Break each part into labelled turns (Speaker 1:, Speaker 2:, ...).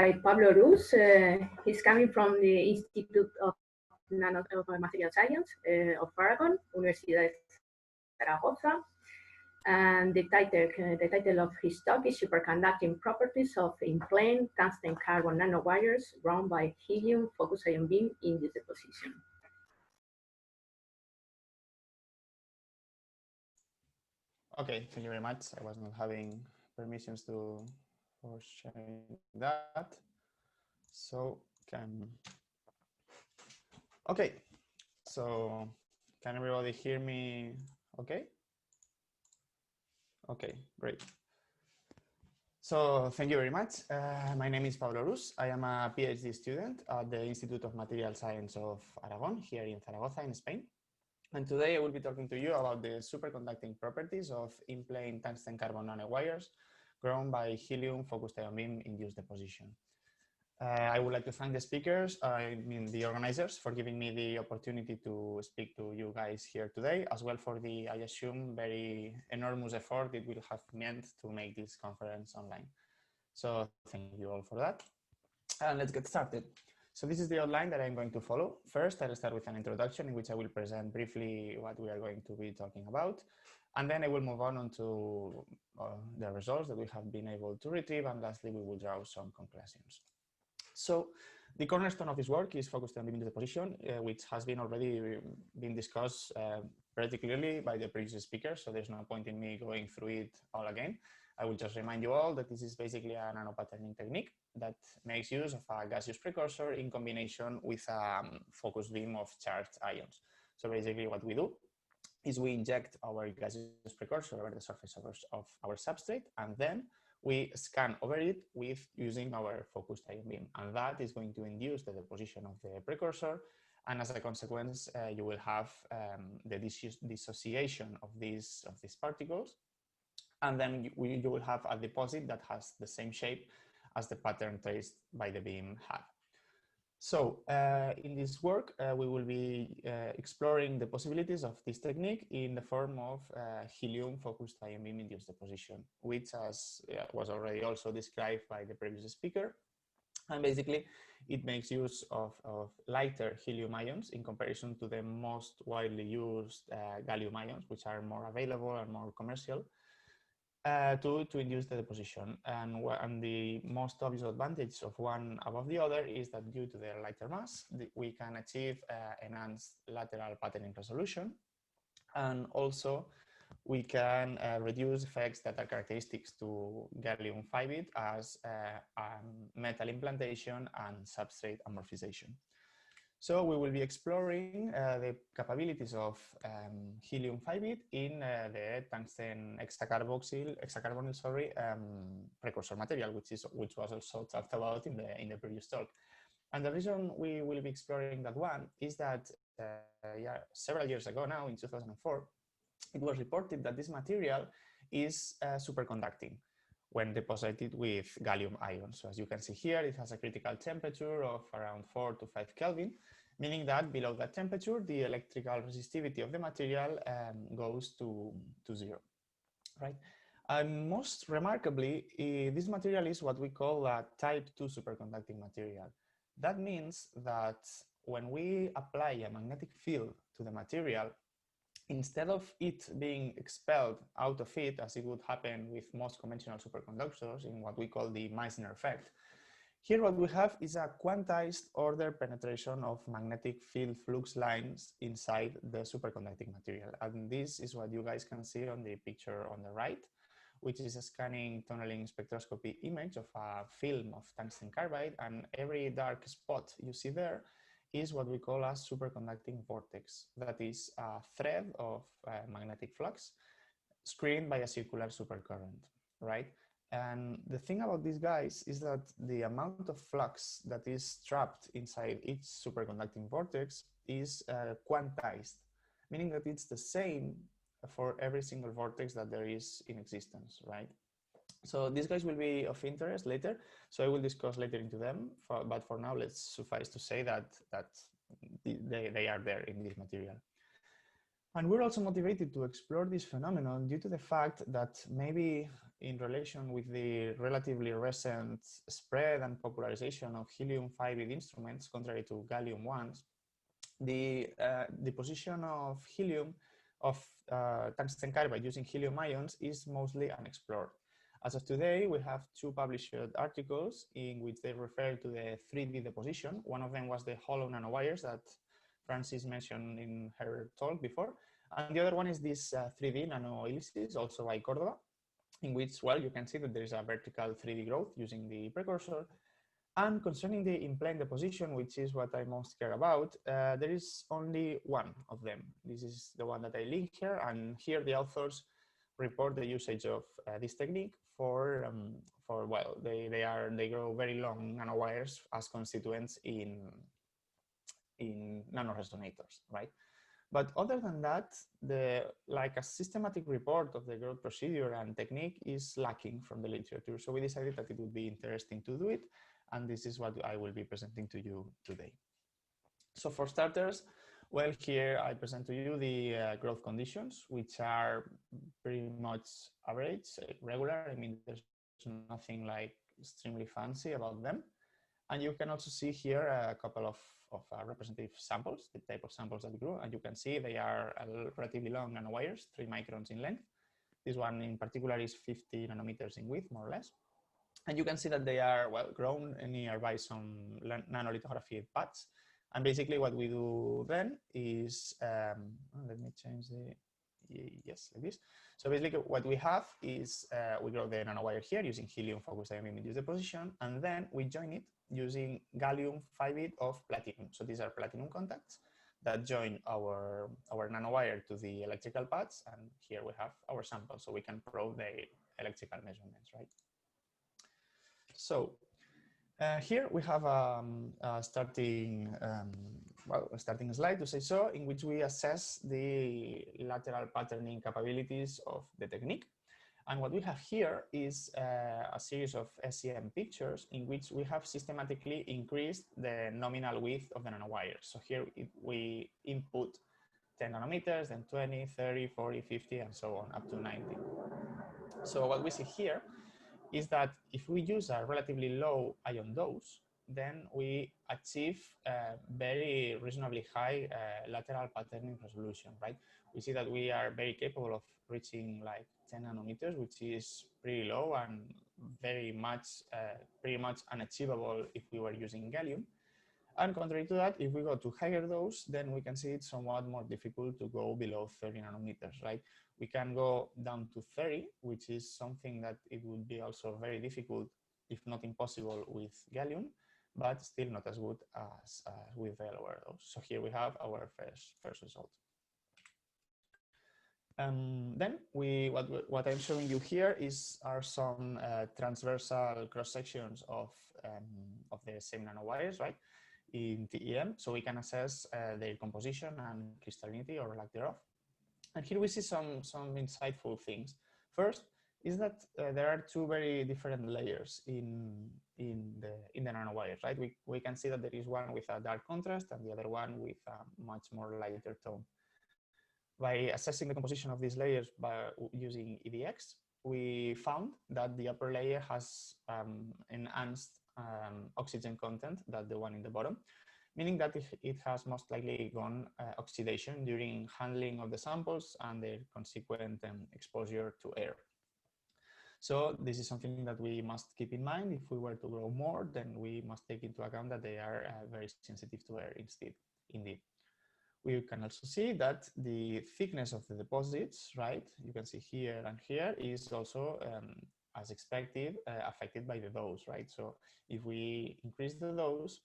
Speaker 1: Pablo Rus. He's coming from the Institute of Material Science of Aragon, Universidad de Zaragoza. And the title of his talk is Superconducting Properties of In-Plane Tungsten Carbon Nanowires Ground by Helium Focused Ion Beam Induced Deposition.
Speaker 2: Okay, thank you very much. I was not having permissions for sharing that. So okay, so can everybody hear me okay? Okay, great. So thank you very much. My name is Pablo Rus. I am a PhD student at the Institute of Material Science of Aragon here in Zaragoza in Spain. And today I will be talking to you about the superconducting properties of in-plane tungsten carbon nanowires grown by helium focused ion beam induced deposition. I would like to thank the speakers, the organizers, for giving me the opportunity to speak to you guys here today, as well for the, I assume, very enormous effort it will have meant to make this conference online. So thank you all for that. And let's get started. So this is the outline that I'm going to follow. First, I'll start with an introduction in which I will present briefly what we are going to be talking about. And then I will move on to the results that we have been able to retrieve. And lastly, we will draw some conclusions. So the cornerstone of this work is focused on beam deposition, which has been already been discussed pretty clearly by the previous speaker. So there's no point in me going through it all again. I will just remind you all that this is basically a nanopatterning technique that makes use of a gaseous precursor in combination with a focused beam of charged ions. So basically what we do is we inject our gaseous precursor over the surface of our substrate, and then we scan over it with using our focused ion beam. And that is going to induce the deposition of the precursor. And as a consequence, you will have the dissociation of these particles. And then you will have a deposit that has the same shape as the pattern traced by the beam had. So in this work, we will be exploring the possibilities of this technique in the form of helium focused ion beam induced deposition, which as was already also described by the previous speaker. And basically, it makes use of lighter helium ions in comparison to the most widely used gallium ions, which are more available and more commercial. To induce the deposition. And the most obvious advantage of one above the other is that due to their lighter mass, we can achieve enhanced lateral patterning resolution. And also we can reduce effects that are characteristic to gallium phosphide as metal implantation and substrate amorphization. So we will be exploring the capabilities of helium phosphide in the tungsten hexacarbonyl precursor material, which was also talked about in the previous talk. And the reason we will be exploring that one is that several years ago now, in 2004, it was reported that this material is superconducting when deposited with gallium ions. So as you can see here, it has a critical temperature of around 4 to 5 Kelvin, meaning that below that temperature, the electrical resistivity of the material goes to 0, right? Most remarkably, this material is what we call a type 2 superconducting material. That means that when we apply a magnetic field to the material, instead of it being expelled out of it, as it would happen with most conventional superconductors in what we call the Meissner Effect, here what we have is a quantized order penetration of magnetic field flux lines inside the superconducting material. And this is what you guys can see on the picture on the right, which is a scanning tunneling spectroscopy image of a film of tungsten carbide. And every dark spot you see there is what we call a superconducting vortex. That is a thread of magnetic flux screened by a circular supercurrent, right? And the thing about these guys is that the amount of flux that is trapped inside each superconducting vortex is quantized, meaning that it's the same for every single vortex that there is in existence, right? So these guys will be of interest later, so I will discuss later into them, but for now, let's suffice to say that they are there in this material. And we're also motivated to explore this phenomenon due to the fact that maybe in relation with the relatively recent spread and popularization of helium-5 instruments, contrary to gallium ones, the deposition of helium of tungsten carbide using helium ions is mostly unexplored. As of today, we have two published articles in which they refer to the 3D deposition. One of them was the hollow nanowires that Francis mentioned in her talk before. And the other one is this 3D nanohelices, also by Cordova, in which, well, you can see that there is a vertical 3D growth using the precursor. And concerning the in-plane deposition, which is what I most care about, there is only one of them. This is the one that I link here. And here the authors report the usage of this technique for well, they grow very long nanowires as constituents in nanoresonators, right? But other than that, like a systematic report of the growth procedure and technique is lacking from the literature. So we decided that it would be interesting to do it. And this is what I will be presenting to you today. So for starters, well, here I present to you the growth conditions, which are pretty much average, regular. I mean, there's nothing like extremely fancy about them. And you can also see here a couple of representative samples, the type of samples that grew. And you can see they are relatively long nanowires, 3 microns in length. This one in particular is 50 nanometers in width, more or less. And you can see that they are, well, grown nearby some nanolithography pads. And basically what we do then is, let me change the, yes, like this. So basically what we have is we grow the nanowire here using helium-focused ion beam induced deposition, and then we join it using gallium 5 of platinum. So these are platinum contacts that join our nanowire to the electrical pads, and here we have our sample, so we can probe the electrical measurements, right? So here we have a starting slide, to say so, in which we assess the lateral patterning capabilities of the technique. And what we have here is a series of SEM pictures in which we have systematically increased the nominal width of the nanowires. So here we input 10 nanometers, then 20, 30, 40, 50, and so on, up to 90. So what we see here is that if we use a relatively low ion dose, then we achieve very reasonably high lateral patterning resolution, right? We see that we are very capable of reaching like 10 nanometers, which is pretty low and very much, pretty much unachievable if we were using gallium. And contrary to that, if we go to higher dose, then we can see it's somewhat more difficult to go below 30 nanometers, right? We can go down to 30, which is something that it would be also very difficult, if not impossible, with gallium, but still not as good as with the lower dose. So here we have our first result. Then what I'm showing you here are some transversal cross sections of the same nanowires, right, in TEM, so we can assess their composition and crystallinity or lack thereof. And here we see some insightful things. First is that there are two very different layers in the nanowires, right? We can see that there is one with a dark contrast and the other one with a much more lighter tone. By assessing the composition of these layers by using EDX, we found that the upper layer has enhanced oxygen content than the one in the bottom, meaning that it has most likely gone oxidation during handling of the samples and their consequent exposure to air. So this is something that we must keep in mind. If we were to grow more, then we must take into account that they are very sensitive to air indeed. We can also see that the thickness of the deposits, right, you can see here and here, is also, as expected, affected by the dose, right? So if we increase the dose,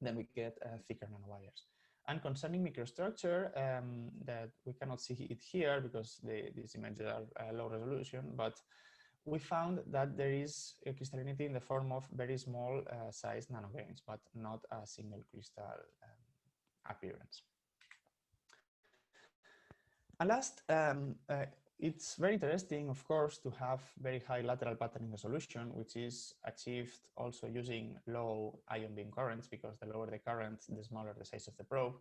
Speaker 2: then we get thicker nanowires. And concerning microstructure, that we cannot see it here because these images are low resolution, but we found that there is a crystallinity in the form of very small size nanograins, but not a single crystal appearance. And last, it's very interesting, of course, to have very high lateral patterning resolution, which is achieved also using low ion beam currents, because the lower the current, the smaller the size of the probe.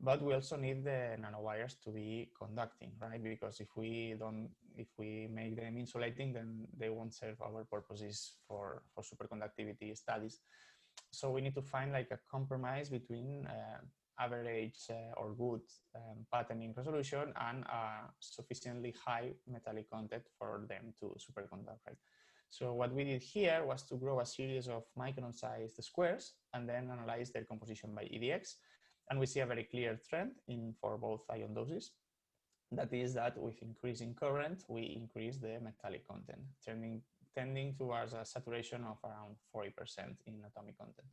Speaker 2: but we also need the nanowires to be conducting, right? Because if we make them insulating, then they won't serve our purposes for superconductivity studies. So we need to find like a compromise between average or good patterning resolution and sufficiently high metallic content for them to superconduct, right? So what we did here was to grow a series of micron-sized squares and then analyze their composition by EDX. And we see a very clear trend for both ion doses. That is that with increasing current, we increase the metallic content, tending towards a saturation of around 40% in atomic content,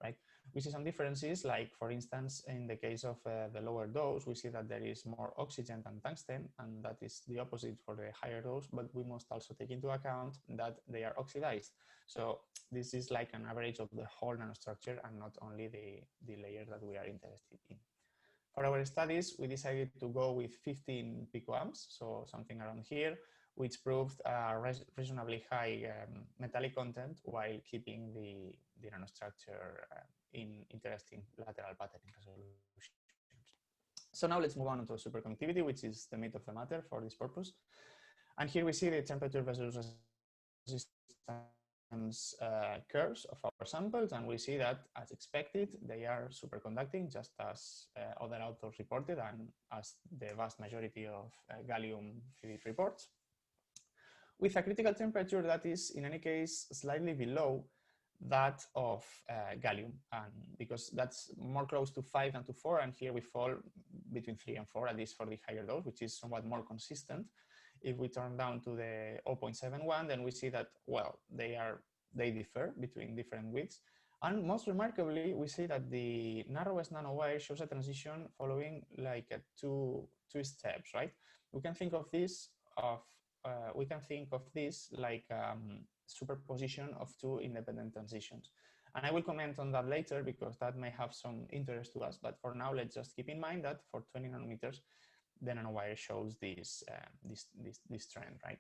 Speaker 2: right? We see some differences, like for instance, in the case of the lower dose, we see that there is more oxygen than tungsten, and that is the opposite for the higher dose, but we must also take into account that they are oxidized. So this is like an average of the whole nanostructure and not only the layer that we are interested in. For our studies, we decided to go with 15 picoamps, so something around here, which proved a reasonably high metallic content while keeping the nanostructure in interesting lateral patterning resolutions. So now let's move on to superconductivity, which is the meat of the matter for this purpose. And here we see the temperature versus resistance curves of our samples, and we see that, as expected, they are superconducting, just as other authors reported and as the vast majority of gallium physics reports, with a critical temperature that is, in any case, slightly below that of gallium, and because that's more close to 5 than to 4, and here we fall between 3 and 4, at least for the higher dose, which is somewhat more consistent. If we turn down to the 0.71, then we see that, well, they differ between different widths. And most remarkably, we see that the narrowest nanowire shows a transition following like two steps, right? We can think of this like superposition of two independent transitions. And I will comment on that later because that may have some interest to us. But for now, let's just keep in mind that for 20 nanometers, the nanowire shows this trend, right?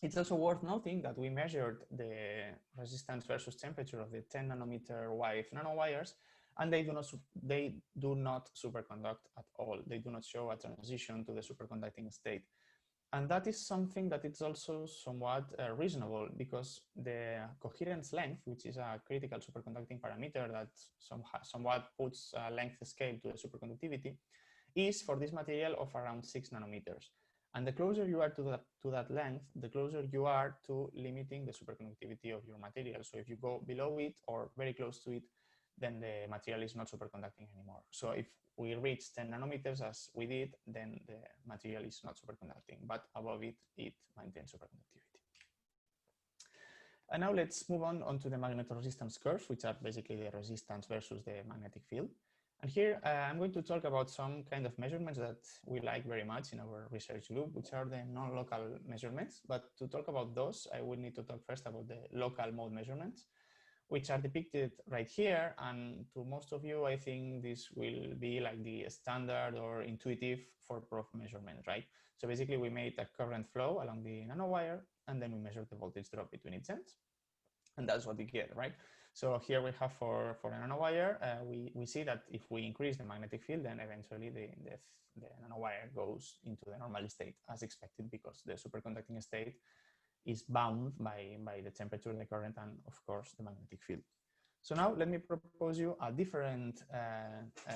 Speaker 2: It's also worth noting that we measured the resistance versus temperature of the 10 nanometer wide nanowires, and they do not superconduct at all. They do not show a transition to the superconducting state. And that is something that is also somewhat reasonable, because the coherence length, which is a critical superconducting parameter that somewhat puts a length scale to the superconductivity, is for this material of around 6 nanometers. And the closer you are to that length, the closer you are to limiting the superconductivity of your material. So if you go below it or very close to it, then the material is not superconducting anymore. So if we reach 10 nanometers as we did, then the material is not superconducting, but above it, it maintains superconductivity. And now let's move on to the magnetoresistance curves, which are basically the resistance versus the magnetic field. And here I'm going to talk about some kind of measurements that we like very much in our research group, which are the non-local measurements. But to talk about those, I will need to talk first about the local mode measurements, which are depicted right here. And to most of you, I think this will be like the standard or intuitive for prof measurement, right? So basically we made a current flow along the nanowire, and then we measured the voltage drop between its ends. And that's what we get, right? So here we have for a nanowire, we see that if we increase the magnetic field, then eventually the nanowire goes into the normal state as expected, because the superconducting state is bound by the temperature, the current, and of course the magnetic field. So now let me propose you a different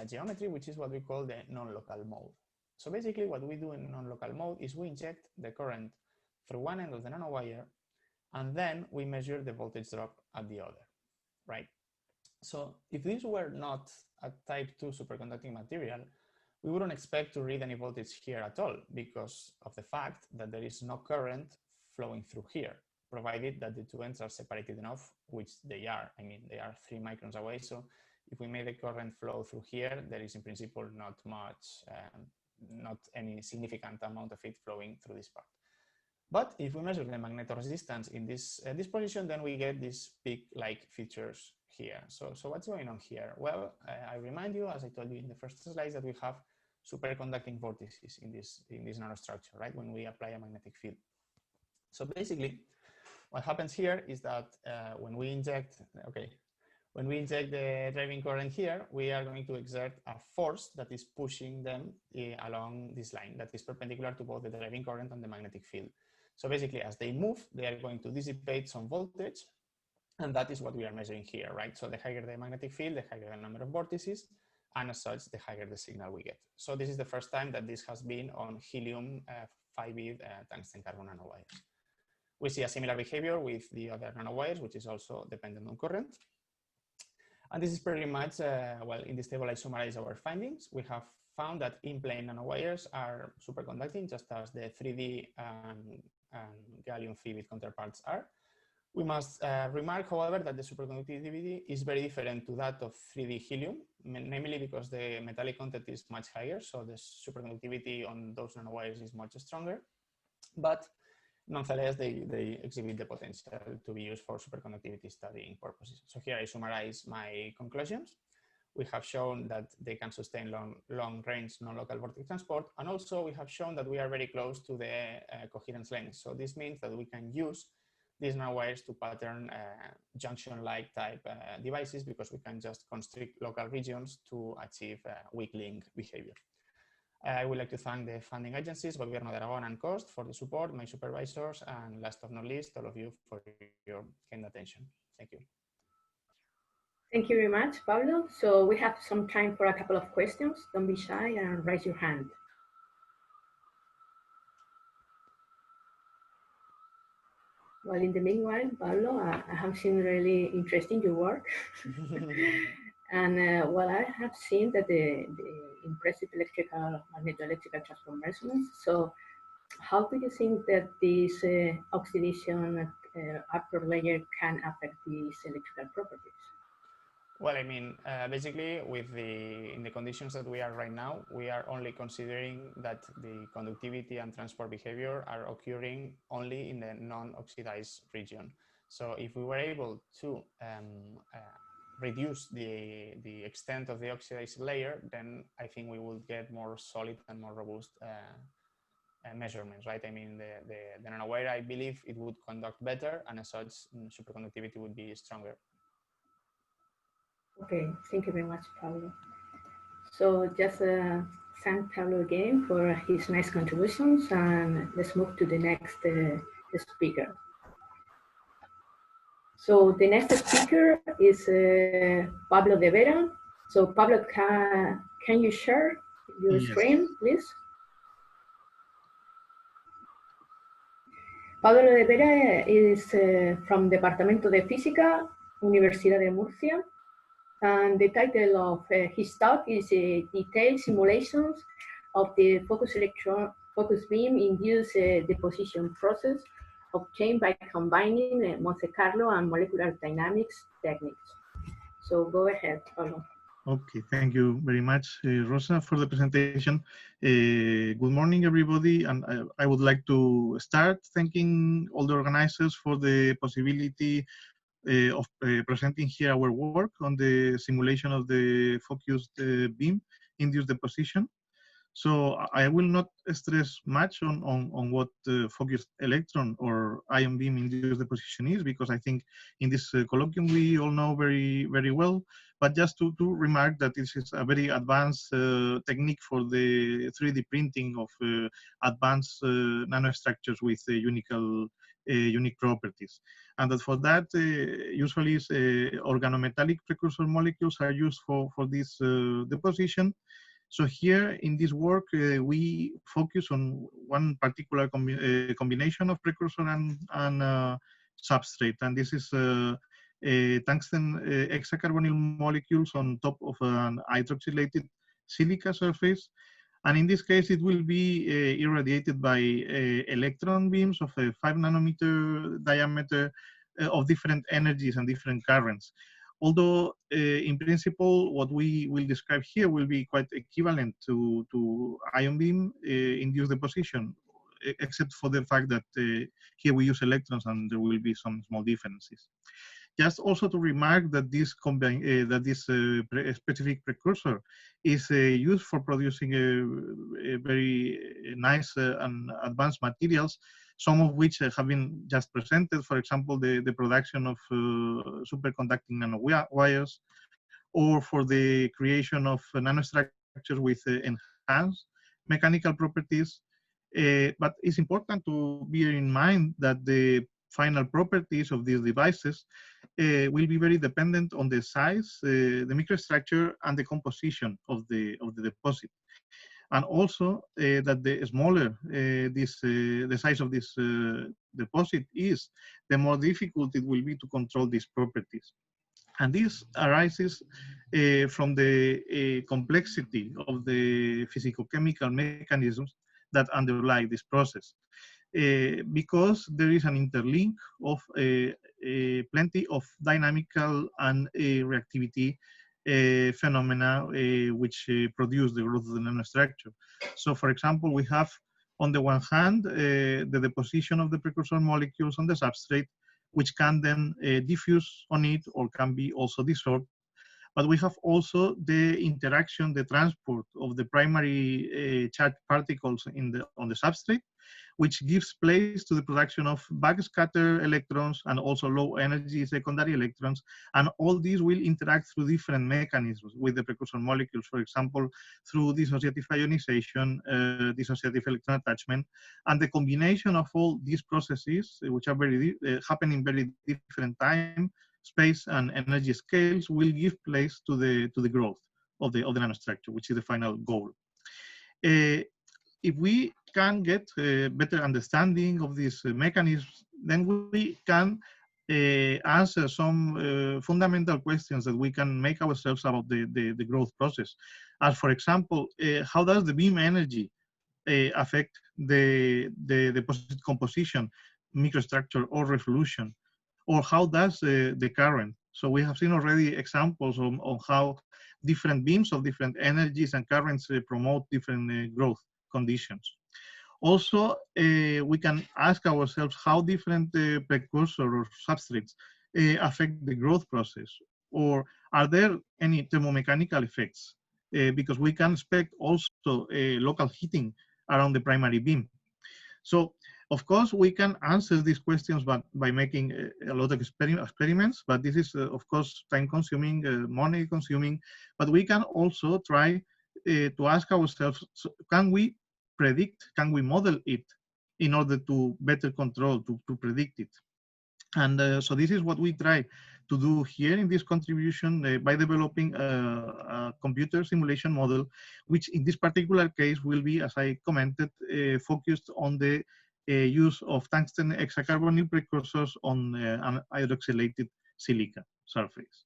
Speaker 2: geometry, which is what we call the non-local mode. So basically what we do in non-local mode is we inject the current through one end of the nanowire, and then we measure the voltage drop at the other, right? So if this were not a type 2 superconducting material, we wouldn't expect to read any voltage here at all, because of the fact that there is no current flowing through here, provided that the two ends are separated enough, which they are. I mean, they are 3 microns away. So if we made the current flow through here, there is in principle not much, not any significant amount of it flowing through this part. But if we measure the magnetoresistance in this position, then we get these peak-like features here. So what's going on here? Well, I remind you, as I told you in the first slides, that we have superconducting vortices in this nanostructure, right? When we apply a magnetic field. So basically, what happens here is that when we inject When we inject the driving current here, we are going to exert a force that is pushing them along this line that is perpendicular to both the driving current and the magnetic field. So basically, as they move, they are going to dissipate some voltage, and that is what we are measuring here, right? So the higher the magnetic field, the higher the number of vortices, and as such, the higher the signal we get. So this is the first time that this has been on helium 5-vid tungsten carbon nanowires. We see a similar behavior with the other nanowires, which is also dependent on current. And this is pretty much, well, in this table I summarize our findings. We have found that in-plane nanowires are superconducting, just as the 3D gallium Phoebid counterparts are. We must remark, however, that the superconductivity is very different to that of 3D helium, namely because the metallic content is much higher, so the superconductivity on those nanowires is much stronger. But nonetheless, they exhibit the potential to be used for superconductivity studying purposes. So here I summarize my conclusions. We have shown that they can sustain long-range non-local vortex transport, and also we have shown that we are very close to the coherence length. So this means that we can use these nanowires to pattern junction-like type devices, because we can just constrict local regions to achieve weak link behavior. I would like to thank the funding agencies, Gobierno de Aragón and COST, for the support, my supervisors, and last but not least, all of you for your kind attention. Thank you.
Speaker 1: Thank you very much, Pablo. So we have some time for a couple of questions. Don't be shy and raise your hand. Well, in the meanwhile, Pablo, I have seen really interesting your work. And well, I have seen that the impressive magneto-electrical transform resonance. So how do you think that this oxidation upper layer can affect these electrical properties?
Speaker 2: Well, I mean, basically, in the conditions that we are right now, we are only considering that the conductivity and transport behavior are occurring only in the non-oxidized region. So if we were able to reduce the extent of the oxidized layer, then I think we will get more solid and more robust measurements, right? I mean, the nanowire, I believe it would conduct better, and as such, superconductivity would be stronger.
Speaker 1: Okay, thank you very much, Pablo. So just thank Pablo again for his nice contributions, and let's move to the next speaker. So the next speaker is Pablo de Vera. So Pablo, can you share your screen, please? Pablo de Vera is from Departamento de Física, Universidad de Murcia. And the title of his talk is Detailed Simulations of the Focus Beam Induced Deposition Process obtained by combining Monte Carlo and molecular dynamics techniques. So go ahead, Carlo.
Speaker 3: Okay, thank you very much, Rosa, for the presentation. Good morning, everybody. And I would like to start thanking all the organizers for the possibility of presenting here our work on the simulation of the focused beam induced deposition. So I will not stress much on what focused electron or ion beam induced deposition is, because I think in this colloquium we all know very, very well. But just to remark that this is a very advanced technique for the 3D printing of advanced nanostructures with unique properties. And that for that, usually organometallic precursor molecules are used for this deposition. So here in this work, we focus on one particular combination of precursor and substrate. And this is tungsten hexacarbonyl molecules on top of an hydroxylated silica surface. And in this case, it will be irradiated by electron beams of a 5 nanometer diameter of different energies and different currents. Although in principle, what we will describe here will be quite equivalent to ion beam induced deposition, except for the fact that here we use electrons and there will be some small differences. Just also to remark that this specific precursor is used for producing a very nice and advanced materials, some of which have been just presented. For example, the production of superconducting nanowires, or for the creation of nanostructures with enhanced mechanical properties. But it's important to bear in mind that the final properties of these devices will be very dependent on the size, the microstructure, and the composition of the deposit. And also that the smaller the size of this deposit is, the more difficult it will be to control these properties. And this arises from the complexity of the physicochemical mechanisms that underlie this process. Because there is an interlink of plenty of dynamical and reactivity phenomena which produce the growth of the nanostructure. So for example, we have on the one hand the deposition of the precursor molecules on the substrate, which can then diffuse on it or can be also dissolved. But we have also the interaction, the transport of the primary charged particles on the substrate, which gives place to the production of backscatter electrons and also low energy secondary electrons. And all these will interact through different mechanisms with the precursor molecules, for example, through dissociative ionization, dissociative electron attachment, and the combination of all these processes, which are happen in very different time, space, and energy scales, will give place to the growth of the nanostructure, which is the final goal. If we can get a better understanding of these mechanisms, then we can answer some fundamental questions that we can make ourselves about the growth process. As for example, how does the beam energy affect the deposit composition, microstructure, or resolution? Or how does the current? So we have seen already examples on how different beams of different energies and currents promote different growth conditions. Also, we can ask ourselves how different precursor or substrates affect the growth process, or are there any thermomechanical effects? Because we can expect also local heating around the primary beam. So, of course, we can answer these questions by making a lot of experiments, but this is, of course, time-consuming, money-consuming. But we can also try to ask ourselves, so can we predict, can we model it in order to better control, to predict it? And so this is what we try to do here in this contribution by developing a computer simulation model, which in this particular case will be, as I commented, focused on the use of tungsten hexacarbonyl precursors on an hydroxylated silica surface.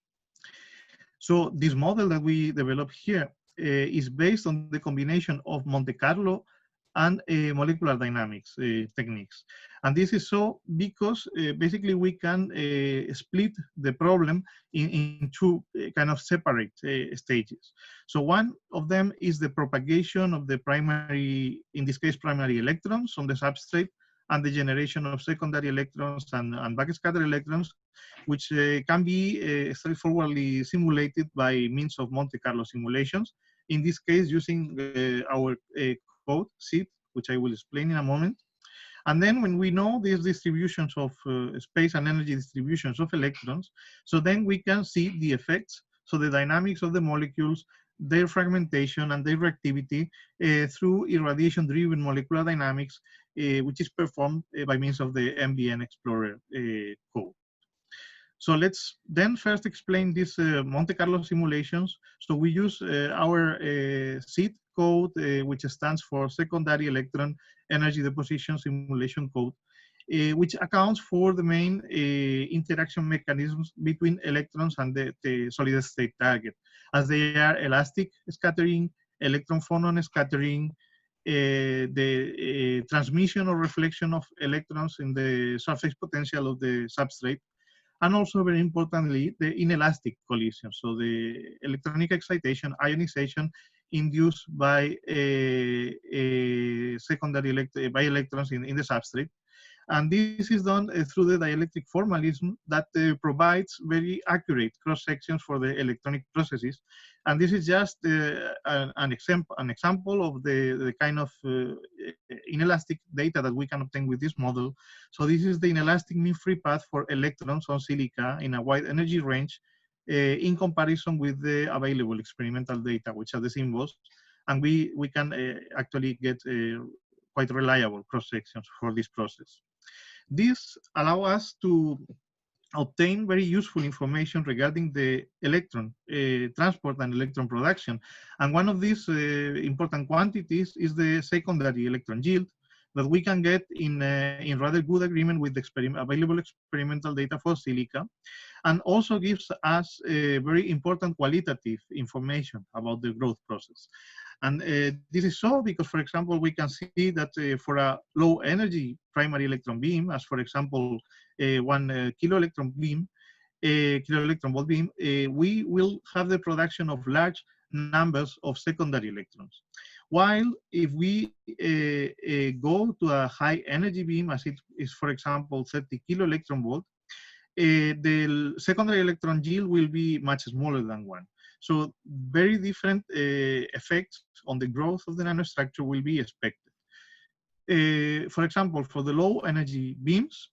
Speaker 3: So this model that we developed here is based on the combination of Monte Carlo and molecular dynamics techniques. And this is so because basically we can split the problem in two kind of separate stages. So one of them is the propagation of the primary, in this case, primary electrons on the substrate, and the generation of secondary electrons and backscatter electrons, which can be straightforwardly simulated by means of Monte Carlo simulations. In this case, using our code, SID, which I will explain in a moment. And then when we know these distributions of space and energy distributions of electrons, so then we can see the effects, so the dynamics of the molecules, their fragmentation and their reactivity through irradiation-driven molecular dynamics, which is performed by means of the MBN Explorer code. So let's then first explain these Monte Carlo simulations. So we use our SID code, which stands for Secondary Electron Energy Deposition Simulation Code, which accounts for the main interaction mechanisms between electrons and the solid state target, as they are elastic scattering, electron phonon scattering, the transmission or reflection of electrons in the surface potential of the substrate, and also very importantly, the inelastic collision. So the electronic excitation, ionization induced by secondary by electrons in the substrate. And this is done through the dielectric formalism that provides very accurate cross sections for the electronic processes. And this is just an example of the kind of inelastic data that we can obtain with this model. So this is the inelastic mean free path for electrons on silica in a wide energy range in comparison with the available experimental data, which are the symbols. And we can actually get quite reliable cross-sections for this process. This allows us to obtain very useful information regarding the electron transport and electron production. And one of these important quantities is the secondary electron yield that we can get in rather good agreement with the available experimental data for silica, and also gives us very important qualitative information about the growth process. And this is so because, for example, we can see that for a low energy primary electron beam, as for example, 1 kilo electron volt beam, we will have the production of large numbers of secondary electrons. While if we go to a high energy beam, as it is, for example, 30 kilo electron volt, the secondary electron yield will be much smaller than 1. So very different effects on the growth of the nanostructure will be expected. For example, for the low energy beams,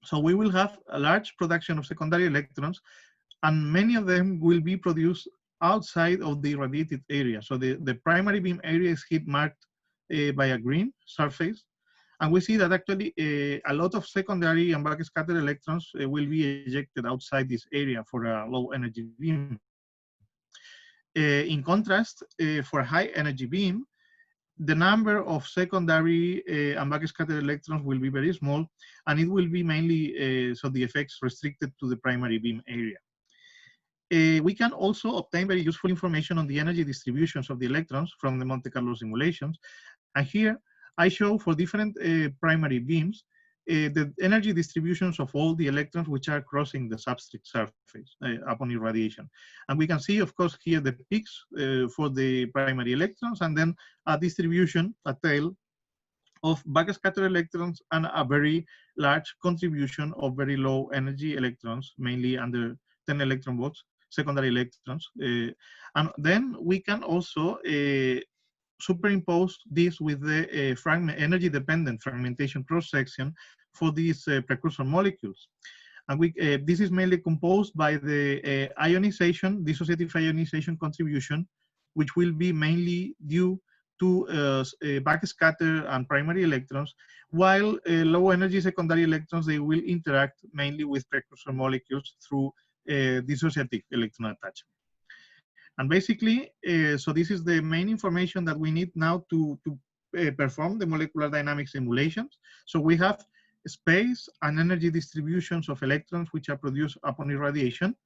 Speaker 3: so we will have a large production of secondary electrons, and many of them will be produced outside of the irradiated area. So the primary beam area is heat marked by a green surface. And we see that actually a lot of secondary and backscattered electrons will be ejected outside this area for a low energy beam. In contrast, for a high energy beam, the number of secondary and backscattered electrons will be very small, and it will be mainly, so the effects restricted to the primary beam area. We can also obtain very useful information on the energy distributions of the electrons from the Monte Carlo simulations. And here I show for different primary beams the energy distributions of all the electrons which are crossing the substrate surface upon irradiation. And we can see, of course, here the peaks for the primary electrons, and then a distribution, a tail of backscattered electrons, and a very large contribution of very low energy electrons, mainly under 10 electron volts, secondary electrons. And then we can also superimpose this with the energy-dependent fragmentation cross-section for these precursor molecules. And this is mainly composed by the ionization, dissociative ionization contribution, which will be mainly due to backscatter and primary electrons, while low energy secondary electrons, they will interact mainly with precursor molecules through dissociative electron attachment. And basically, so this is the main information that we need now to perform the molecular dynamics simulations. So we have space and energy distributions of electrons which are produced upon irradiation.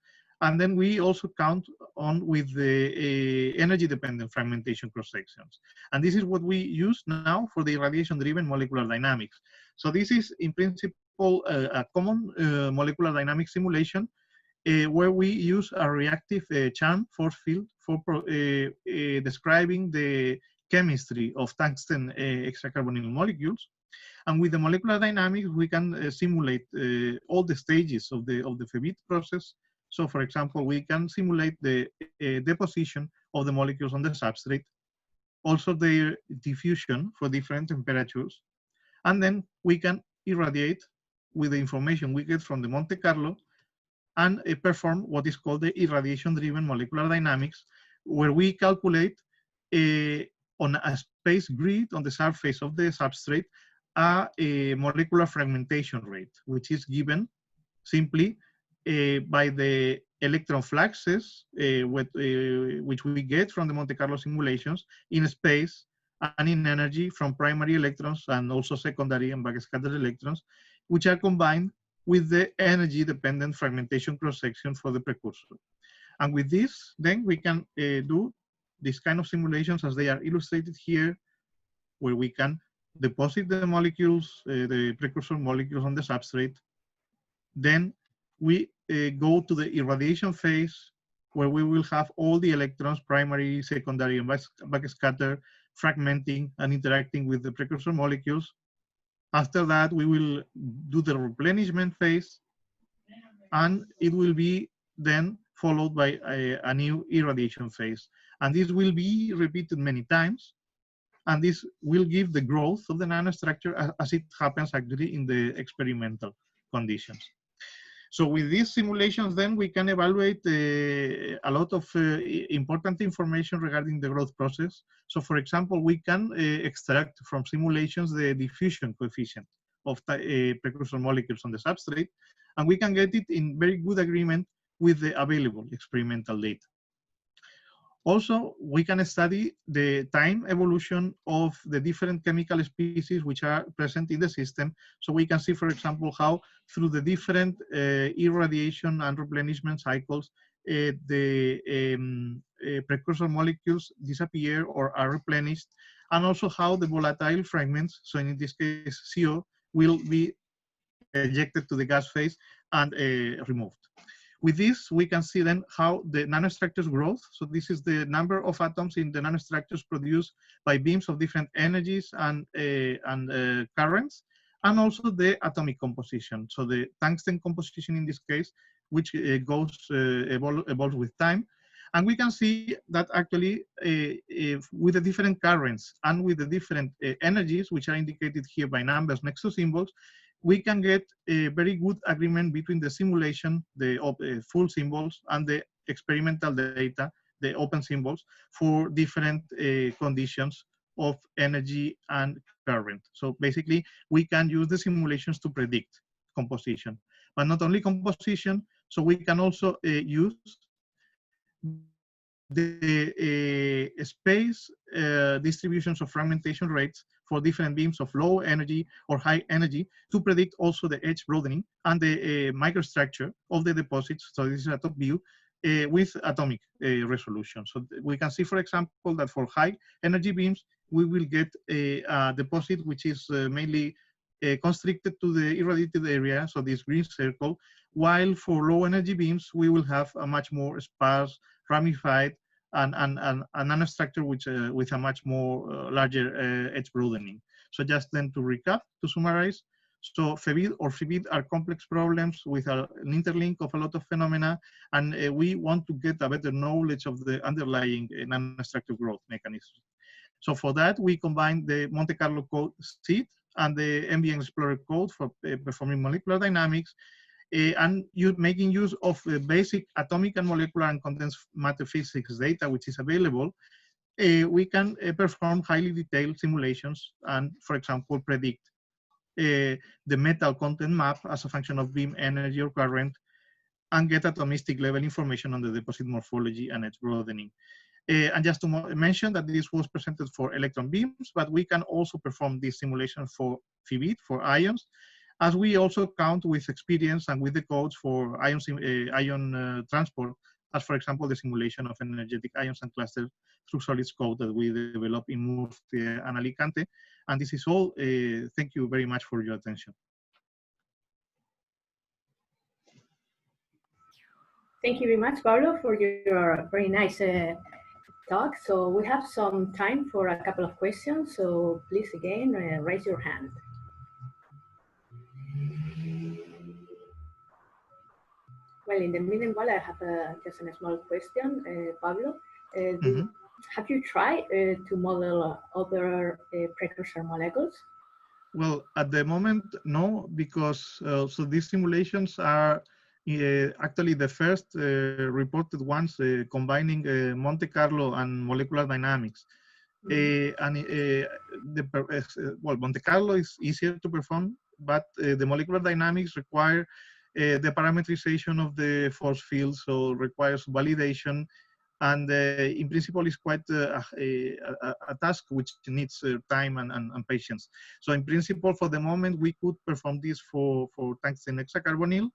Speaker 3: And then we also count on with the energy-dependent fragmentation cross-sections. And this is what we use now for the irradiation-driven molecular dynamics. So this is, in principle, a common molecular dynamics simulation where we use a reactive charm force field for describing the chemistry of tungsten extracarbonyl molecules. And with the molecular dynamics, we can simulate all the stages of the Febit process. So for example, we can simulate the deposition of the molecules on the substrate, also their diffusion for different temperatures. And then we can irradiate with the information we get from the Monte Carlo and perform what is called the irradiation-driven molecular dynamics, where we calculate on a space grid on the surface of the substrate a molecular fragmentation rate, which is given simply by the electron fluxes which we get from the Monte Carlo simulations in space and in energy from primary electrons and also secondary and backscattered electrons, which are combined with the energy-dependent fragmentation cross-section for the precursor. And with this, then we can do this kind of simulations as they are illustrated here, where we can deposit the molecules, the precursor molecules on the substrate. Then we go to the irradiation phase, where we will have all the electrons, primary, secondary, and backscatter, fragmenting and interacting with the precursor molecules. After that, we will do the replenishment phase, and it will be then followed by a new irradiation phase. And this will be repeated many times and this will give the growth of the nanostructure as it happens actually in the experimental conditions. So with these simulations, then we can evaluate a lot of important information regarding the growth process. So for example, we can extract from simulations the diffusion coefficient of precursor molecules on the substrate, and we can get it in very good agreement with the available experimental data. Also, we can study the time evolution of the different chemical species which are present in the system. So we can see, for example, how through the different irradiation and replenishment cycles, precursor molecules disappear or are replenished, and also how the volatile fragments, so in this case CO, will be ejected to the gas phase and removed. With this, we can see then how the nanostructures growth. So this is the number of atoms in the nanostructures produced by beams of different energies and currents, and also the atomic composition. So the tungsten composition in this case, which evolves with time. And we can see that actually with the different currents and with the different energies, which are indicated here by numbers next to symbols, we can get a very good agreement between the simulation, the full symbols, and the experimental data, the open symbols, for different conditions of energy and current. So basically, we can use the simulations to predict composition. But not only composition, so we can also use the space distributions of fragmentation rates for different beams of low energy or high energy to predict also the edge broadening and the microstructure of the deposits. So this is a top view with atomic resolution. So we can see, for example, that for high energy beams, we will get a deposit which is mainly constricted to the irradiated area, so this green circle, while for low energy beams, we will have a much more sparse, ramified, and a nanostructure which with a much more larger edge broadening. So just then to recap, to summarize, so FEBID or FIBID are complex problems with an interlink of a lot of phenomena, and we want to get a better knowledge of the underlying nanostructure growth mechanisms. So for that, we combine the Monte Carlo code seed and the MBN Explorer code for performing molecular dynamics, and making use of the basic atomic and molecular and condensed matter physics data which is available. We can perform highly detailed simulations and, for example, predict the metal content map as a function of beam energy or current, and get atomistic level information on the deposit morphology and edge broadening. And just to mention that this was presented for electron beams, but we can also perform this simulation for FIBID, for ions, as we also count with experience and with the codes for ion transport, as for example, the simulation of energetic ions and clusters through solids code that we develop in Murcia and Alicante. And this is all. Thank you very much for your attention.
Speaker 1: Thank you very much, Carlo, for your very nice talk. So we have some time for a couple of questions. So please, again, raise your hand. Well, in the meanwhile, I have just a small question, Pablo. Have you tried to model other precursor molecules?
Speaker 3: Well, at the moment, no, because so these simulations are actually the first reported ones combining Monte Carlo and molecular dynamics. Well, Monte Carlo is easier to perform, but the molecular dynamics require the parameterization of the force field, so requires validation, and in principle is quite a task which needs time and patience. So in principle, for the moment, we could perform this for tungsten hexacarbonyl.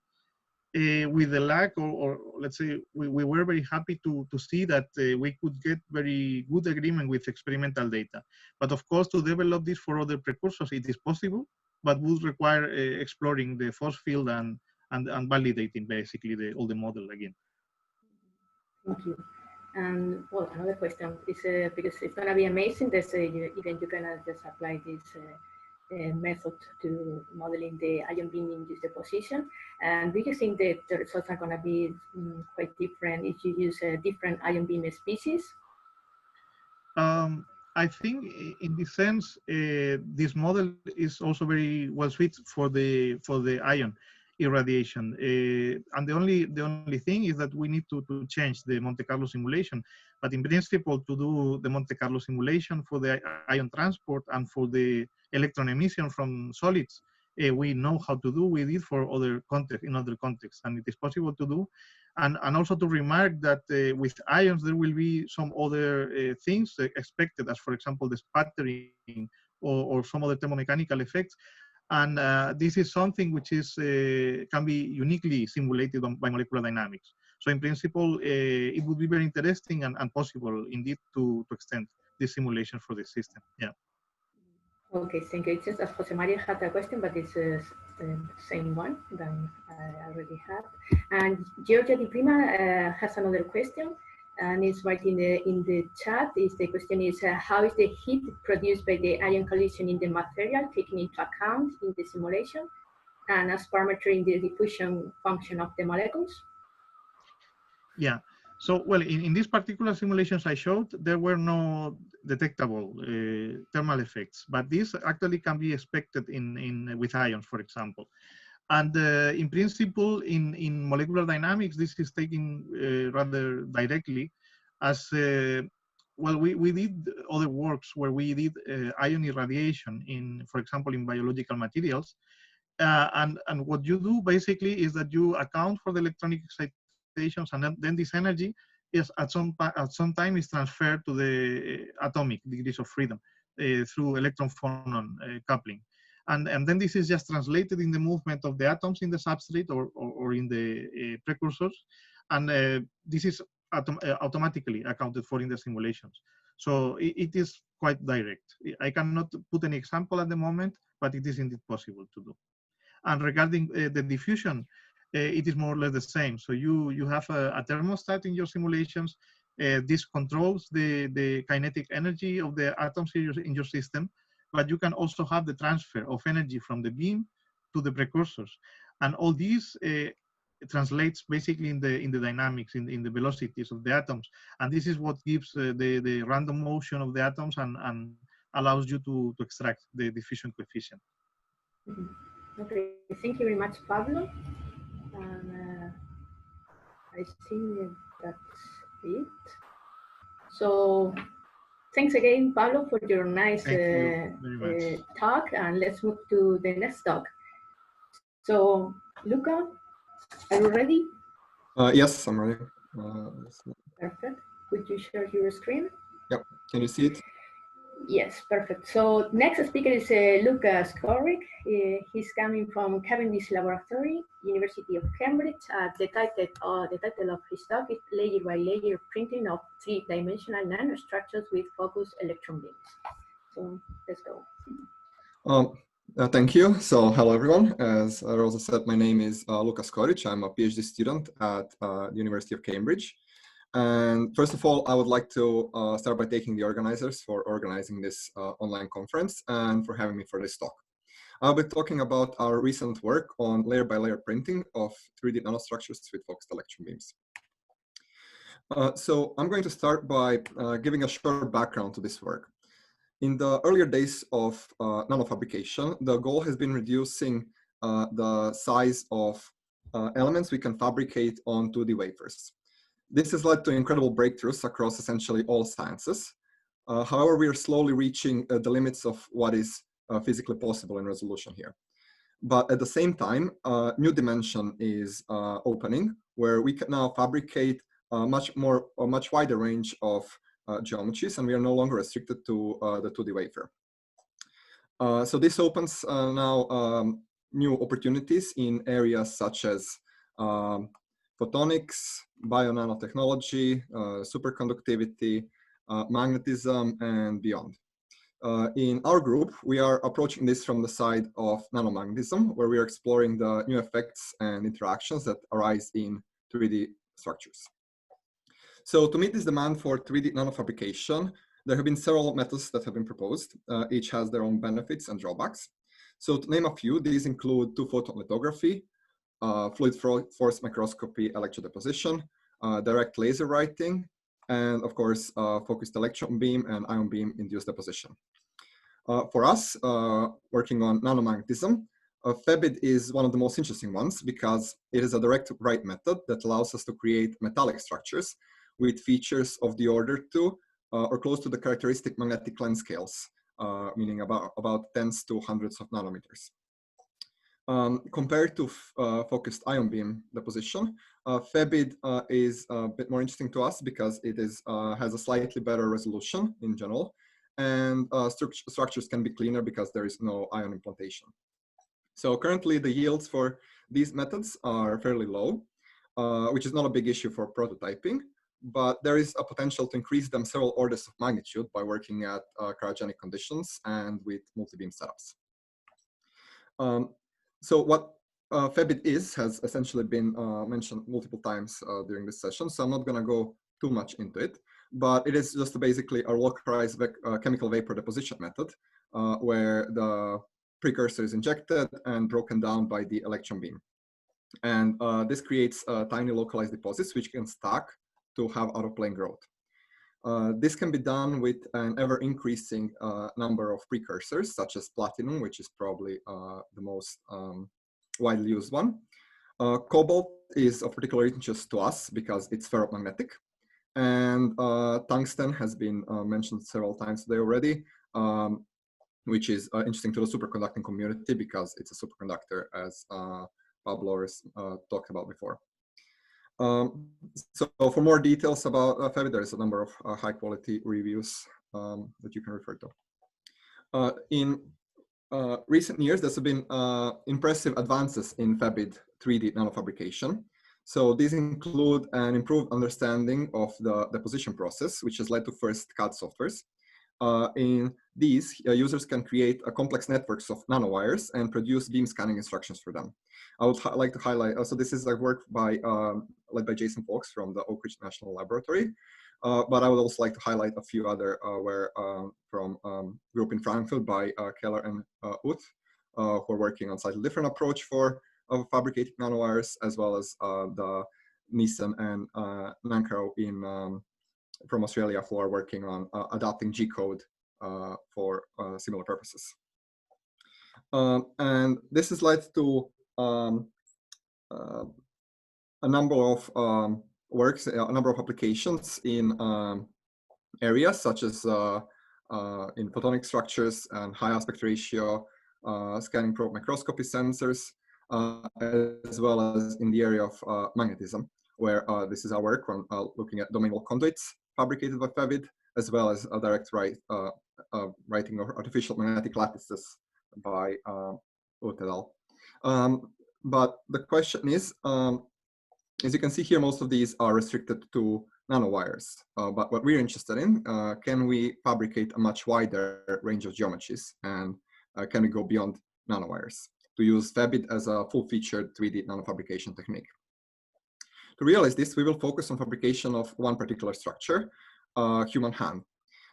Speaker 3: With the lack, or let's say, we were very happy to see that we could get very good agreement with experimental data. But of course, to develop this for other precursors, it is possible, but would require exploring the force field and validating basically all the model again.
Speaker 1: Thank you. And well, another question is because it's going to be amazing that even you can just apply this method to modeling the ion beam induced deposition. And do you think that the results are going to be quite different if you use different ion beam species?
Speaker 3: I think in this sense, this model is also very well suited for the ion irradiation. And the only thing is that we need to change the Monte Carlo simulation. But in principle, to do the Monte Carlo simulation for the ion transport and for the electron emission from solids, we know how to do with it for other context, in other contexts, and it is possible to do. And also to remark that with ions, there will be some other things expected, as for example, the sputtering or some other thermomechanical effects. And this is something which is can be uniquely simulated by molecular dynamics. So in principle, it would be very interesting and possible indeed to extend this simulation for the system. Yeah.
Speaker 1: Okay, thank you. It's just as Jose Maria had a question, but it's the same one that I already had. And Giorgia Di Prima has another question, and it's right in the chat. The question is, how is the heat produced by the ion collision in the material taken into account in the simulation, and as parameter in the diffusion function of the molecules?
Speaker 3: Yeah. So, well, in these particular simulations I showed, there were no detectable thermal effects, but this actually can be expected with ions, for example. And in principle, in molecular dynamics, this is taken rather directly as, well, we did other works where we did ion irradiation for example, in biological materials. And what you do basically is that you account for the electronic excitations, and then this energy is at some time is transferred to the atomic degrees of freedom through electron phonon coupling. And then this is just translated in the movement of the atoms in the substrate or in the precursors. And this is automatically accounted for in the simulations. So it is quite direct. I cannot put any example at the moment, but it is indeed possible to do. And regarding the diffusion, it is more or less the same. So you have a thermostat in your simulations. This controls the kinetic energy of the atoms in your system, but you can also have the transfer of energy from the beam to the precursors. And all these translates basically in the dynamics, in the velocities of the atoms. And this is what gives the random motion of the atoms and allows you to extract the diffusion coefficient.
Speaker 1: Mm-hmm. Okay, thank you very much, Pablo. And I think that's it. So thanks again, Pablo, for your nice talk. And let's move to the next talk. So, Luca, are you ready?
Speaker 4: Yes, I'm ready.
Speaker 1: Perfect. Could you share your screen?
Speaker 4: Yep. Can you see it?
Speaker 1: Yes, perfect. So next speaker is Luca Scorrick. He's coming from Cavendish Laboratory, University of Cambridge. The title of his talk is Layer by Layer Printing of Three-Dimensional Nanostructures with Focused Electron Beams. So let's go.
Speaker 4: Thank you. So hello, everyone. As Rosa said, my name is Luca Scorric. I'm a PhD student at the University of Cambridge. And first of all, I would like to start by thanking the organizers for organizing this online conference and for having me for this talk. I'll be talking about our recent work on layer-by-layer printing of 3D nanostructures with focused electron beams. So I'm going to start by giving a short background to this work. In the earlier days of nanofabrication, the goal has been reducing the size of elements we can fabricate on 2D wafers. This has led to incredible breakthroughs across essentially all sciences. However, we are slowly reaching the limits of what is physically possible in resolution here. But at the same time, a new dimension is opening, where we can now fabricate a much wider range of geometries, and we are no longer restricted to the 2D wafer. So this opens now new opportunities in areas such as photonics, bio-nanotechnology, superconductivity, magnetism, and beyond. In our group, we are approaching this from the side of nanomagnetism, where we are exploring the new effects and interactions that arise in 3D structures. So to meet this demand for 3D nanofabrication, there have been several methods that have been proposed. Each has their own benefits and drawbacks. So to name a few, these include two-photon lithography, fluid force microscopy electrodeposition, direct laser writing, and of course, focused electron beam and ion beam induced deposition. For us, working on nanomagnetism, FEBID is one of the most interesting ones because it is a direct write method that allows us to create metallic structures with features of the order to or close to the characteristic magnetic length scales, meaning about tens to hundreds of nanometers. Compared to focused ion beam deposition, FEBID is a bit more interesting to us because it has a slightly better resolution in general, and structures can be cleaner because there is no ion implantation. So currently the yields for these methods are fairly low, which is not a big issue for prototyping, but there is a potential to increase them several orders of magnitude by working at cryogenic conditions and with multi-beam setups. So what FEBID has essentially been mentioned multiple times during this session, so I'm not going to go too much into it, but it is just basically a localized chemical vapor deposition method where the precursor is injected and broken down by the electron beam. And this creates tiny localized deposits which can stack to have out-of-plane growth. This can be done with an ever-increasing number of precursors, such as platinum, which is probably the most widely used one. Cobalt is of particular interest to us because it's ferromagnetic. And tungsten has been mentioned several times today already, which is interesting to the superconducting community because it's a superconductor, as Pablo talked about before. So for more details about FEBID, there is a number of high-quality reviews that you can refer to. In recent years, there's been impressive advances in FEBID 3D nanofabrication. So these include an improved understanding of the deposition process, which has led to first CAD softwares. In these, users can create complex networks of nanowires and produce beam scanning instructions for them. I would like to highlight, so this is a work by, led by Jason Fox from the Oak Ridge National Laboratory, but I would also like to highlight a few other from group in Frankfurt by Keller and Uth, who are working on slightly different approach for fabricating nanowires, as well as the Nissen and Nankaro from Australia, who are working on adapting G-code for similar purposes. And this has led to a number of works, a number of applications in areas such as in photonic structures and high aspect ratio, scanning probe microscopy sensors, as well as in the area of magnetism, where this is our work on looking at domain wall conduits fabricated by FEBID, as well as a direct writing of artificial magnetic lattices by Uth et al. But the question is, as you can see here, most of these are restricted to nanowires. But what we're interested in, can we fabricate a much wider range of geometries? And can we go beyond nanowires to use FEBID as a full-featured 3D nanofabrication technique? To realize this, we will focus on fabrication of one particular structure, human hand.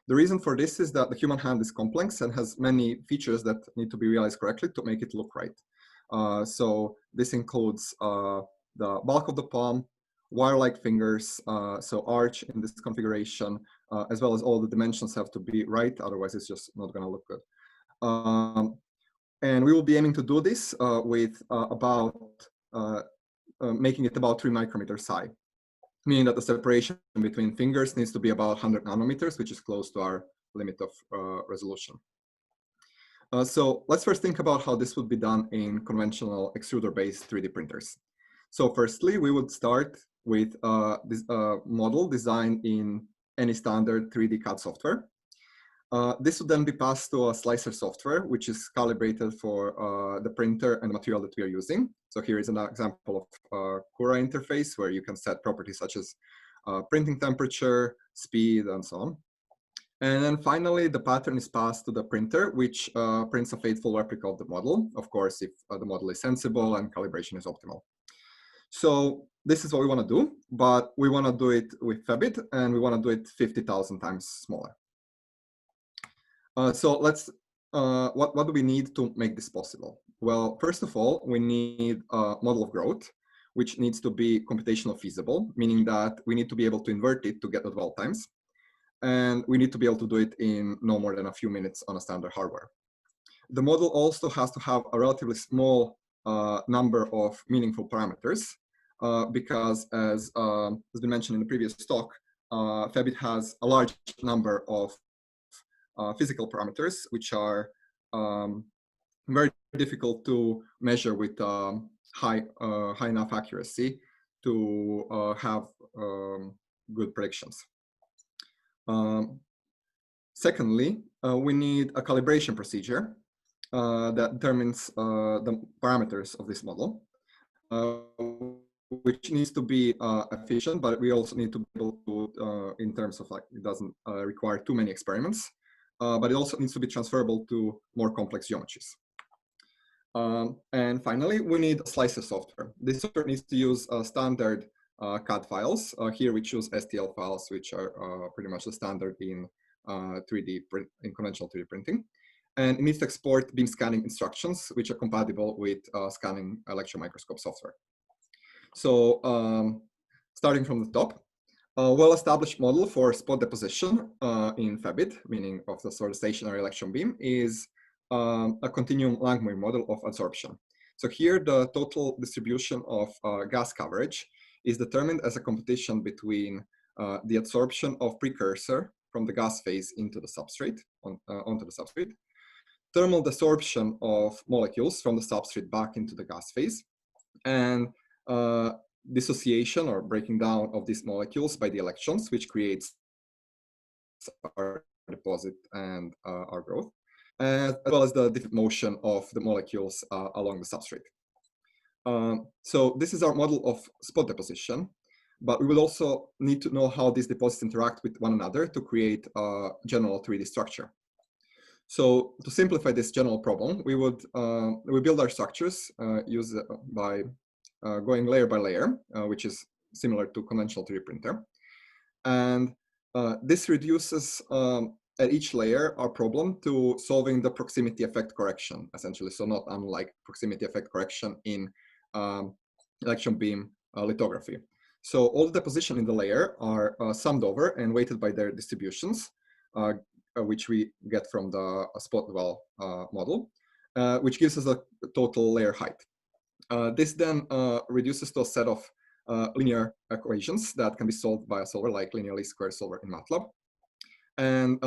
Speaker 4: The reason for this is that the human hand is complex and has many features that need to be realized correctly to make it look right. So this includes the bulk of the palm, wire-like fingers, so arch in this configuration, as well as all the dimensions have to be right, otherwise it's just not going to look good. And we will be aiming to do this with making it about 3 micrometers high, meaning that the separation between fingers needs to be about 100 nanometers, which is close to our limit of resolution. So let's first think about how this would be done in conventional extruder-based 3D printers. So firstly, we would start with this model designed in any standard 3D CAD software. This would then be passed to a slicer software, which is calibrated for the printer and the material that we are using. So here is an example of Cura interface, where you can set properties such as printing temperature, speed, and so on. And then finally, the pattern is passed to the printer, which prints a faithful replica of the model, of course, if the model is sensible and calibration is optimal. So this is what we want to do, but we want to do it with FEBID, and we want to do it 50,000 times smaller. So let's, what do we need to make this possible? Well, first of all, we need a model of growth, which needs to be computationally feasible, meaning that we need to be able to invert it to get the dwell times. And we need to be able to do it in no more than a few minutes on a standard hardware. The model also has to have a relatively small number of meaningful parameters, because as has been mentioned in the previous talk, FEBIT has a large number of physical parameters, which are very difficult to measure with high enough accuracy to have good predictions. Secondly, we need a calibration procedure that determines the parameters of this model, which needs to be efficient, but we also need to be able to, in terms of like, it doesn't require too many experiments, but it also needs to be transferable to more complex geometries. And finally, we need slicer software. This software needs to use standard CAD files. Here we choose STL files, which are pretty much the standard in 3D in conventional 3D printing. And it needs to export beam scanning instructions, which are compatible with scanning electron microscope software. So starting from the top, a well-established model for spot deposition in FEBIT, meaning of the sort of stationary electron beam, is a continuum Langmuir model of adsorption. So here the total distribution of gas coverage is determined as a competition between the adsorption of precursor from the gas phase into the substrate, onto the substrate, thermal desorption of molecules from the substrate back into the gas phase, and dissociation or breaking down of these molecules by the electrons, which creates our deposit and our growth, as well as the different motion of the molecules along the substrate. So this is our model of spot deposition, but we will also need to know how these deposits interact with one another to create a general 3D structure. So to simplify this general problem, we would we build our structures by going layer by layer, which is similar to conventional 3D printer. And this reduces at each layer our problem to solving the proximity effect correction, essentially. So not unlike proximity effect correction in electron beam lithography. So all the deposition in the layer are summed over and weighted by their distributions, which we get from the spot dwell model, which gives us a total layer height. This then reduces to a set of linear equations that can be solved by a solver like linear least square solver in MATLAB, and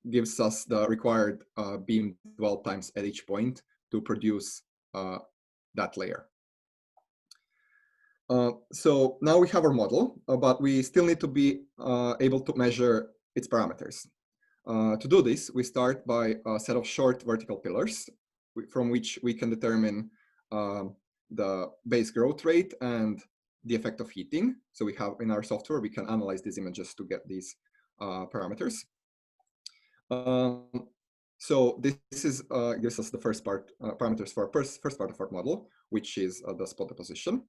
Speaker 4: gives us the required beam dwell times at each point to produce that layer. So now we have our model, but we still need to be able to measure its parameters. To do this, we start by a set of short vertical pillars from which we can determine the base growth rate and the effect of heating. So we have in our software, we can analyze these images to get these parameters. So this is gives us the first part, parameters for our first part of our model, which is the spot deposition.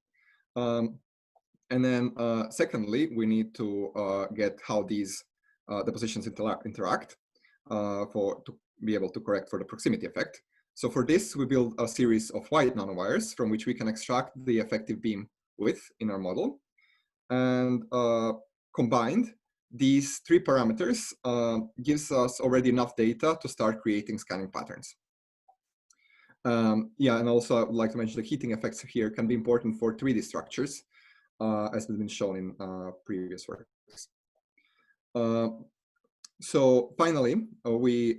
Speaker 4: And then secondly, we need to get how these depositions interact to be able to correct for the proximity effect. So for this, we build a series of white nanowires from which we can extract the effective beam width in our model. And combined, these three parameters gives us already enough data to start creating scanning patterns. Yeah, and also I would like to mention the heating effects here can be important for 3D structures, as has been shown in previous works. So finally, we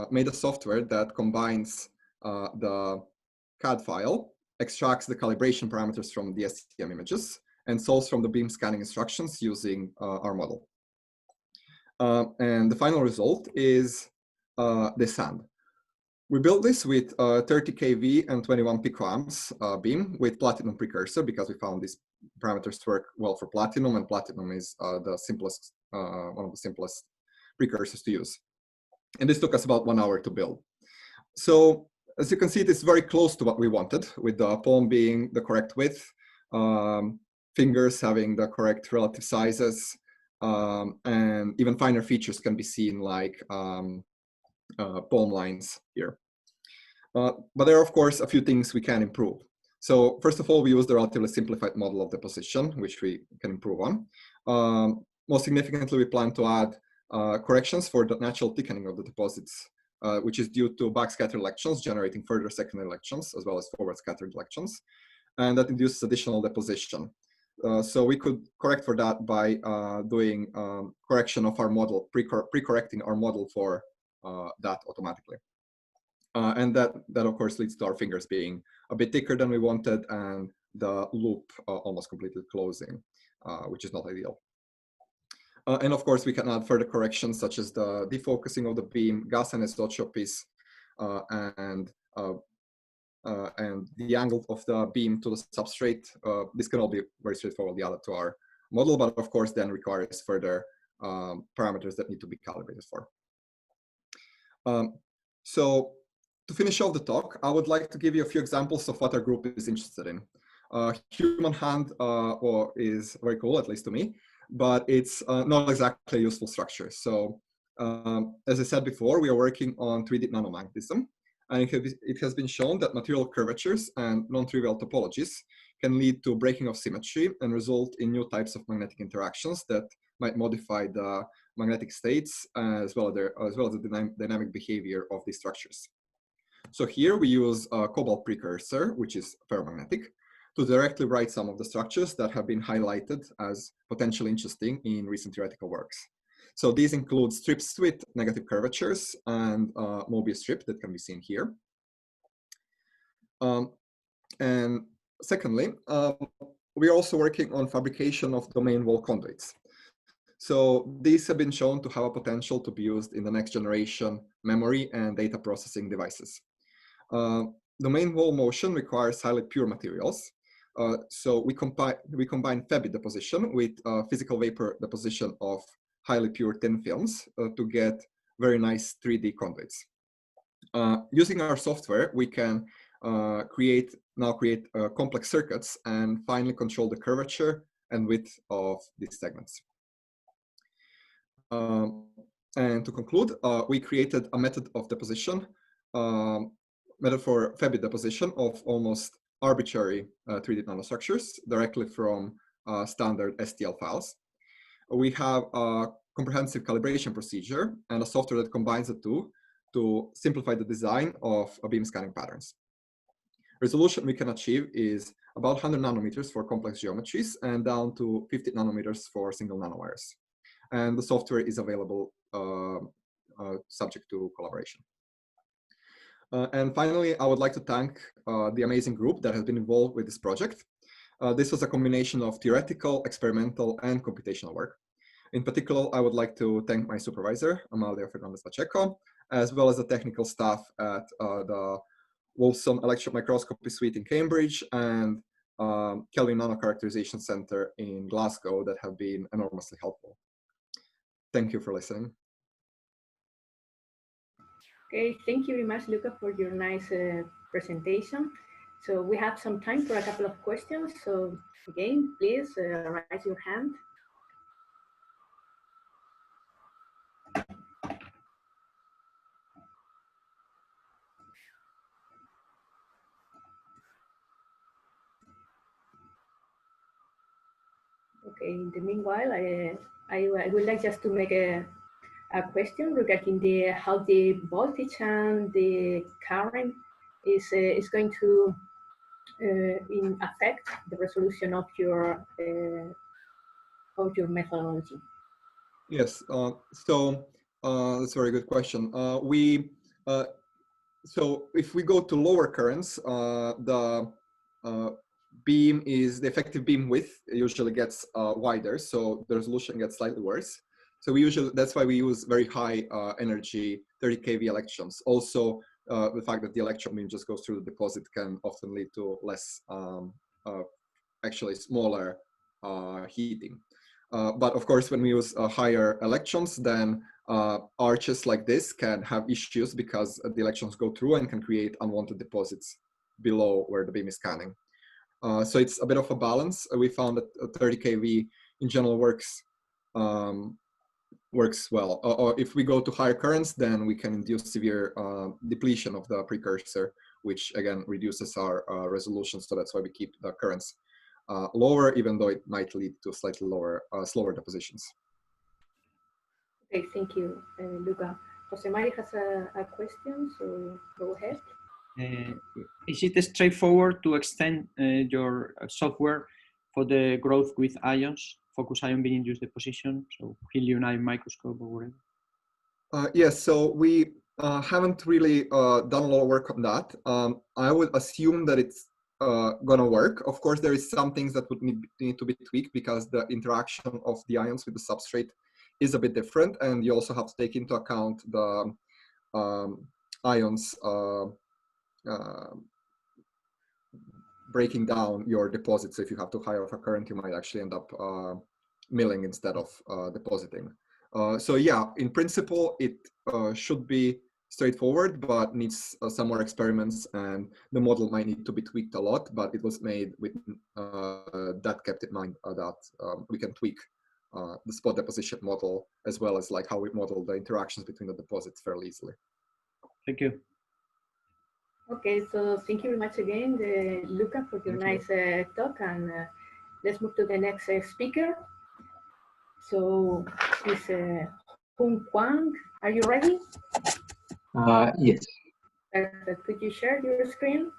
Speaker 4: made a software that combines the CAD file, extracts the calibration parameters from the STM images, and solves from the beam scanning instructions using our model. And the final result is this hand. We built this with 30 kV and 21 picoamps beam with platinum precursor because we found these parameters work well for platinum, and platinum is the simplest, one of the simplest precursors to use. And this took us about 1 hour to build. So as you can see, it is very close to what we wanted, with the palm being the correct width, fingers having the correct relative sizes, and even finer features can be seen like palm lines here. But there are, of course, a few things we can improve. So first of all, we use the relatively simplified model of deposition, which we can improve on. Most significantly, we plan to add corrections for the natural thickening of the deposits, which is due to backscattered electrons generating further secondary electrons, as well as forward scattered electrons, and that induces additional deposition. So we could correct for that by doing correction of our model, pre-correcting our model for that automatically. And that of course leads to our fingers being a bit thicker than we wanted and the loop almost completely closing, which is not ideal. And of course we can add further corrections such as the defocusing of the beam, gas anisotropies, and the angle of the beam to the substrate. This can all be very straightforwardly added to our model, but of course then requires further parameters that need to be calibrated for. So to finish off the talk, I would like to give you a few examples of what our group is interested in. Human hand is very cool, at least to me, but it's not exactly a useful structure. So as I said before, we are working on 3D nanomagnetism. And it has been shown that material curvatures and non-trivial topologies can lead to breaking of symmetry and result in new types of magnetic interactions that might modify the magnetic states as well as the dynamic behavior of these structures. So here we use a cobalt precursor, which is ferromagnetic, to directly write some of the structures that have been highlighted as potentially interesting in recent theoretical works. So these include strips with negative curvatures and Mobius strip that can be seen here. And secondly, we are also working on fabrication of domain wall conduits. So these have been shown to have a potential to be used in the next generation memory and data processing devices. Domain wall motion requires highly pure materials. So we combine Febit deposition with physical vapor deposition of highly pure thin films to get very nice 3D conduits. Using our software, we can create complex circuits and finally control the curvature and width of these segments. And to conclude, we created a method of deposition, method for Febit deposition of almost arbitrary 3D nanostructures directly from standard STL files. We have a comprehensive calibration procedure and a software that combines the two to simplify the design of beam scanning patterns. Resolution we can achieve is about 100 nanometers for complex geometries and down to 50 nanometers for single nanowires. And the software is available subject to collaboration. And finally, I would like to thank the amazing group that has been involved with this project. This was a combination of theoretical, experimental, and computational work. In particular, I would like to thank my supervisor, Amalia Fernandez-Pacheco, as well as the technical staff at the Wolfson Electron Microscopy Suite in Cambridge and Kelvin Nanocharacterization Center in Glasgow that have been enormously helpful. Thank you for listening.
Speaker 1: Okay, thank you very much, Luca, for your nice presentation. So we have some time for a couple of questions. So again, please raise your hand. Okay, in the meanwhile, I would like just to make a question regarding how the voltage and the current is going to affect the resolution of your methodology.
Speaker 4: Yes, so that's a very good question. So if we go to lower currents, the effective beam width usually gets wider, so the resolution gets slightly worse. So that's why we use very high energy 30 kV electrons. Also, the fact that the electron beam just goes through the deposit can often lead to less, actually smaller heating. But of course, when we use higher electrons, then arches like this can have issues because the electrons go through and can create unwanted deposits below where the beam is scanning. So it's a bit of a balance. We found that 30 kV in general works works well. Or if we go to higher currents, then we can induce severe depletion of the precursor, which again reduces our resolution. So that's why we keep the currents lower, even though it might lead to slightly lower, slower depositions.
Speaker 1: Okay, thank you, Luca. Jose Mari has a question, so go ahead.
Speaker 5: Is it straightforward to extend your software for the growth with ions, focus ion being induced deposition, so helium ion microscope or whatever?
Speaker 4: Yes, so we haven't really done a lot of work on that. I would assume that it's gonna work. Of course, there is some things that would need to be tweaked because the interaction of the ions with the substrate is a bit different, and you also have to take into account the ions breaking down your deposit. So if you have too high of a current, you might actually end up milling instead of depositing. So yeah, in principle, it should be straightforward, but needs some more experiments, and the model might need to be tweaked a lot, but it was made with that kept in mind, that we can tweak the spot deposition model, as well as like how we model the interactions between the deposits fairly easily.
Speaker 5: Thank you.
Speaker 1: Okay, so thank you very much again, Luca, for your nice talk, and let's move to the next speaker. So it's Hung Kwang. Are you ready?
Speaker 6: Yes.
Speaker 1: Could you share your screen?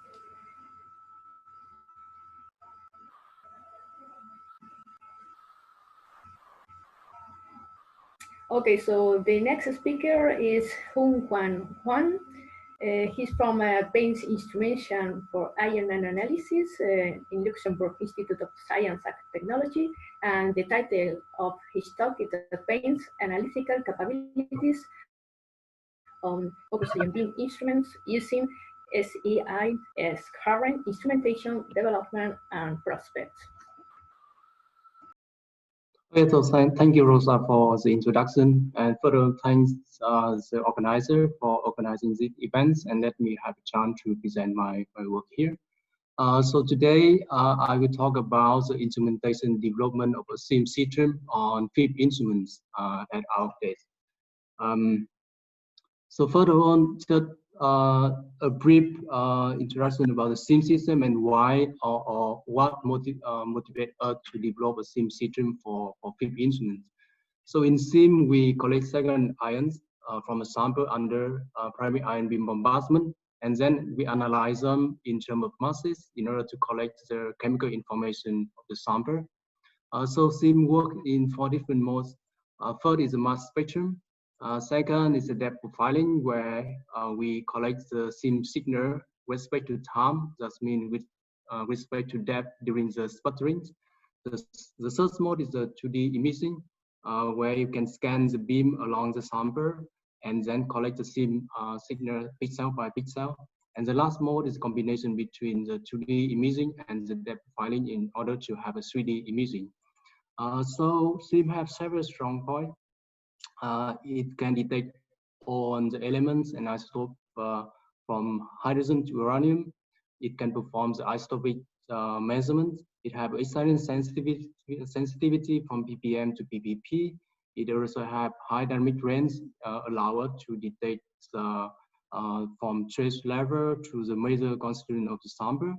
Speaker 1: Okay, so the next speaker is Hung Kwang Huan. He's from Bain's Instrumentation for Ion Nanoanalysis in Luxembourg Institute of Science and Technology, and the title of his talk is Bain's Analytical Capabilities on Focus Ion Beam Instruments using SEI's current instrumentation, development, and prospects.
Speaker 6: Okay, so thank you, Rosa, for the introduction, and further thanks the organizer for organizing these events, and let me have a chance to present my work here. So today I will talk about the instrumentation development of a SIM system on FIP instruments at our place. So further on, just a brief introduction about the SIM system and why or what motivate us to develop a SIM system for FIP instruments. So in SIM, we collect second ions from a sample under primary ion beam bombardment, and then we analyze them in terms of masses in order to collect the chemical information of the sample. So SIM work in 4 different modes. First is the mass spectrum. Second is the depth profiling, where we collect the SIM signal with respect to time, that means with respect to depth during the sputtering. The third mode is the 2D imaging, where you can scan the beam along the sample and then collect the SIM signal pixel by pixel. And the last mode is a combination between the 2D imaging and the depth profiling in order to have a 3D imaging. So SIM have several strong points. It can detect on the elements and isotope from hydrogen to uranium. It can perform the isotopic measurements. It has excellent sensitivity from ppm to ppp. It also have high dynamic range, allow us to detect from trace level to the major constituent of the sample.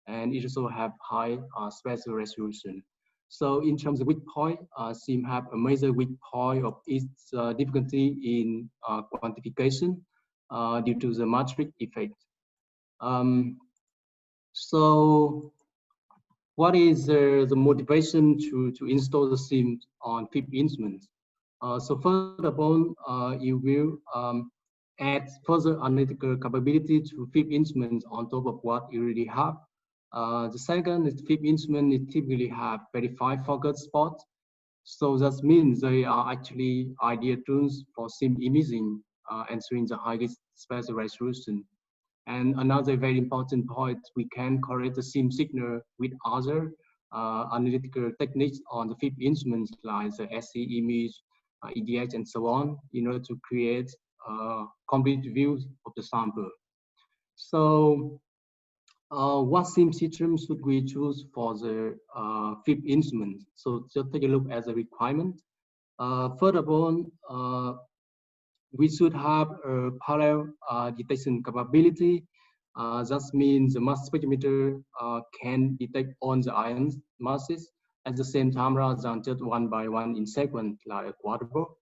Speaker 6: And it also have high spatial resolution. So in terms of weak point, SIM have a major weak point of its difficulty in quantification due to the matrix effect. So what is the motivation to install the SIM on FIP instruments? So first of all, you will add further analytical capability to FIP instruments on top of what you already have. The second is FIP instruments typically have verified focus spots. So that means they are actually ideal tools for SIM imaging, answering the highest spatial resolution. And another very important point, we can correlate the SIM signal with other analytical techniques on the FIP instruments like the SE image, EDX, and so on, in order to create a complete view of the sample. So what SIM system should we choose for the FIP instrument? So just take a look at the requirement. Furthermore, we should have a parallel detection capability. That means the mass spectrometer can detect all the ion masses at the same time rather than just one by one in sequence like a quadrupole.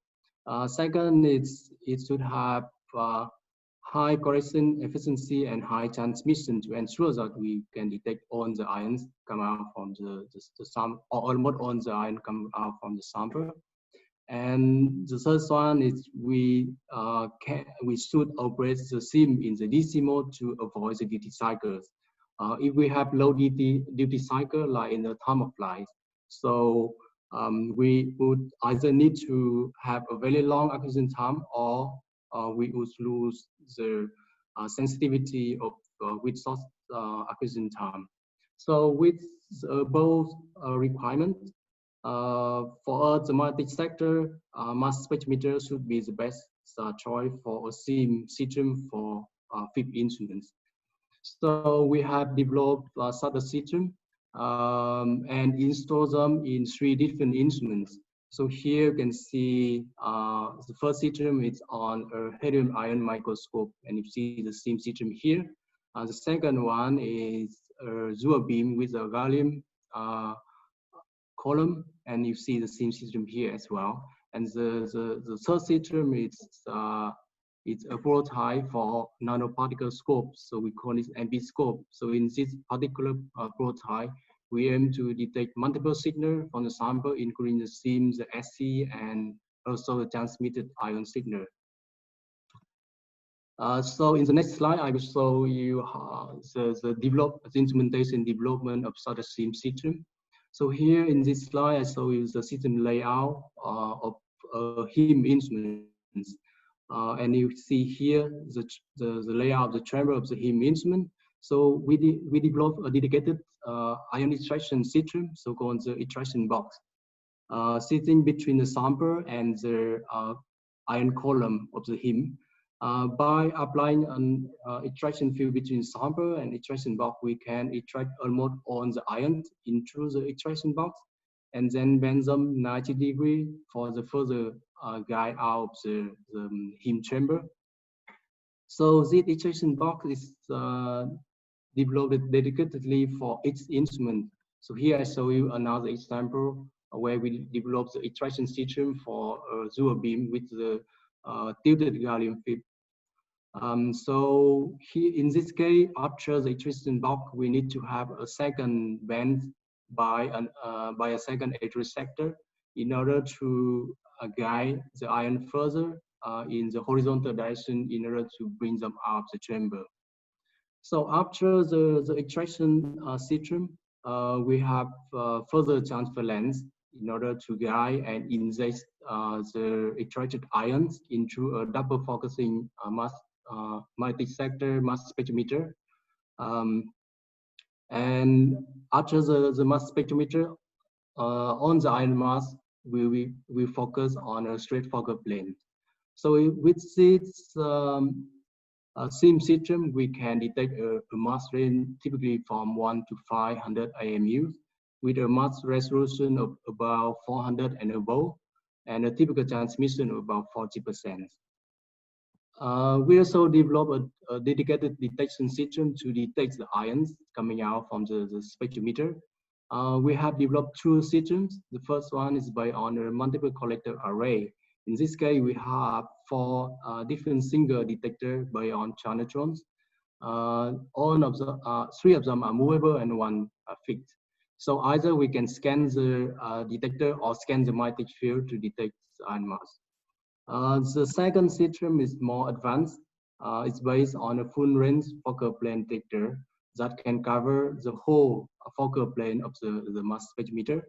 Speaker 6: Second, it should have high correction efficiency and high transmission to ensure that we can detect all the ions come out from the sample, or almost all the ions come out from the sample. And the third one is we should operate the SIM in the DC mode to avoid the duty cycles. If we have low duty cycle, like in the time of flight, so we would either need to have a very long acquisition time, or we would lose the sensitivity of with source acquisition time. So with both requirements, for us, the multi-sector mass spectrometer should be the best choice for a SIM system for FIP instruments. So we have developed such a system and installed them in 3 different instruments. So here you can see the first system is on a helium ion microscope, and you see the SIM system here. The second one is a dual beam with a gallium column, and you see the same system here as well. And the third system is it's a prototype for nanoparticle scope, so we call it MB scope. So in this particular prototype, we aim to detect multiple signals from the sample, including the SIM, the SC, and also the transmitted ion signal. So in the next slide, I will show you the instrumentation development of such a SIM system. So here in this slide, I show you the system layout of HIM instruments. And you see here the layout of the chamber of the HIM instrument. So we developed a dedicated ion extraction system, so-called the extraction box, sitting between the sample and the ion column of the HIM. By applying an extraction field between sample and extraction box, we can extract almost all the ions into the extraction box, and then bend them 90 degrees for the further guide out of the HIM chamber. So this extraction box is developed dedicatedly for each instrument. So here I show you another example where we developed the extraction system for a dual beam with the tilted gallium FIP. So here in this case, after the extraction box, we need to have a second bend by a second receptor in order to guide the ion further in the horizontal direction in order to bring them out of the chamber. So after the extraction system, we have further transfer lengths in order to guide and inject the extracted ions into a double focusing multi-sector mass spectrometer. And after the mass spectrometer, on the ion mass, we focus on a straight focal plane. So with this SIM system, we can detect a mass range typically from 1 to 500 AMU with a mass resolution of about 400 and above, and a typical transmission of about 40%. We also developed a dedicated detection system to detect the ions coming out from the spectrometer. We have developed 2 systems. The first one is based on a multiple collector array. In this case, we have 4 different single detectors based on chronotrons. All of the 3 of them are movable and 1 are fixed. So either we can scan the detector or scan the magnetic field to detect the ion mass. The second system is more advanced. It's based on a full range focal plane detector that can cover the whole focal plane of the mass spectrometer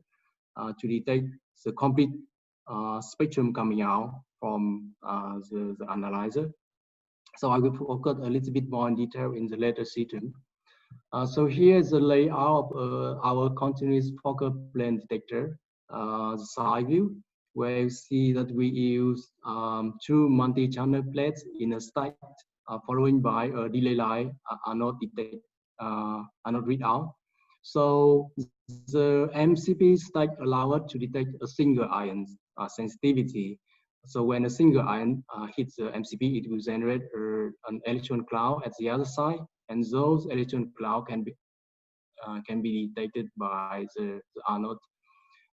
Speaker 6: to detect the complete spectrum coming out from the analyzer. So I will focus a little bit more in detail in the later system. So here is the layout of our continuous focal plane detector, the side view, where you see that we use 2 multi-channel plates in a stack, following by a delay line anode readout. So the MCP stack allows us to detect a single ion. sensitivity. So when a single ion hits the MCP, it will generate an electron cloud at the other side, and those electron cloud can be detected by the anode.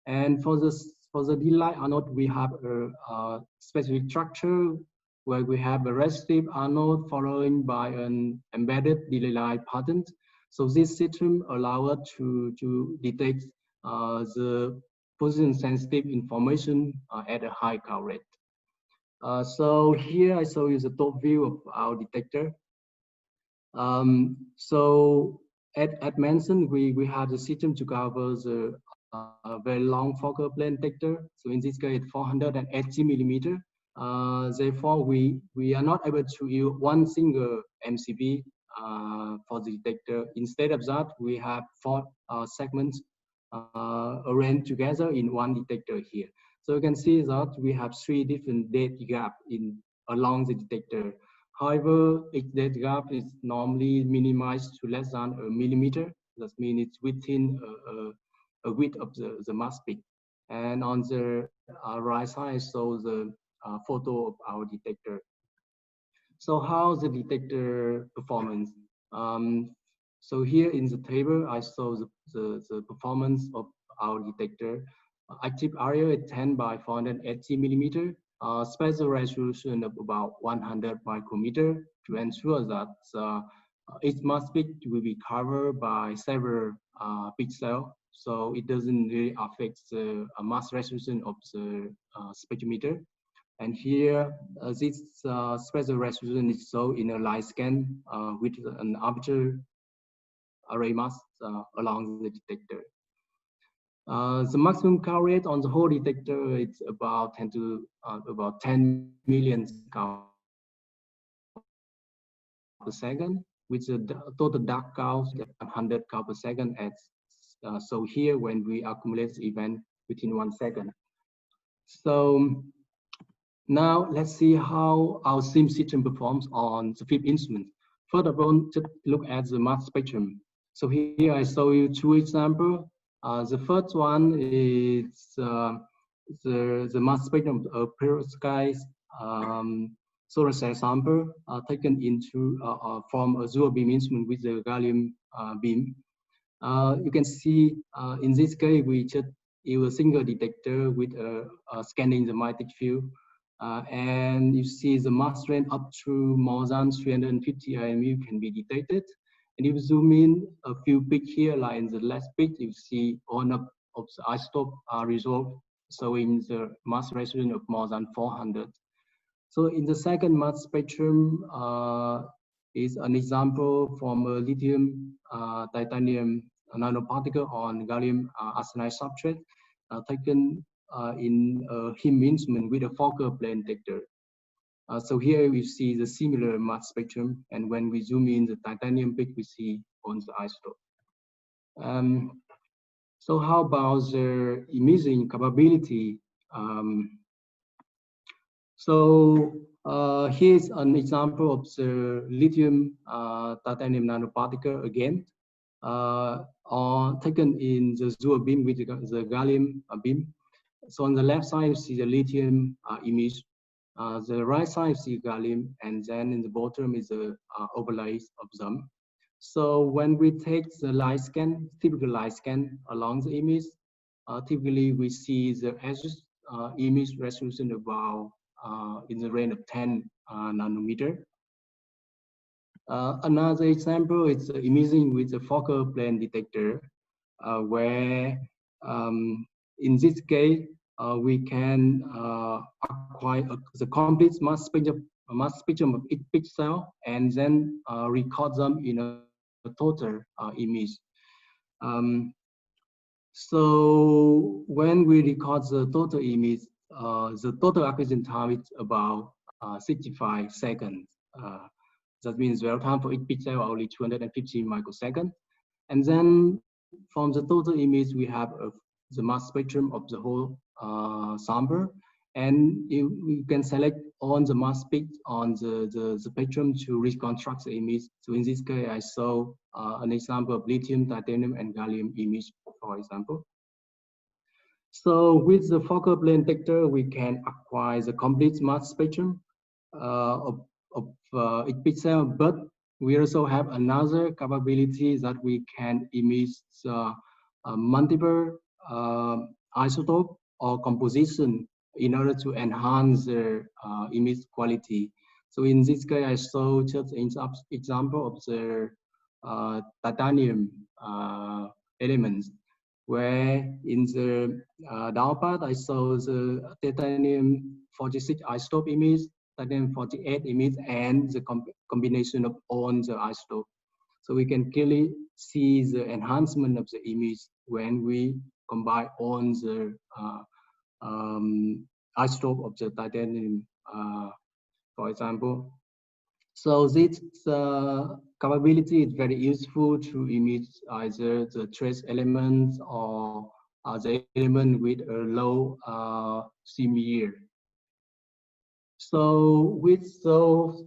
Speaker 6: And for the D-like anode, we have a specific structure where we have a resistive anode following by an embedded delay pattern. So this system allows us to detect the position sensitive information at a high curve rate. So here I show you the top view of our detector. So at mentioned, we have the system to cover the very long focal plane detector. So in this case, 480 millimeter. Therefore, we are not able to use one single MCB for the detector. Instead of that, we have 4 segments arranged together in one detector here. So you can see that we have 3 different depth gaps along the detector. However, each depth gap is normally minimized to less than a millimeter. That means it's within a width of the mass peak. And on the right side, shows the photo of our detector. So how's the detector performance? So here in the table, I show the performance of our detector. Active area is 10 by 480 millimeter. Spatial resolution of about 100 micrometer to ensure that each mass peak will be covered by several pixels, so it doesn't really affect the mass resolution of the spectrometer. And here, this spatial resolution is shown in a light scan with an arbitrary array mass along the detector. The maximum curve rate on the whole detector is about 10 million curve per second, with the total dark curves at 100 curve per second. So here, when we accumulate the event within 1 second. So now let's see how our SIM system performs on the fifth instrument. First of all, just look at the mass spectrum. So here I show you 2 examples. The first one is the mass spectrum of perovskite solar cell sample taken into from a dual beam instrument with the gallium beam. You can see in this case we just use a single detector with scanning the magnetic field, and you see the mass range up to more than 350 IMU can be detected. And if you zoom in a few peaks here, like in the last peak, you see all of the isotope are resolved, showing the mass resolution of more than 400. So in the second mass spectrum is an example from a lithium titanium nanoparticle on gallium arsenide substrate taken in a Helium instrument with a focal plane detector. So here we see the similar mass spectrum, and when we zoom in the titanium peak, we see on the isotope. So how about the imaging capability? Here's an example of the lithium titanium nanoparticle again, taken in the dual beam with the gallium beam. So on the left side, you see the lithium image. The right side, you see gallium, and then in the bottom is the overlays of them. So when we take the light scan, typical light scan along the image, typically we see the image resolution about in the range of 10 nanometer. Another example is imaging with the focal plane detector, where in this case we can acquire the complete mass spectrum of each pixel and then record them in a total image. So when we record the total image, the total acquisition time is about 65 seconds. That means dwell time for each pixel are only 250 microseconds. And then from the total image, we have the mass spectrum of the whole sample. And you can select on the mass peak on the spectrum to reconstruct the image. So in this case, I saw an example of lithium, titanium, and gallium image, for example. So with the focal plane detector, we can acquire the complete mass spectrum of each pixel, but we also have another capability that we can emit multiple isotope or composition in order to enhance the image quality. So in this case, I saw just an example of the titanium elements, where in the down part, I saw the titanium 46 isotope image, titanium 48 image, and the combination of all the isotope. So we can clearly see the enhancement of the image when we combine all the isotope of the titanium, for example. So this capability is very useful to emit either the trace elements or the element with a low CM yield. So with those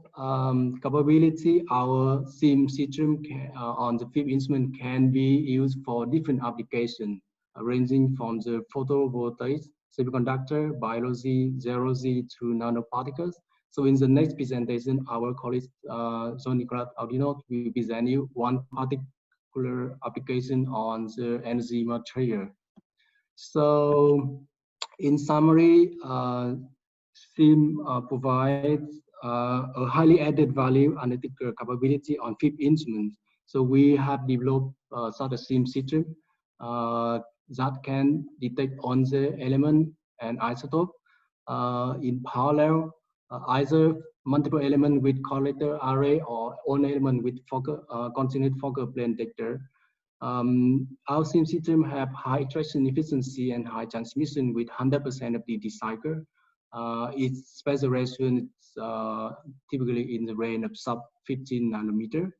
Speaker 6: capability, our SIM system on the fifth instrument can be used for different applications, ranging from the photovoltaics, semiconductor, biology, zero-G to nanoparticles. So in the next presentation, our colleague Jean-Nicolas Audinot will present you one particular application on the energy material. So in summary, SIM provides a highly added value analytical capability on fifth instruments. So we have developed such a SIM system that can detect on the element and isotope in parallel, either multiple element with collector array or one element with continued focal plane detector. Our SIM system have high extraction efficiency and high transmission with 100% of the cycle. Its spatial resolution is typically in the range of sub 15 nanometer.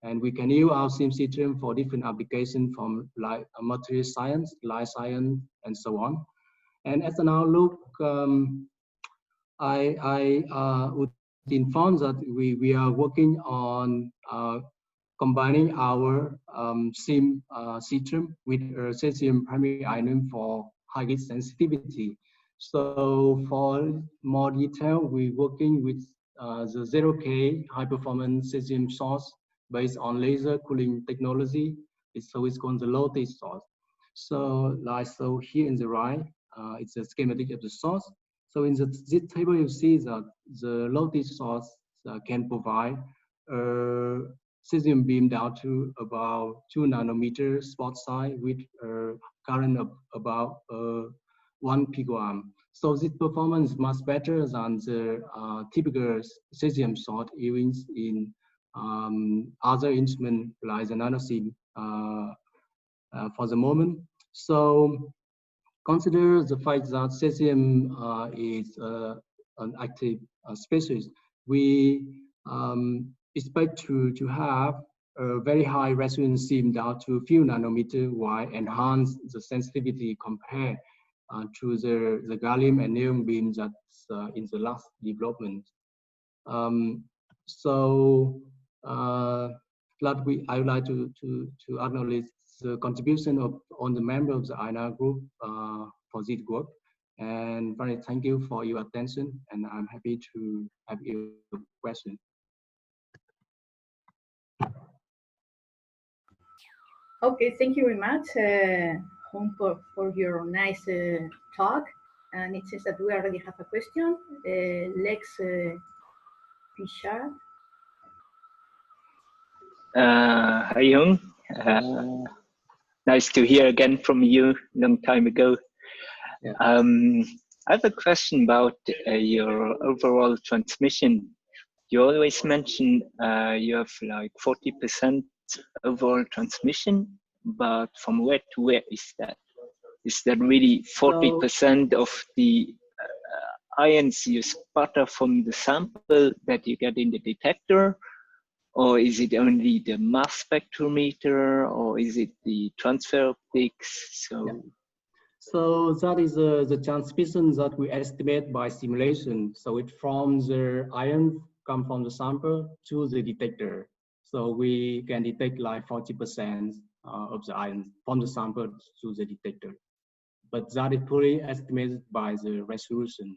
Speaker 6: And we can use our SIM system for different applications from like material science, life science, and so on. And as an outlook, I would inform that we are working on combining our SIM system with a cesium primary ion for high sensitivity. So for more detail, we're working with the 0K high performance cesium source based on laser cooling technology. So it's called the low-tech source. So here in the right, it's a schematic of the source. So in this table, you see that the low-tech source can provide cesium beam down to about 2 nanometer spot size with a current of about 1 picoamp. So this performance is much better than the typical cesium source used in other instruments like the nanosym for the moment. So consider the fact that cesium is an active species. We expect to have a very high resolution SIM down to a few nanometers while enhance the sensitivity compared to the gallium and neon beam that's in the last development. I would like to acknowledge the contribution of all the members of the INA group for this work. And very thank you for your attention, and I'm happy to have your question.
Speaker 1: Okay, thank you very much, Hong, for your nice talk. And it says that we already have a question. Lex Pichard.
Speaker 7: Hi, Hong. Nice to hear again from you, long time ago.
Speaker 6: Yeah.
Speaker 7: I have a question about your overall transmission. You always mention you have like 40% overall transmission, but from where to where is that? Is that really 40% of the ions you sputter from the sample that you get in the detector? Or is it only the mass spectrometer, or is it the transfer optics?
Speaker 6: So that is the transmission that we estimate by simulation. So it from the ion come from the sample to the detector. So we can detect like 40% of the ions from the sample to the detector. but that is fully estimated by the resolution.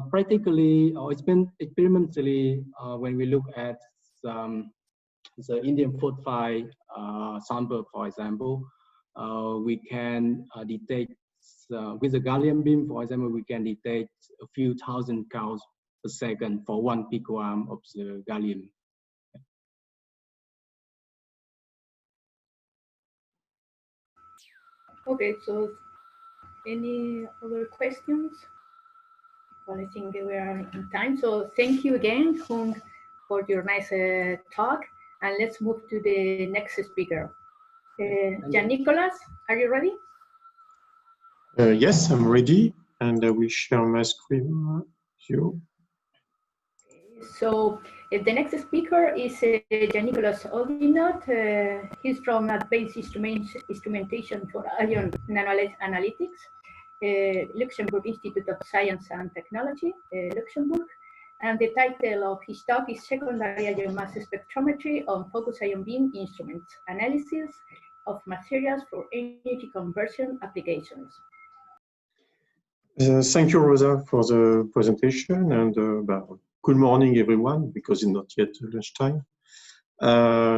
Speaker 6: Practically or experimentally, when we look at the indium phosphide sample, for example, we can detect with the gallium beam, for example, we can detect a few thousand counts per second for 1 picoarm of the gallium.
Speaker 1: Okay, so any other questions? Well, I think we are in time. So thank you again, Hung, for your nice talk. And let's move to the next speaker. Jan Nicholas, are you ready?
Speaker 8: Yes, I'm ready, and I will share my screen with you.
Speaker 1: So the next speaker is Jan Nicholas Oldinot. He's from Advanced Instrumentation for Ion Nanoanalytics, Luxembourg Institute of Science and Technology, Luxembourg. And the title of his talk is Secondary Ion Mass Spectrometry on Focused Ion Beam Instruments, Analysis of Materials for Energy Conversion Applications.
Speaker 8: Thank you, Rosa, for the presentation, and good morning, everyone, because it's not yet lunchtime.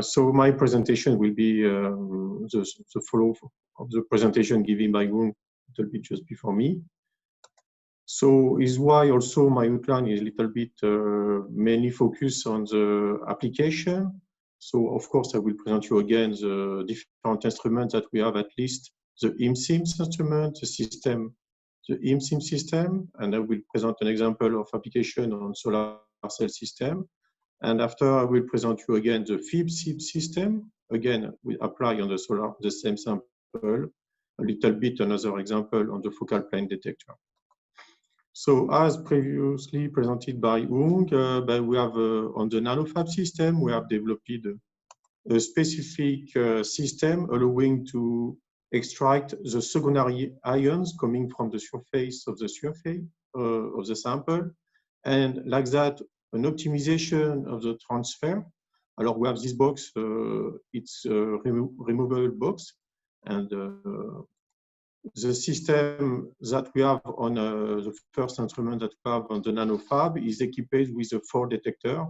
Speaker 8: So my presentation will be the follow of the presentation given by Hung a little bit just before me. So is why also my outline is a little bit mainly focused on the application. So of course I will present you again the different instruments that we have, at least the IMSIMS instrument, the system, the IMSIMS system, and I will present an example of application on solar cell system. And after I will present you again the FIB-SIB system. Again, we apply on the solar the same sample, a little bit another example on the focal plane detector. So as previously presented by Hung, we have on the nanofab system, we have developed a specific system allowing to extract the secondary ions coming from the surface of the sample, and like that, an optimization of the transfer. Alors we have this box, it's a removable box, and the system that we have on the first instrument that we have on the nanofab is equipped with a 4 detector,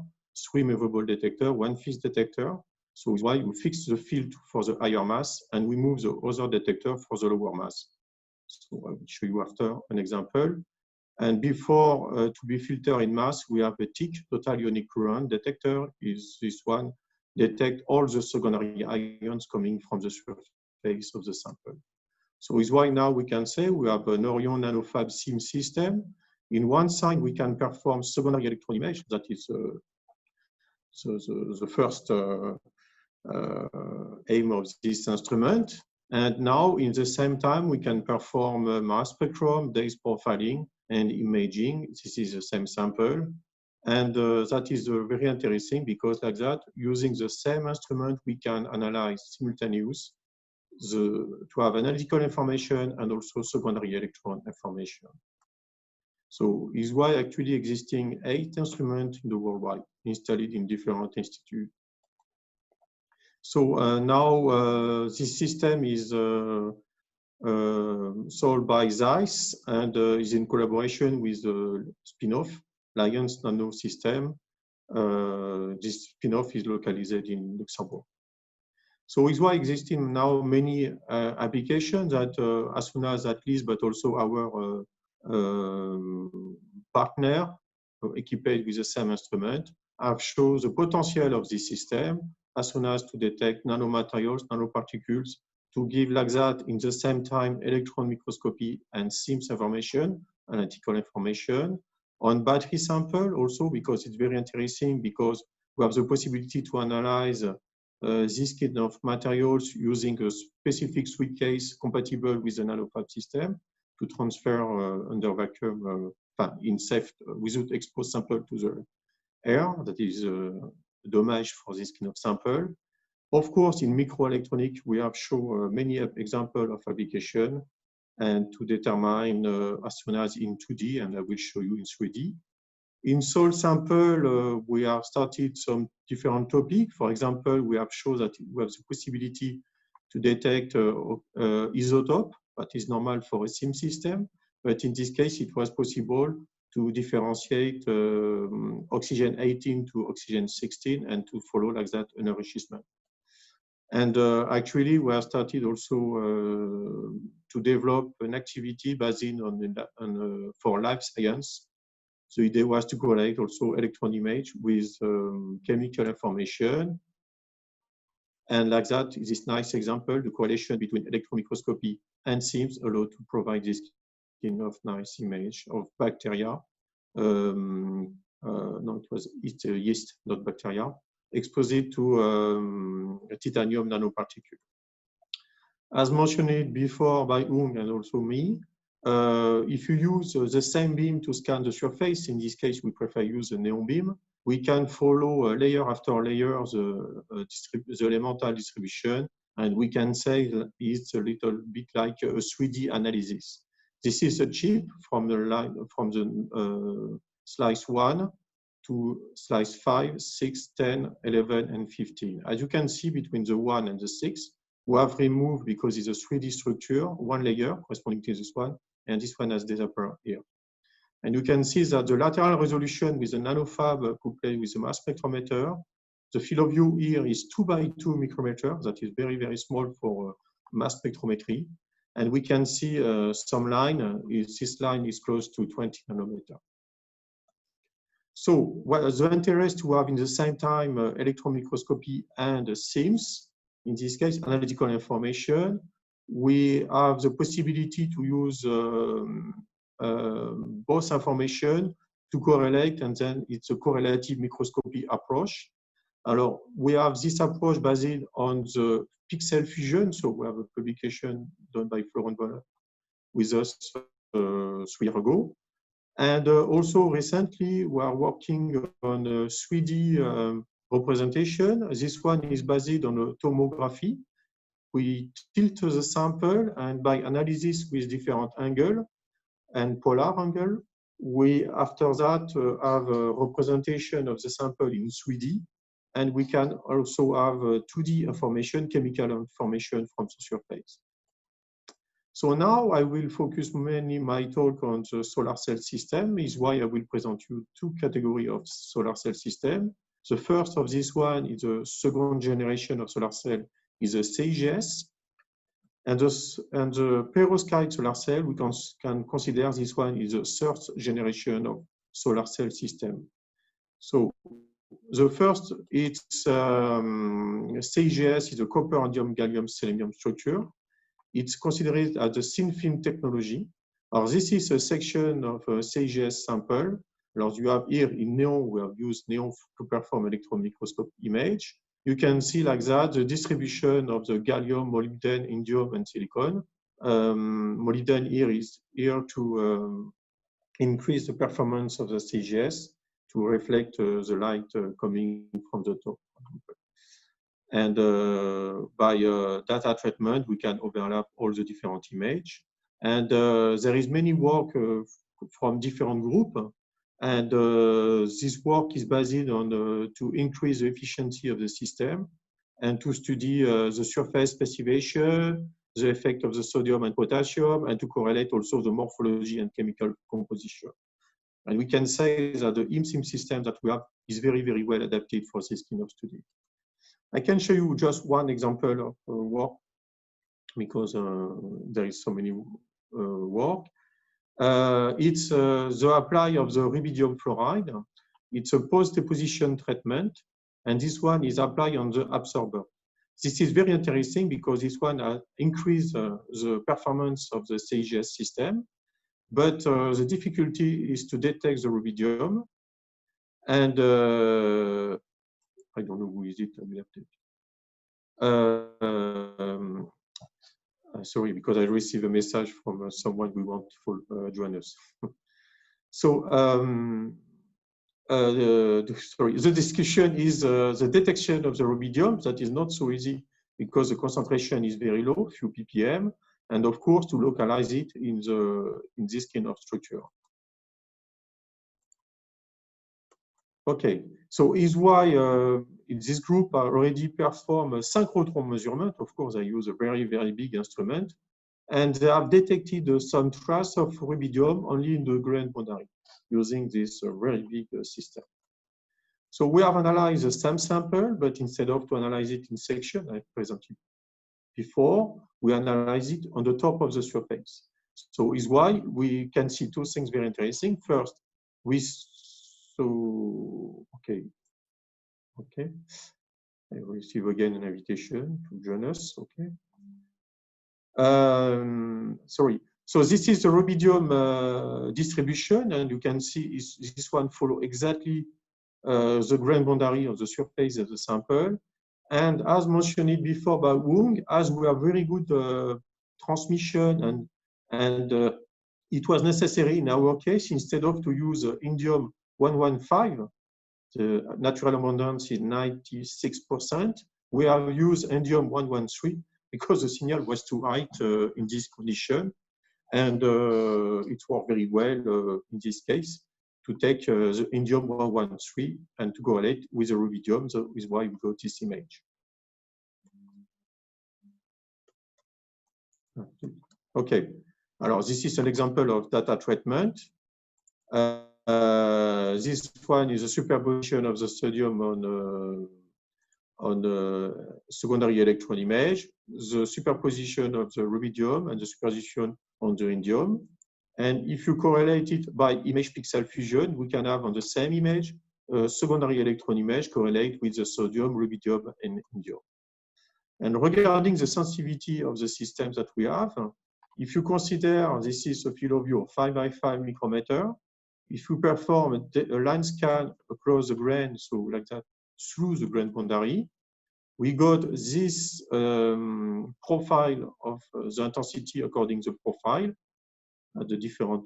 Speaker 8: 3 movable detector, 1 fixed detector. So it's why we fix the field for the higher mass and we move the other detector for the lower mass. So I will show you after an example. And before to be filtered in mass, we have a TIC, total ionic current detector. Is this one detect all the secondary ions coming from the surface of the sample. So it's why now we can say we have an Orion nanofab SIM system. In one side, we can perform secondary electron image. That is the first aim of this instrument. And now, in the same time, we can perform mass spectrum, days profiling, and imaging. This is the same sample. And that is very interesting because like that, using the same instrument, we can analyze simultaneous to have analytical information and also secondary electron information. So is why actually existing 8 instruments in the worldwide installed in different institutes. So now this system is sold by Zeiss and is in collaboration with the spin-off Lions Nano System. This spin-off is localized in Luxembourg. So it's why existing now many applications that as soon as at least, but also our partner equipped with the same instrument have shown the potential of this system as soon as to detect nanomaterials, nanoparticles, to give like that in the same time electron microscopy and SIMS information, analytical information. On battery sample also, because it's very interesting because we have the possibility to analyze this kind of materials using a specific suitcase compatible with the nanofab system to transfer under vacuum in safe, without expose sample to the air. That is the homage for this kind of sample. Of course, in microelectronics, we have shown many examples of application and to determine as soon as in 2D, and I will show you in 3D. In soil sample, we have started some different topics. For example, we have shown that we have the possibility to detect isotope, that is normal for a SIM system. But in this case, it was possible to differentiate oxygen 18 to oxygen 16 and to follow like that an enrichment. And actually, we have started also to develop an activity based on for life science. So the idea was to correlate also electron image with chemical information. And like that, this nice example, the correlation between electron microscopy and SIMS allow to provide this kind of nice image of bacteria. No, it's yeast, not bacteria, exposed to titanium nanoparticle. As mentioned before by Ung and also me, if you use the same beam to scan the surface, in this case, we prefer use a neon beam, we can follow layer after layer the elemental distribution, and we can say it's a little bit like a 3D analysis. This is a chip from the line from the slice 1 to slice 5, 6, 10, 11, and 15. As you can see, between the 1 and the 6, we have removed, because it's a 3D structure, one layer corresponding to this one, and this one has disappeared here. And you can see that the lateral resolution with the nanofab coupled with the mass spectrometer, the field of view here is 2 by 2 micrometer. That is very, very small for mass spectrometry. And we can see some line, this line is close to 20 nanometer. So what the interest to have in the same time electron microscopy and SIMS, in this case, analytical information, we have the possibility to use both information to correlate, and then it's a correlative microscopy approach. Alors, we have this approach based on the pixel fusion. So we have a publication done by Florent Boller with us 3 years ago. And also recently, we are working on a 3D representation. This one is based on a tomography. We tilt the sample, and by analysis with different angle and polar angle, we after that have a representation of the sample in 3D, and we can also have 2D information, chemical information from the surface. So now I will focus mainly my talk on the solar cell system, is why I will present you 2 categories of solar cell system. The first of this one is the second generation of solar cell, is a CEGES. And the perovskite solar cell, we can consider this one is the third generation of solar cell system. So the first, it's CEGES is a copper, indium, gallium, selenium structure. It's considered as a thin film technology. Or this is a section of a CEGES sample. You have here in neon, we have used neon to perform electron microscope image. You can see like that the distribution of the gallium, molybdenum, indium, and silicon. Molybdenum here is here to increase the performance of the CEGES to reflect the light coming from the top. And by data treatment, we can overlap all the different images. And there is many work from different groups. And this work is based on to increase the efficiency of the system and to study the surface passivation, the effect of the sodium and potassium, and to correlate also the morphology and chemical composition. And we can say that the IMSIM system that we have is very, very well adapted for this kind of study. I can show you just one example of work because there is so many work. It's the apply of the rubidium fluoride. It's a post-deposition treatment, and this one is applied on the absorber. This is very interesting because this one increases the performance of the CEGES system, but the difficulty is to detect the rubidium. And I don't know who is it. Sorry, because I received a message from someone we want to join us. So, the discussion is the detection of the rubidium. That is not so easy because the concentration is very low, few ppm, and of course to localize it in this kind of structure. Okay, so is why in this group I already perform a synchrotron measurement. Of course, I use a very, very big instrument. And they have detected some trace of rubidium only in the grain boundary using this very big system. So we have analyzed the same sample, but instead of to analyze it in section, I presented before, we analyze it on the top of the surface. So is why we can see two things very interesting. First, okay, I receive again an invitation to join us, okay. Sorry. So this is the rubidium distribution, and you can see this one follow exactly the grain boundary of the surface of the sample. And as mentioned before by Wong, as we have very good transmission and it was necessary in our case, instead of to use indium 115, the natural abundance is 96%, we have used indium 113 because the signal was too high in this condition. And it worked very well in this case to take the indium 113 and to correlate with the rubidium. So is why we got this image. Okay, alors this is an example of data treatment. This one is a superposition of the sodium on the secondary electron image, the superposition of the rubidium and the superposition on the indium. And if you correlate it by image pixel fusion, we can have on the same image a secondary electron image correlate with the sodium, rubidium, and indium. And regarding the sensitivity of the systems that we have, if you consider this is a field of view of 5 by 5 micrometer, if you perform a line scan across the grain, so like that, through the grain boundary, we got this profile of the intensity according to the profile at the different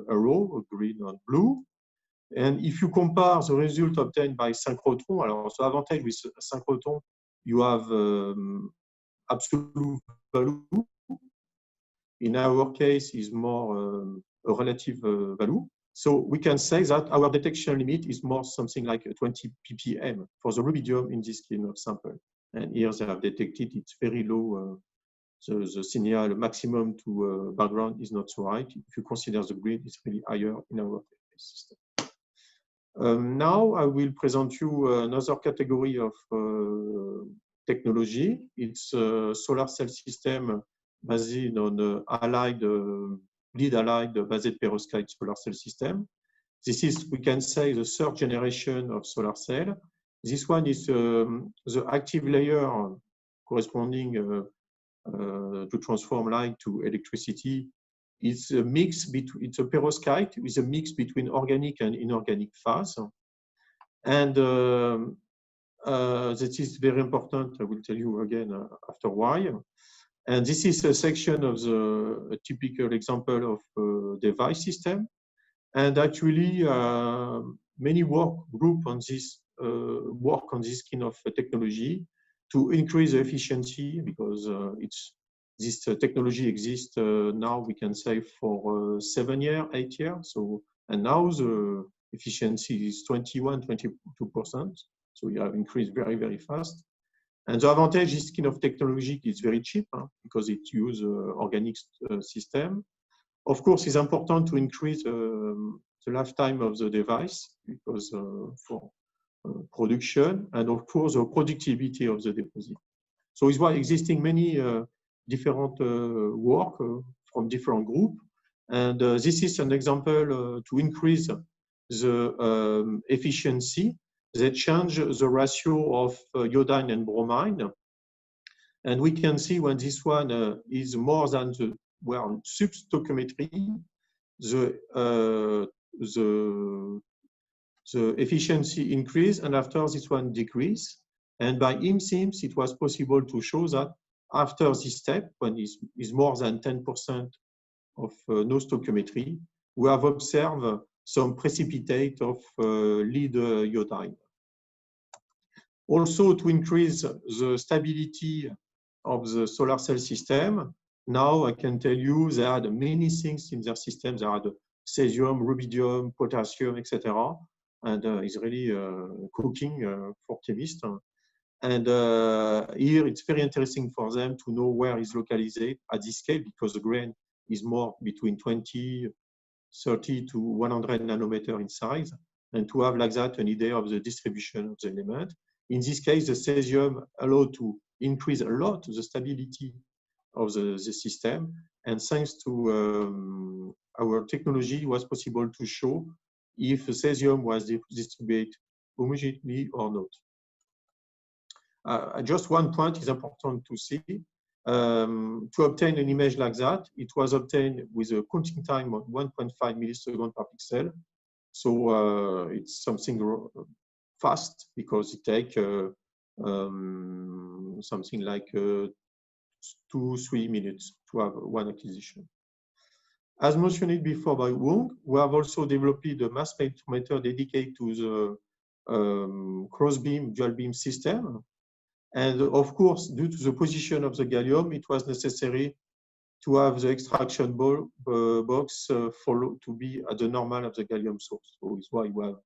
Speaker 8: arrow, green and blue. And if you compare the result obtained by synchrotron, alors the advantage with synchrotron, you have absolute value. In our case, is more a relative value. So we can say that our detection limit is more something like 20 ppm for the rubidium in this kind of sample. And here they have detected it's very low. The signal maximum to background is not so high. If you consider the grid, it's really higher in our system. Now I will present you another category of technology. It's a solar cell system based on lead allied based perovskite solar cell system. This is, we can say, the third generation of solar cell. This one is the active layer corresponding to transform light to electricity. It's a mix between, it's a perovskite with a mix between organic and inorganic phase. And that is very important. I will tell you again after a while. And this is a section of a typical example of device system. And actually, many group on this work on this kind of technology to increase the efficiency, because this technology exists now, we can say, for 7 years, 8 years. So, and now the efficiency is 21, 22%. So we have increased very, very fast. And the advantage is kind of technology is very cheap because it uses organic system. Of course, it's important to increase the lifetime of the device because for production and of course the productivity of the deposit. So it's why existing many different work from different groups. And this is an example to increase the efficiency. They change the ratio of iodine and bromine. And we can see when this one is more than the, well, substoichiometry, the efficiency increase, and after this one decrease. And by IMSIMS, it was possible to show that after this step, when it is more than 10% of no stoichiometry, we have observed some precipitate of lead iodine. Also, to increase the stability of the solar cell system, now I can tell you they had many things in their system. They had cesium, rubidium, potassium, etc. and is really cooking for chemists. And here it's very interesting for them to know where is localized at this scale, because the grain is more between 20, 30 to 100 nanometer in size, and to have like that an idea of the distribution of the element. In this case, the cesium allowed to increase a lot the stability of the system, and thanks to our technology, it was possible to show if the cesium was distributed homogeneously or not. Just one point is important to see. To obtain an image like that, it was obtained with a counting time of 1.5 milliseconds per pixel. So it's something fast, because it takes something like 2-3 minutes to have one acquisition. As mentioned before by Wong, we have also developed a mass spectrometer dedicated to the cross-beam, dual-beam system. And of course, due to the position of the gallium, it was necessary to have the extraction box to be at the normal of the gallium source. So it's why we have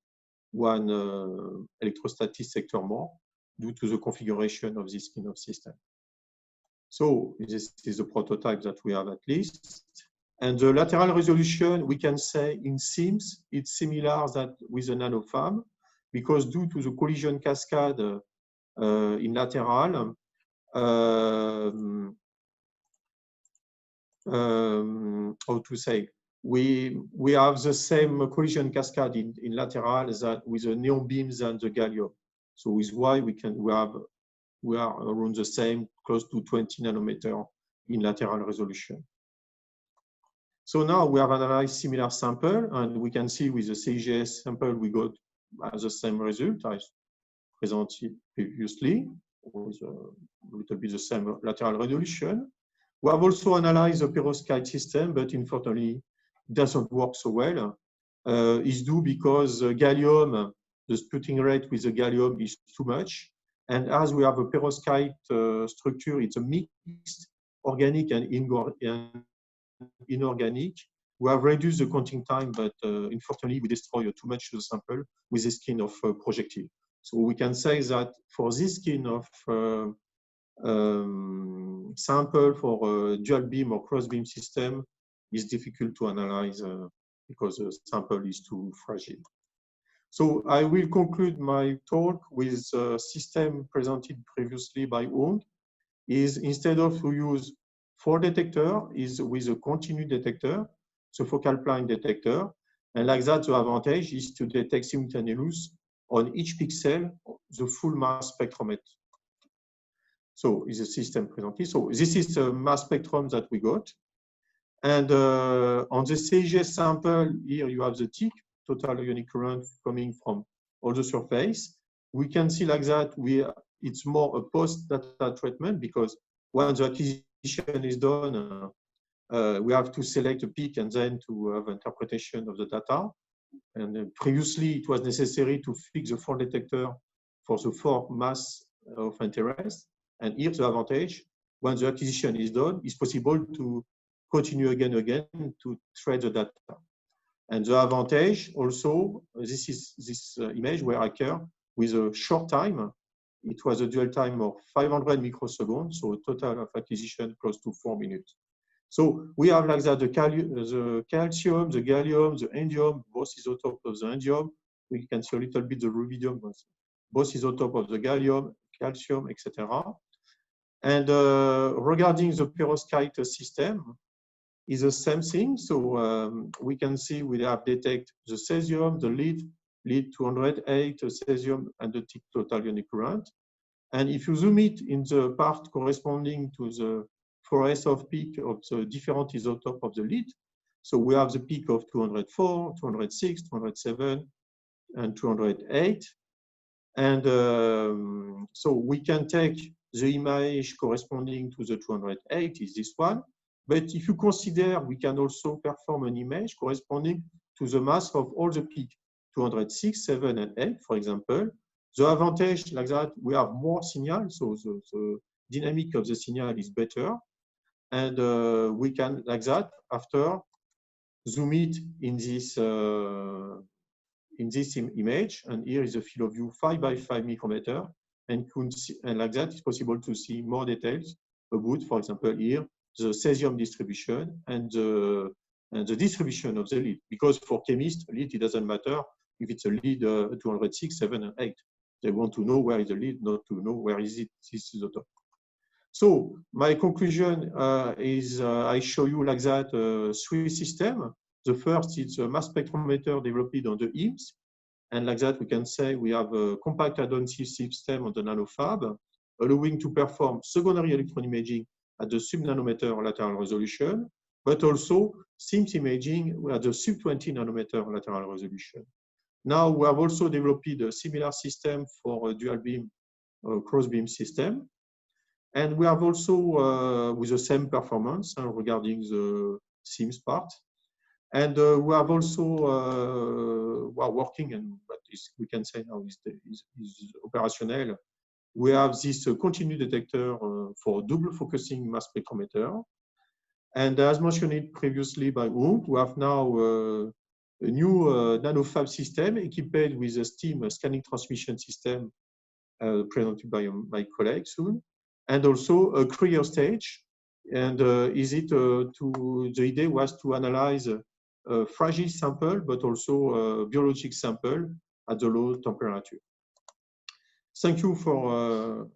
Speaker 8: one electrostatic sector more, due to the configuration of this kind of system. So this is the prototype that we have at least. And the lateral resolution, we can say in SIMS, it's similar that with a nanofab, because due to the collision cascade in lateral, how to say, we have the same collision cascade in lateral that with the neon beams and the gallium. So is why we are around the same, close to 20 nanometer in lateral resolution. So now we have analyzed similar sample, and we can see with the CGS sample we got the same result as presented previously, with a little bit the same lateral resolution. We have also analyzed the perovskite system, but unfortunately it doesn't work so well. It's due because gallium, the splitting rate with the gallium is too much. And as we have a perovskite structure, it's a mixed organic and inorganic. We have reduced the counting time, but unfortunately we destroy too much of the sample with this kind of projectile. So we can say that for this kind of sample for a dual beam or cross beam system is difficult to analyze because the sample is too fragile. So I will conclude my talk with a system presented previously by Wong. Is instead of to use 4 detectors, is with a continuous detector, so focal plane detector, and like that the advantage is to detect simultaneously on each pixel the full mass spectrometer. So is a system presented. So this is the mass spectrum that we got. And on the CGS sample, here you have the TIC, total ionic current coming from all the surface. We can see like that it's more a post-data treatment, because once the acquisition is done, we have to select a peak and then to have interpretation of the data. And previously it was necessary to fix the 4 detector for the 4 mass of interest. And here the advantage, once the acquisition is done, it's possible to continue again to trade the data. And the advantage also, this is this image where I occur with a short time. It was a dual time of 500 microseconds, so a total of acquisition close to 4 minutes. So we have like that the calcium, the gallium, the indium, both isotope of the indium. We can see a little bit the rubidium, both isotope of the gallium, calcium, etc. And regarding the perovskite system, is the same thing. So we can see we have detect the cesium, the lead 208, the cesium, and the TIC total ionic current. And if you zoom it in the part corresponding to the forest of peak of the different isotope of the lead, so we have the peak of 204, 206, 207, and 208. And so we can take the image corresponding to the 208, is this one. But if you consider, we can also perform an image corresponding to the mass of all the peak, 206, 7, and 8, for example. The advantage like that, we have more signal, so the dynamic of the signal is better. And we can, like that, after zoom it in this in this image, and here is a field of view 5 by 5 micrometer, and like that, it's possible to see more details about, for example, here, the cesium distribution and the distribution of the lead. Because for chemists, lead, it doesn't matter if it's a lead 206, 7, and 8. They want to know where is the lead, not to know where is it. This is the top. So my conclusion is I show you like that 3 systems. The first is a mass spectrometer developed on the IMS. And like that, we can say we have a compact adhesive system on the nanofab, allowing to perform secondary electron imaging at the sub-nanometer lateral resolution, but also SIMS imaging at the sub-20 nanometer lateral resolution. Now, we have also developed a similar system for a dual beam, cross beam system. And we have also, with the same performance regarding the SIMS part. And we have also, we are working, and what we can say now is operational. We have this continuous detector for double focusing mass spectrometer. And as mentioned previously by Ung, we have now a new nanofab system equipped with a steam scanning transmission system presented by my colleague soon, and also a cryo stage. And the idea was to analyze a fragile sample, but also a biologic sample at the low temperature. Thank you for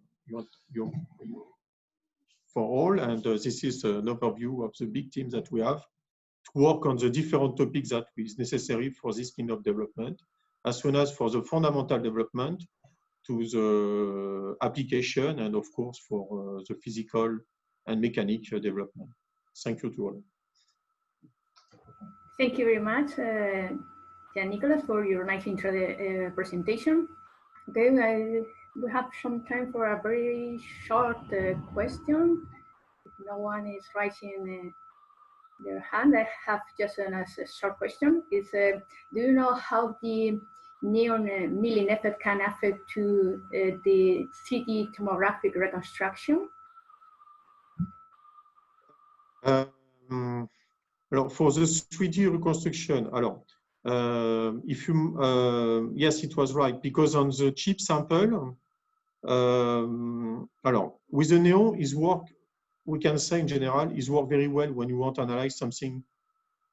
Speaker 8: all, and this is an overview of the big team that we have to work on the different topics that is necessary for this kind of development, as soon as for the fundamental development to the application, and of course for the physical and mechanical development. Thank you to all.
Speaker 1: Thank you very much, Jan-Nicolas, for your nice intro presentation. Okay, we have some time for a very short question. If no one is raising their hand, I have just a short question. Is do you know how the neon milling effect can affect to the 3D tomographic reconstruction?
Speaker 8: For the 3D reconstruction, if you, yes, it was right, because on the chip sample, with the neon, is work, we can say in general, is work very well when you want to analyze something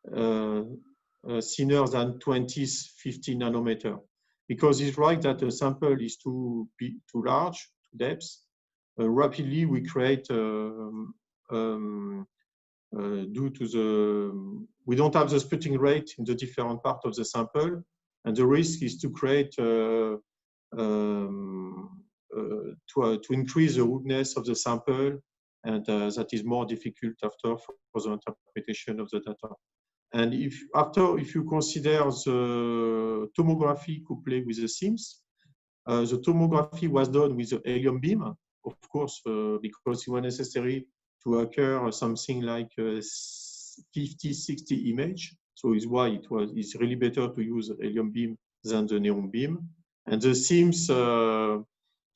Speaker 8: thinner than 20-50 nanometer, because it's right that the sample is too large, too depth. Rapidly, we create due to the, we don't have the splitting rate in the different part of the sample, and the risk is to create to increase the roughness of the sample, and that is more difficult after for the interpretation of the data. And if you consider the tomography coupled with the SIMS, the tomography was done with the helium beam, of course, because it was necessary to occur something like 50-60 image. So it's why it's really better to use helium beam than the neon beam. And the SIMS, the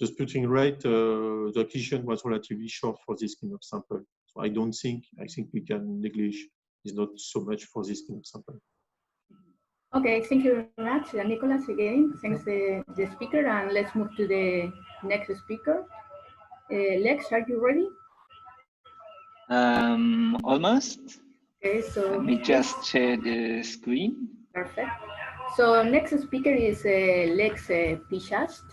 Speaker 8: splitting rate, the acquisition was relatively short for this kind of sample. So I think we can neglige. It's not so much for this kind of sample.
Speaker 1: Okay, thank you very much, Nicolas. Again, thanks the speaker, and let's move to the next speaker. Lex, are you ready?
Speaker 7: Almost.
Speaker 1: Okay, so
Speaker 7: let me just share the screen.
Speaker 1: Perfect. So next speaker is Lex Pichast.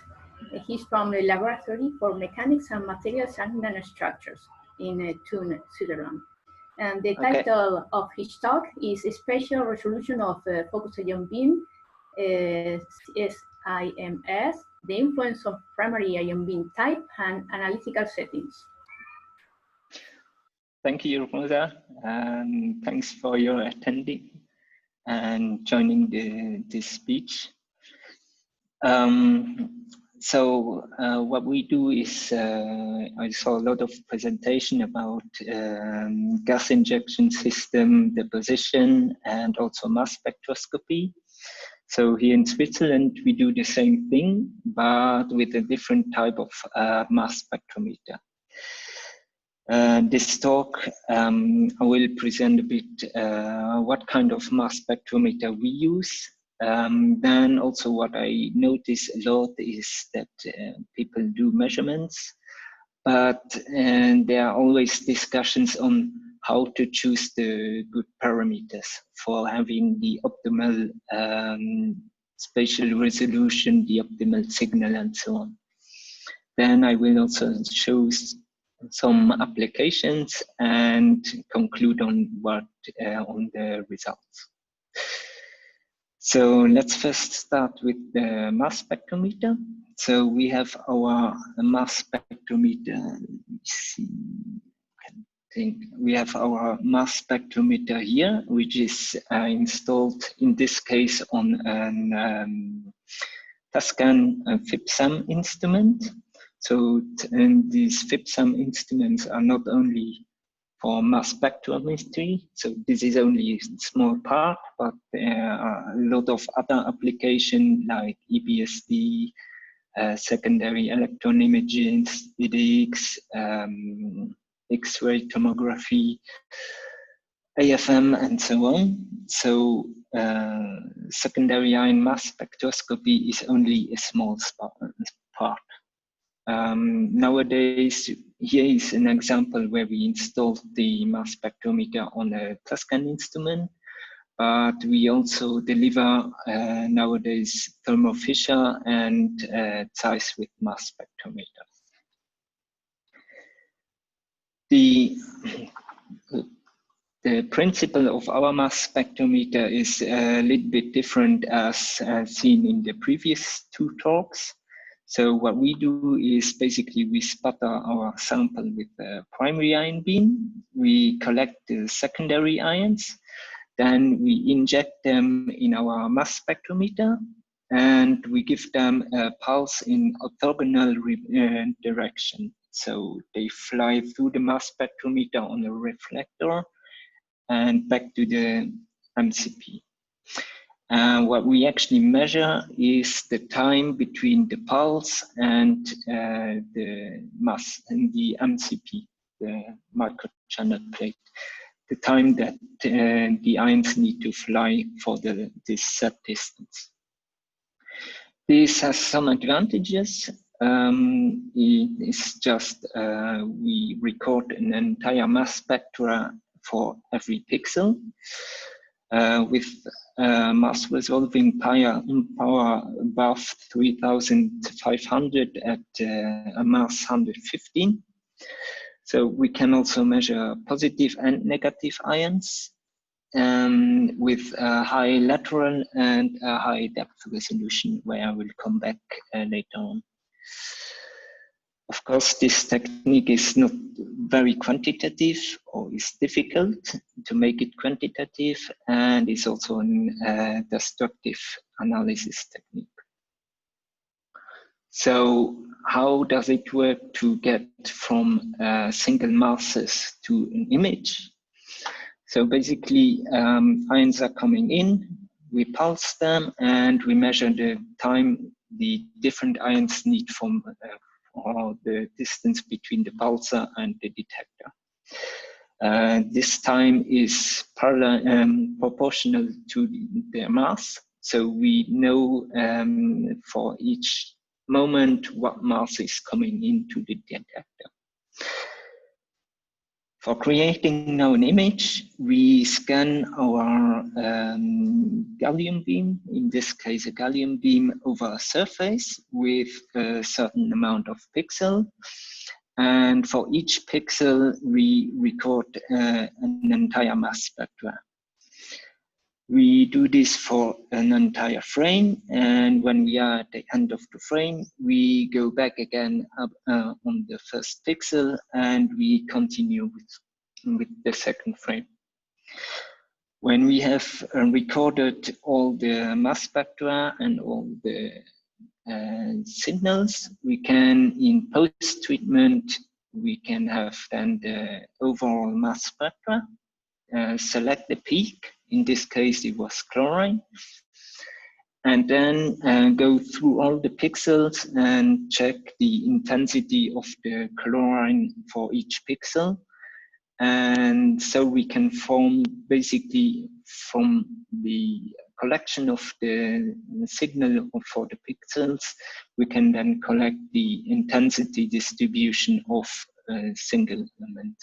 Speaker 1: He's from the Laboratory for Mechanics and Materials and Nanostructures in Thun, Switzerland. And the title of his talk is Spatial Resolution of Focused Ion Beam, SIMS, the Influence of Primary Ion Beam Type and Analytical Settings.
Speaker 7: Thank you, Rosa, and thanks for your attending and joining this speech. What we do is, I saw a lot of presentation about gas injection system, deposition, and also mass spectroscopy. So here in Switzerland, we do the same thing, but with a different type of mass spectrometer. This talk, I will present a bit what kind of mass spectrometer we use Then also what I notice a lot is that people do measurements, but there are always discussions on how to choose the good parameters for having the optimal spatial resolution, the optimal signal, and so on. Then I will also show some applications and conclude on on the results. So let's first start with the mass spectrometer. So we have our mass spectrometer. Let me see. I think we have our mass spectrometer here, which is installed in this case on an Tuscan FIB-SEM instrument. So these FIB-SEM instruments are not only for mass spectrometry, so this is only a small part, but there are a lot of other applications like EPSD, secondary electron imaging, EDX, X-ray tomography, AFM, and so on. So secondary ion mass spectroscopy is only a small part. Nowadays, here is an example where we installed the mass spectrometer on a Tuscan instrument, but we also deliver nowadays Thermo Fisher and Zeiss with mass spectrometer. The principle of our mass spectrometer is a little bit different as seen in the previous two talks. So what we do is basically we sputter our sample with a primary ion beam. We collect the secondary ions, then we inject them in our mass spectrometer, and we give them a pulse in orthogonal direction. So they fly through the mass spectrometer on a reflector and back to the MCP. What we actually measure is the time between the pulse and the mass and the MCP, the microchannel plate, the time that the ions need to fly for this set distance. This has some advantages. It's just we record an entire mass spectra for every pixel. With mass resolving power above 3500 at a mass 115. So we can also measure positive and negative ions with a high lateral and a high depth resolution, where I will come back later on. Of course, this technique is not very quantitative, or is difficult to make it quantitative, and is also a destructive analysis technique. So how does it work to get from single masses to an image? So basically, ions are coming in, we pulse them, and we measure the time the different ions need from or the distance between the pulsar and the detector. This time is proportional to their mass. So we know for each moment what mass is coming into the detector. For creating now an image, we scan our gallium beam, in this case a gallium beam over a surface with a certain amount of pixel. And for each pixel, we record an entire mass spectra. We do this for an entire frame, and when we are at the end of the frame, we go back again up, on the first pixel, and we continue with the second frame. When we have recorded all the mass spectra and all the signals, we can, in post-treatment, we can have then the overall mass spectra, select the peak. In this case, it was chlorine, and then go through all the pixels and check the intensity of the chlorine for each pixel. And so we can form, basically from the collection of the signal for the pixels, we can then collect the intensity distribution of a single element,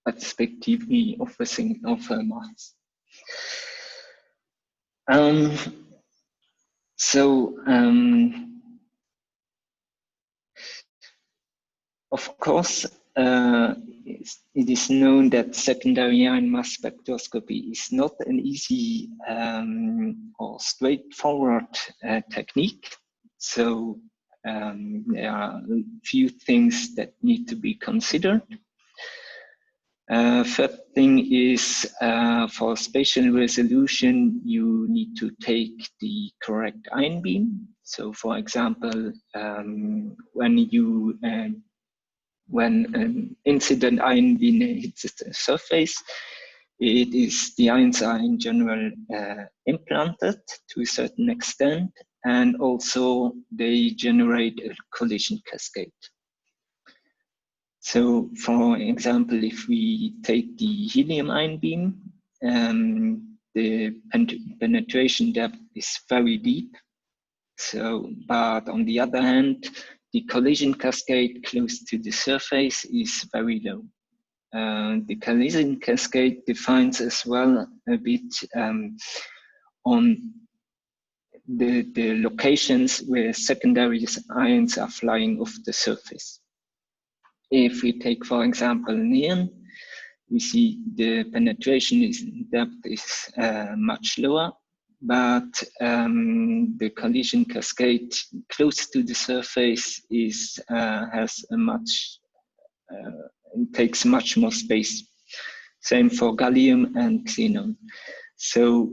Speaker 7: respectively of a mass. Of course, it is known that secondary ion mass spectroscopy is not an easy or straightforward technique. So there are a few things that need to be considered. First thing is for spatial resolution, you need to take the correct ion beam. So for example, when an incident ion beam hits the surface, the ions are in general implanted to a certain extent, and also they generate a collision cascade. So for example, if we take the helium ion beam, the penetration depth is very deep. But on the other hand, the collision cascade close to the surface is very low. The collision cascade defines as well a bit on the locations where secondary ions are flying off the surface. If we take, for example, neon, we see the penetration depth is much lower, but the collision cascade close to the surface has a takes much more space. Same for gallium and xenon. So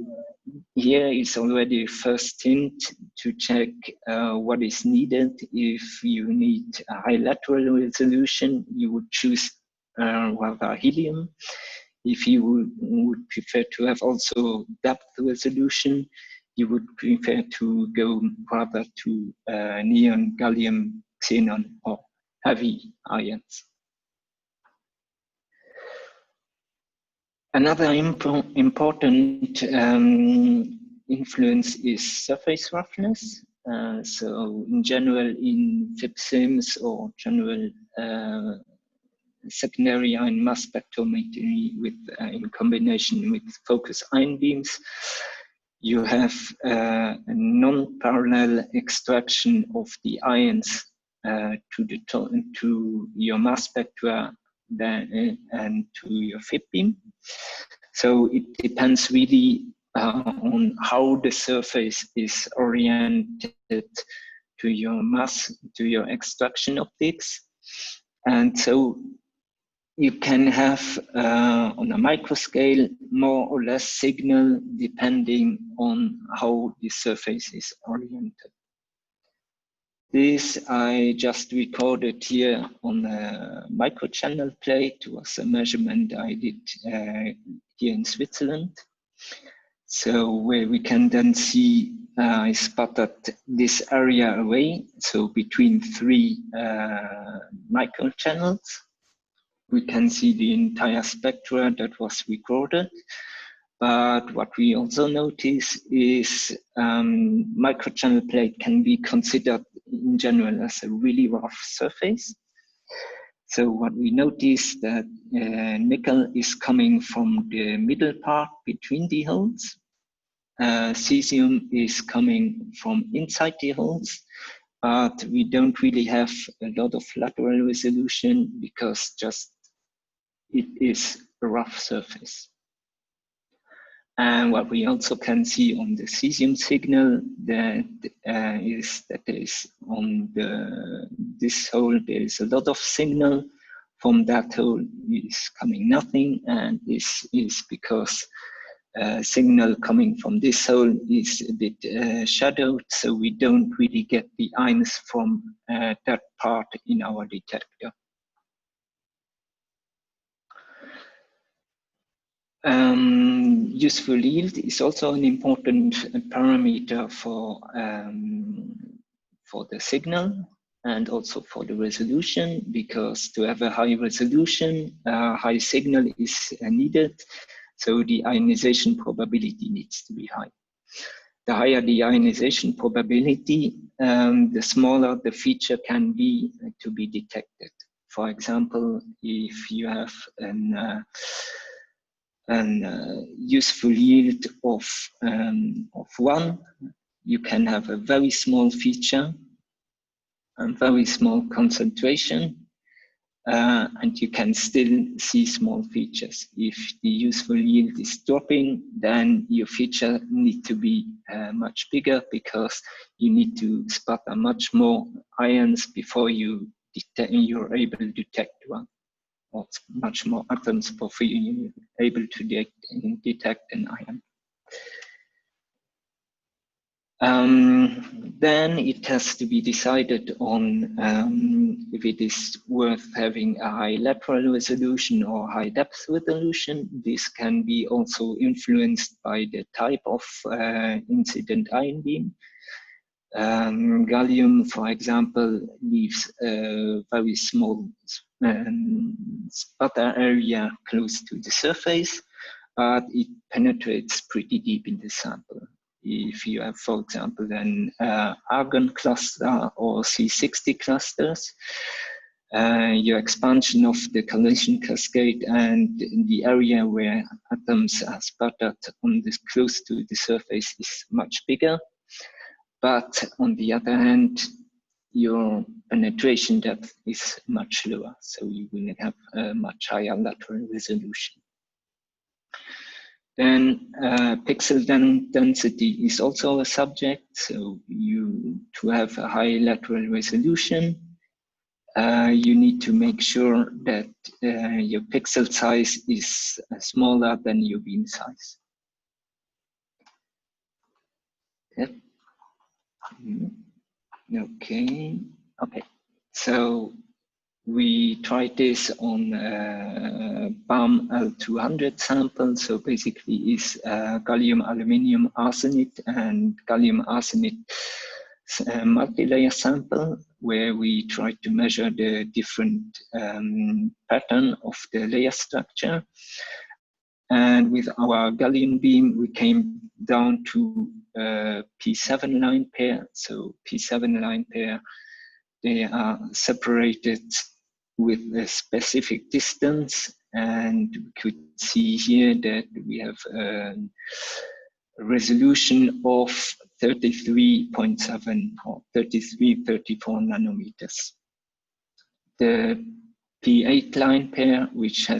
Speaker 7: here is already a first hint to check what is needed. If you need a high lateral resolution, you would choose rather helium. If you would prefer to have also depth resolution, you would prefer to go rather to neon, gallium, xenon, or heavy ions. Another important influence is surface roughness. So in general, in FIB-SIMS or general secondary ion mass spectrometry in combination with focus ion beams, you have a non-parallel extraction of the ions to your mass spectra and to your FIB beam. So it depends really on how the surface is oriented to your extraction optics. And so you can have on a micro scale more or less signal depending on how the surface is oriented. This I just recorded here on a microchannel plate. It was a measurement I did here in Switzerland. So where we can then see, I spotted this area away, so between 3 microchannels. We can see the entire spectra that was recorded. But what we also notice is microchannel plate can be considered in general as a really rough surface. So what we notice that nickel is coming from the middle part between the holes. Cesium is coming from inside the holes, but we don't really have a lot of lateral resolution because just it is a rough surface. And what we also can see on the cesium signal is that there is on this hole there is a lot of signal. From that hole is coming nothing, and this is because signal coming from this hole is a bit shadowed, so we don't really get the ions from that part in our detector. Useful yield is also an important parameter for the signal and also for the resolution, because to have a high resolution, high signal is needed, so the ionization probability needs to be high. The higher the ionization probability, the smaller the feature can be to be detected. For example, if you have an useful yield of 1, you can have a very small feature and very small concentration, and you can still see small features. If the useful yield is dropping, then your feature needs to be much bigger, because you need to sputter much more ions before you're able to detect one, or much more atoms before you're able to detect an ion. Then it has to be decided on if it is worth having a high lateral resolution or high depth resolution. This can be also influenced by the type of incident ion beam. Gallium, for example, leaves a very small sputter area close to the surface, but it penetrates pretty deep in the sample. If you have, for example, an argon cluster or C60 clusters, your expansion of the collision cascade and the area where atoms are sputtered on this close to the surface is much bigger. But on the other hand, your penetration depth is much lower, so you will have a much higher lateral resolution. Then pixel density is also a subject. So to have a high lateral resolution, you need to make sure that your pixel size is smaller than your beam size. Yep. Okay. So we tried this on BAM L200 sample. So basically is gallium aluminium arsenide and gallium arsenide multi-layer sample, where we tried to measure the different pattern of the layer structure. And with our gallium beam, we came down to P7 line pair. So P7 line pair, they are separated with a specific distance, and we could see here that we have a resolution of 33.7 or 3334 nanometers. The P8 line pair, which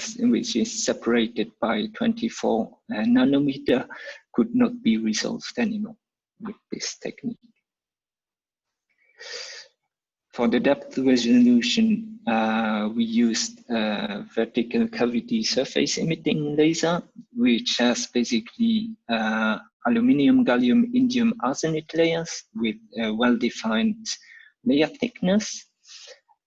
Speaker 7: is separated by 24 nanometer, could not be resolved anymore with this technique. For the depth resolution, we used a vertical cavity surface emitting laser, which has basically aluminium, gallium, indium arsenide layers with a well-defined layer thickness.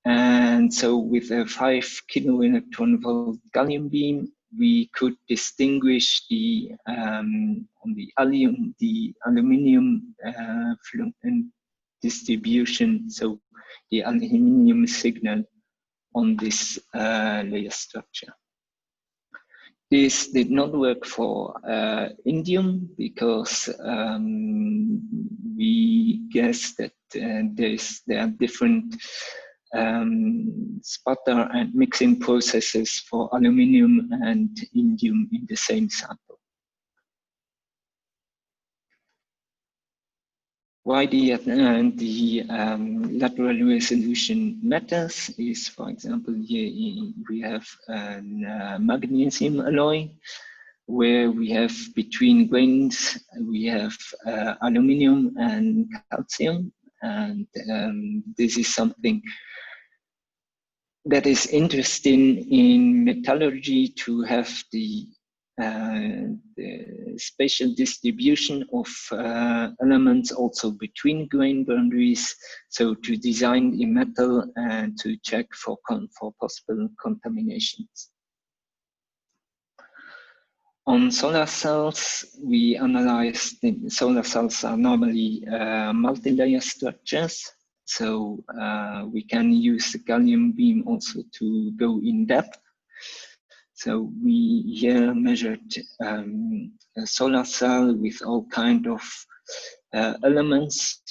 Speaker 7: And so with a 5 kilo-electron-volt gallium beam, we could distinguish the aluminium distribution, so the aluminium signal on this layer structure. This did not work for indium, because we guessed that there are different sputter and mixing processes for aluminium and indium in the same sample. Why the lateral resolution matters is, for example, here we have a magnesium alloy, where we have between grains, we have aluminium and calcium. And this is something that is interesting in metallurgy, to have the spatial distribution of elements also between grain boundaries, so to design the metal and to check for possible contaminations. On solar cells, we analyzed solar cells are normally multi-layer structures, so we can use the gallium beam also to go in depth. So we here measured a solar cell with all kind of elements.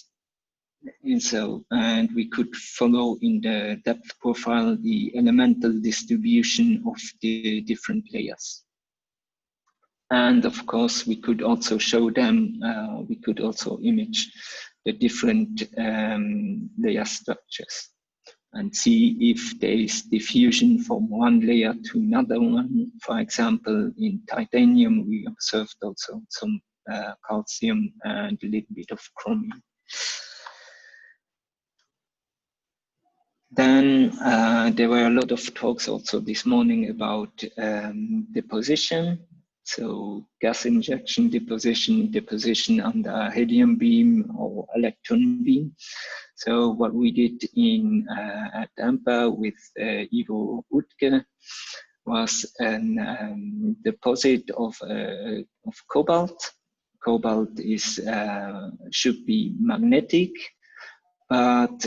Speaker 7: And we could follow in the depth profile the elemental distribution of the different layers. And of course, we could also show them, we could also image the different layer structures and see if there is diffusion from one layer to another one. For example, in titanium, we observed also some calcium and a little bit of chromium. Then there were a lot of talks also this morning about deposition. So gas injection deposition, deposition under helium beam or electron beam. So what we did in at Antwerp with Ivo Utke was a deposit of cobalt. Cobalt is should be magnetic, but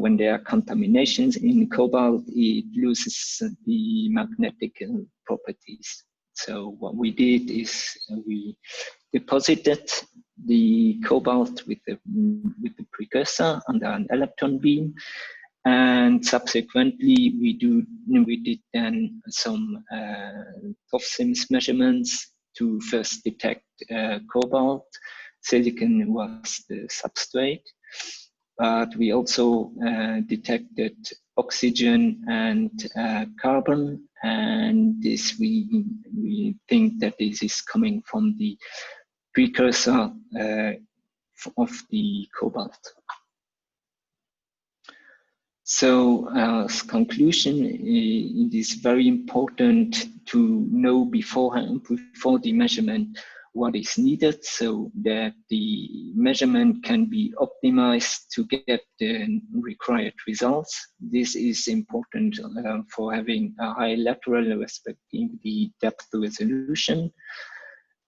Speaker 7: when there are contaminations in cobalt, it loses the magnetic properties. So what we did is we deposited the cobalt with the precursor under an electron beam, and subsequently we did then some TOF-SIMS measurements to first detect cobalt. Silicon was the substrate, but we also detected oxygen and carbon, and this we think that this is coming from the precursor of the cobalt. So as conclusion, it is very important to know beforehand, before the measurement, what is needed so that the measurement can be optimized to get the required results. This is important for having a high lateral respectivity depth resolution,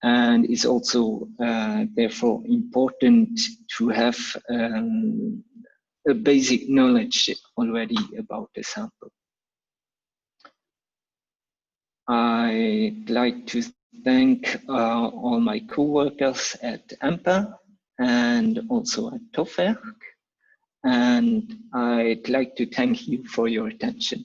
Speaker 7: and is also therefore important to have a basic knowledge already about the sample. I'd like to thank all my co-workers at Antwerp and also at TOFERC, and I'd like to thank you for your attention.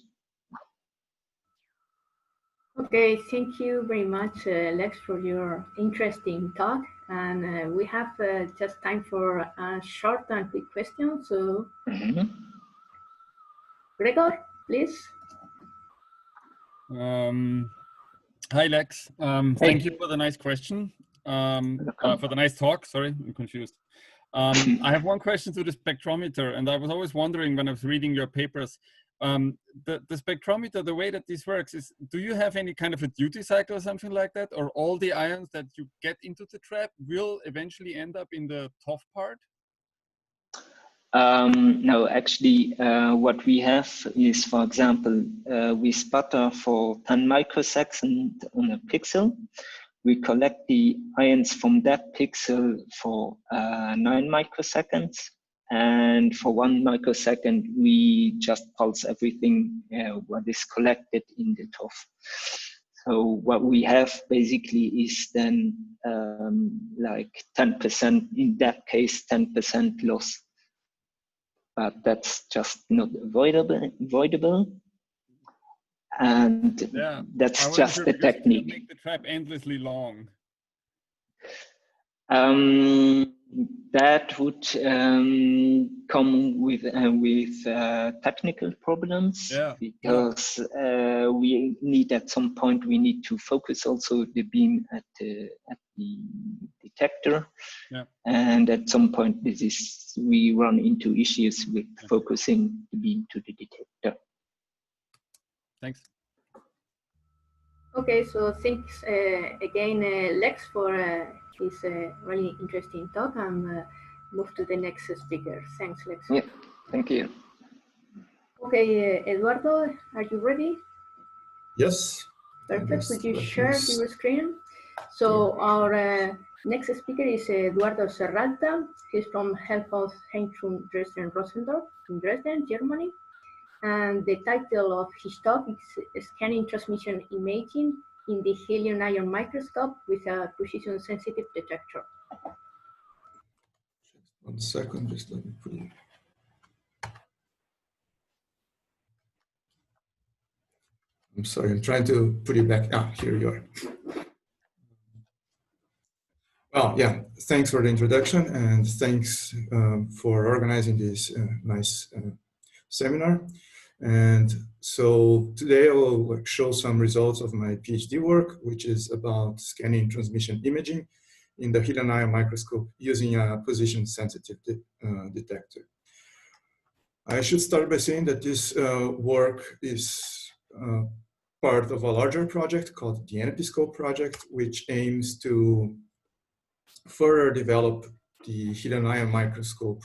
Speaker 1: Okay, thank you very much, Lex, for your interesting talk. And we have just time for a short and quick question. So, Gregor, please.
Speaker 9: Hi, Lex. Thank you for the nice question. For the nice talk. Sorry, I'm confused. I have one question to the spectrometer, and I was always wondering when I was reading your papers, the spectrometer, the way that this works is, do you have any kind of a duty cycle or something like that? Or all the ions that you get into the trap will eventually end up in the TOF part?
Speaker 7: No, actually, what we have is, for example, we sputter for 10 microseconds on a pixel. We collect the ions from that pixel for 9 microseconds. And for 1 microsecond, we just pulse everything what is collected in the TOF. So what we have basically is then like 10%, in that case, 10% loss. But that's just not avoidable. And yeah, that's just the technique.
Speaker 9: You make the trap endlessly long.
Speaker 7: That would come with technical problems, yeah, because we need, at some point, we need to focus also the beam at the detector, yeah, and at some point we run into issues with focusing the beam to the detector.
Speaker 9: Thanks.
Speaker 1: Okay, so thanks again, Lex, for this really interesting talk, and move to the next speaker. Thanks, Lex.
Speaker 7: Yeah, thank you.
Speaker 1: Okay, Eduardo, are you ready?
Speaker 10: Yes.
Speaker 1: Perfect. Could you share your screen? So our next speaker is Eduardo Serralta. He's from Helmholtz-Zentrum Dresden-Rossendorf in Dresden, Germany. And the title of his talk is Scanning Transmission Imaging in the Helium Ion Microscope with a Precision-Sensitive Detector.
Speaker 10: 1 second, just let me put it. I'm sorry, I'm trying to put it back. Ah, here you are. Well, yeah, thanks for the introduction and thanks for organizing this nice seminar. And so today I will show some results of my PhD work, which is about scanning transmission imaging in the helium ion microscope using a position-sensitive detector. I should start by saying that this work is part of a larger project called the Europhysics project, which aims to further develop the helium ion microscope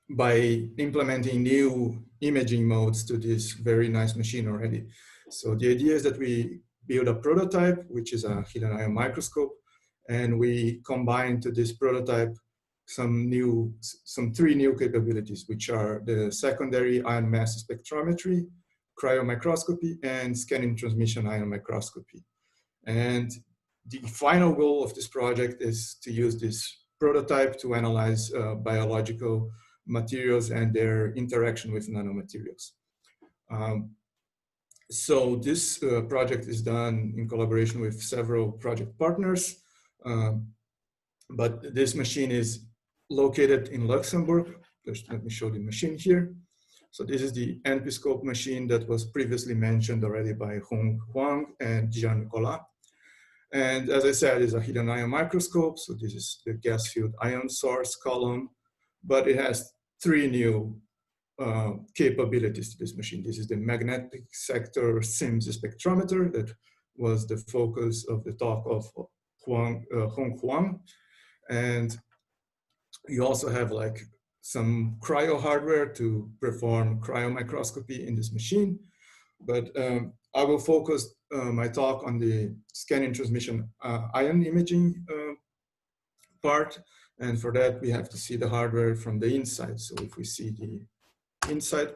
Speaker 10: by implementing new imaging modes to this very nice machine already. So the idea is that we build a prototype, which is a helium ion microscope, and we combine to this prototype some 3 new capabilities, which are the secondary ion mass spectrometry, cryomicroscopy, and scanning transmission ion microscopy. And the final goal of this project is to use this prototype to analyze biological materials and their interaction with nanomaterials. So this project is done in collaboration with several project partners, but this machine is located in Luxembourg. Just let me show the machine here. So this is the Europhysics machine that was previously mentioned already by Hong Huang and Jean-Nicolas. And as I said, it's a helium ion microscope. So this is the gas field ion source column, but it has 3 new capabilities to this machine. This is the magnetic sector SIMS spectrometer that was the focus of the talk of Hong Huang. And you also have like some cryo hardware to perform cryomicroscopy in this machine. But I will focus my talk on the scanning transmission ion imaging part. And for that, we have to see the hardware from the inside. So if we see the inside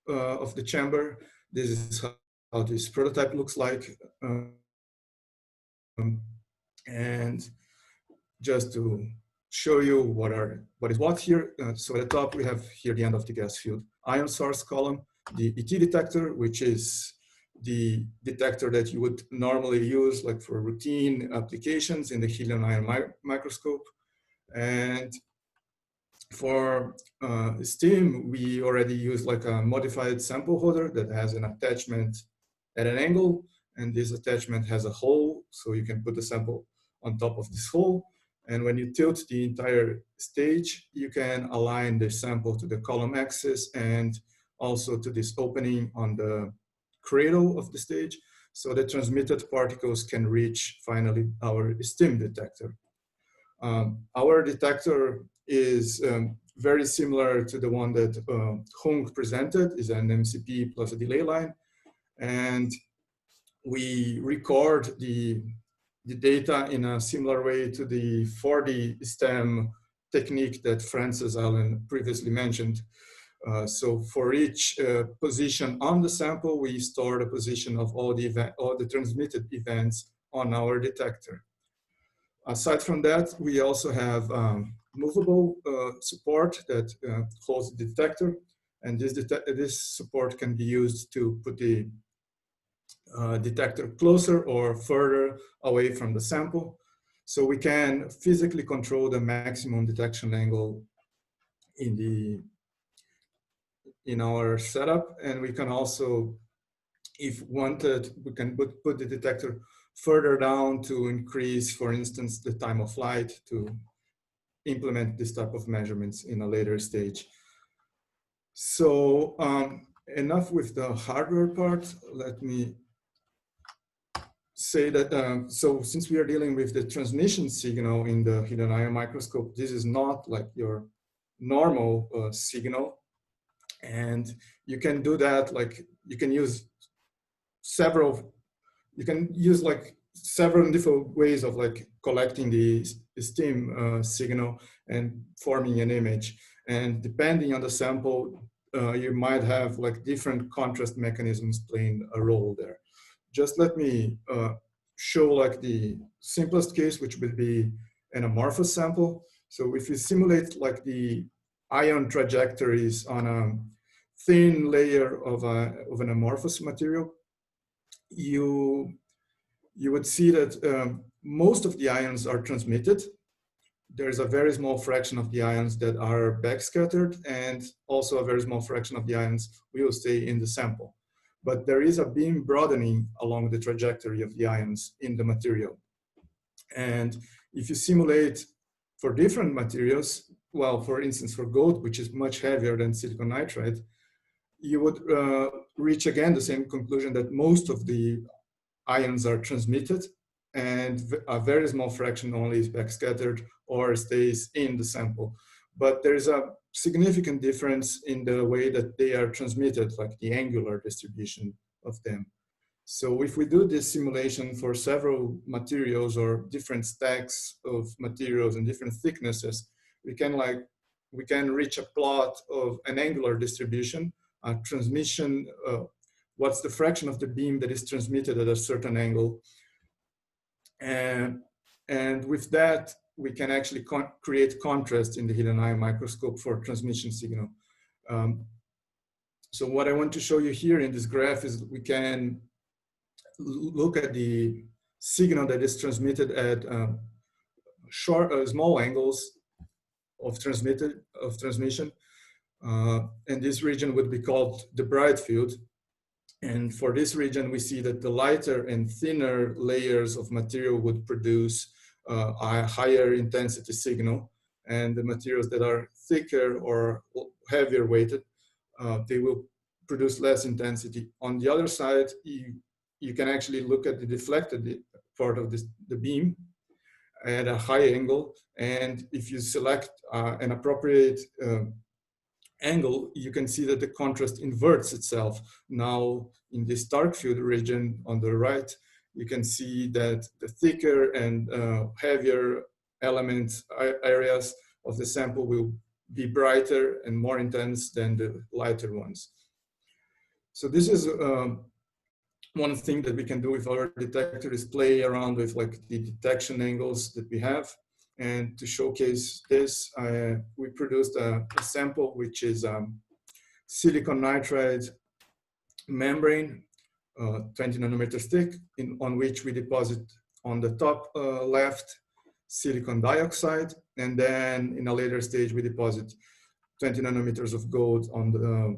Speaker 10: of the chamber, this is how this prototype looks like. And just to show you what is what here. So at the top, we have here the end of the gas field ion source column, the ET detector, which is the detector that you would normally use like for routine applications in the helium ion microscope. And for STEAM, we already use like a modified sample holder that has an attachment at an angle. And this attachment has a hole, so you can put the sample on top of this hole. And when you tilt the entire stage, you can align the sample to the column axis and also to this opening on the cradle of the stage. So the transmitted particles can reach finally our STEAM detector. Our detector is very similar to the one that Hong presented, is an MCP plus a delay line. And we record the data in a similar way to the 4D STEM technique that Frances Allen previously mentioned. So for each position on the sample, we store the position of all the transmitted events on our detector. Aside from that, we also have movable support that holds the detector. And this support can be used to put the detector closer or further away from the sample. So we can physically control the maximum detection angle in our setup. And we can also, if wanted, we can put the detector further down to increase, for instance, the time of flight to implement this type of measurements in a later stage. So enough with the hardware part. Let me say that, so since we are dealing with the transmission signal in the helium ion microscope, this is not like your normal signal. And you can do that, like you can use like several different ways of like collecting the STEAM signal and forming an image. And depending on the sample, you might have like different contrast mechanisms playing a role there. Just let me show like the simplest case, which would be an amorphous sample. So if you simulate like the ion trajectories on a thin layer of an amorphous material, you would see that most of the ions are transmitted. There's a very small fraction of the ions that are backscattered, and also a very small fraction of the ions will stay in the sample. But there is a beam broadening along the trajectory of the ions in the material. And if you simulate for different materials, well, for instance, for gold, which is much heavier than silicon nitride, you would reach again the same conclusion that most of the ions are transmitted and a very small fraction only is backscattered or stays in the sample. But there's a significant difference in the way that they are transmitted, like the angular distribution of them. So if we do this simulation for several materials or different stacks of materials and different thicknesses, we can reach a plot of an angular distribution, a transmission, what's the fraction of the beam that is transmitted at a certain angle. And with that, we can actually create contrast in the hidden eye microscope for transmission signal. So what I want to show you here in this graph is we can look at the signal that is transmitted at small angles of transmission. And this region would be called the bright field. And for this region, we see that the lighter and thinner layers of material would produce a higher intensity signal. And the materials that are thicker or heavier weighted, they will produce less intensity. On the other side, you can actually look at the deflected part of the beam at a high angle. And if you select an appropriate angle, you can see that the contrast inverts itself. Now, in this dark field region on the right, you can see that the thicker and heavier elements areas of the sample will be brighter and more intense than the lighter ones. So this is one thing that we can do with our detector is play around with like the detection angles that we have. And to showcase this, we produced a sample which is silicon nitride membrane, 20 nanometers thick, on which we deposit on the top left silicon dioxide, and then in a later stage we deposit 20 nanometers of gold on the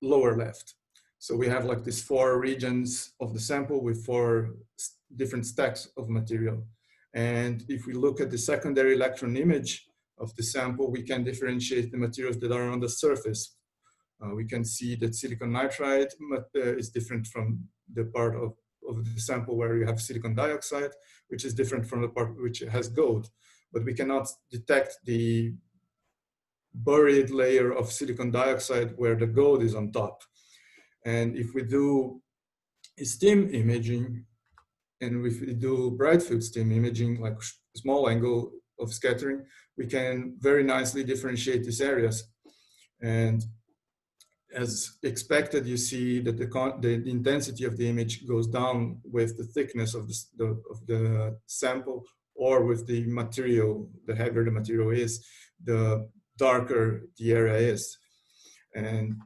Speaker 10: lower left. So we have like these 4 regions of the sample with 4 different stacks of material. And if we look at the secondary electron image of the sample, we can differentiate the materials that are on the surface. We can see that silicon nitride is different from the part of the sample where you have silicon dioxide, which is different from the part which has gold. But we cannot detect the buried layer of silicon dioxide where the gold is on top. And if we do STEAM imaging, and if we do bright field STEAM imaging, like small angle of scattering, we can very nicely differentiate these areas. And as expected, you see that the intensity of the image goes down with the thickness of the sample, or with the material. The heavier the material is, the darker the area is. And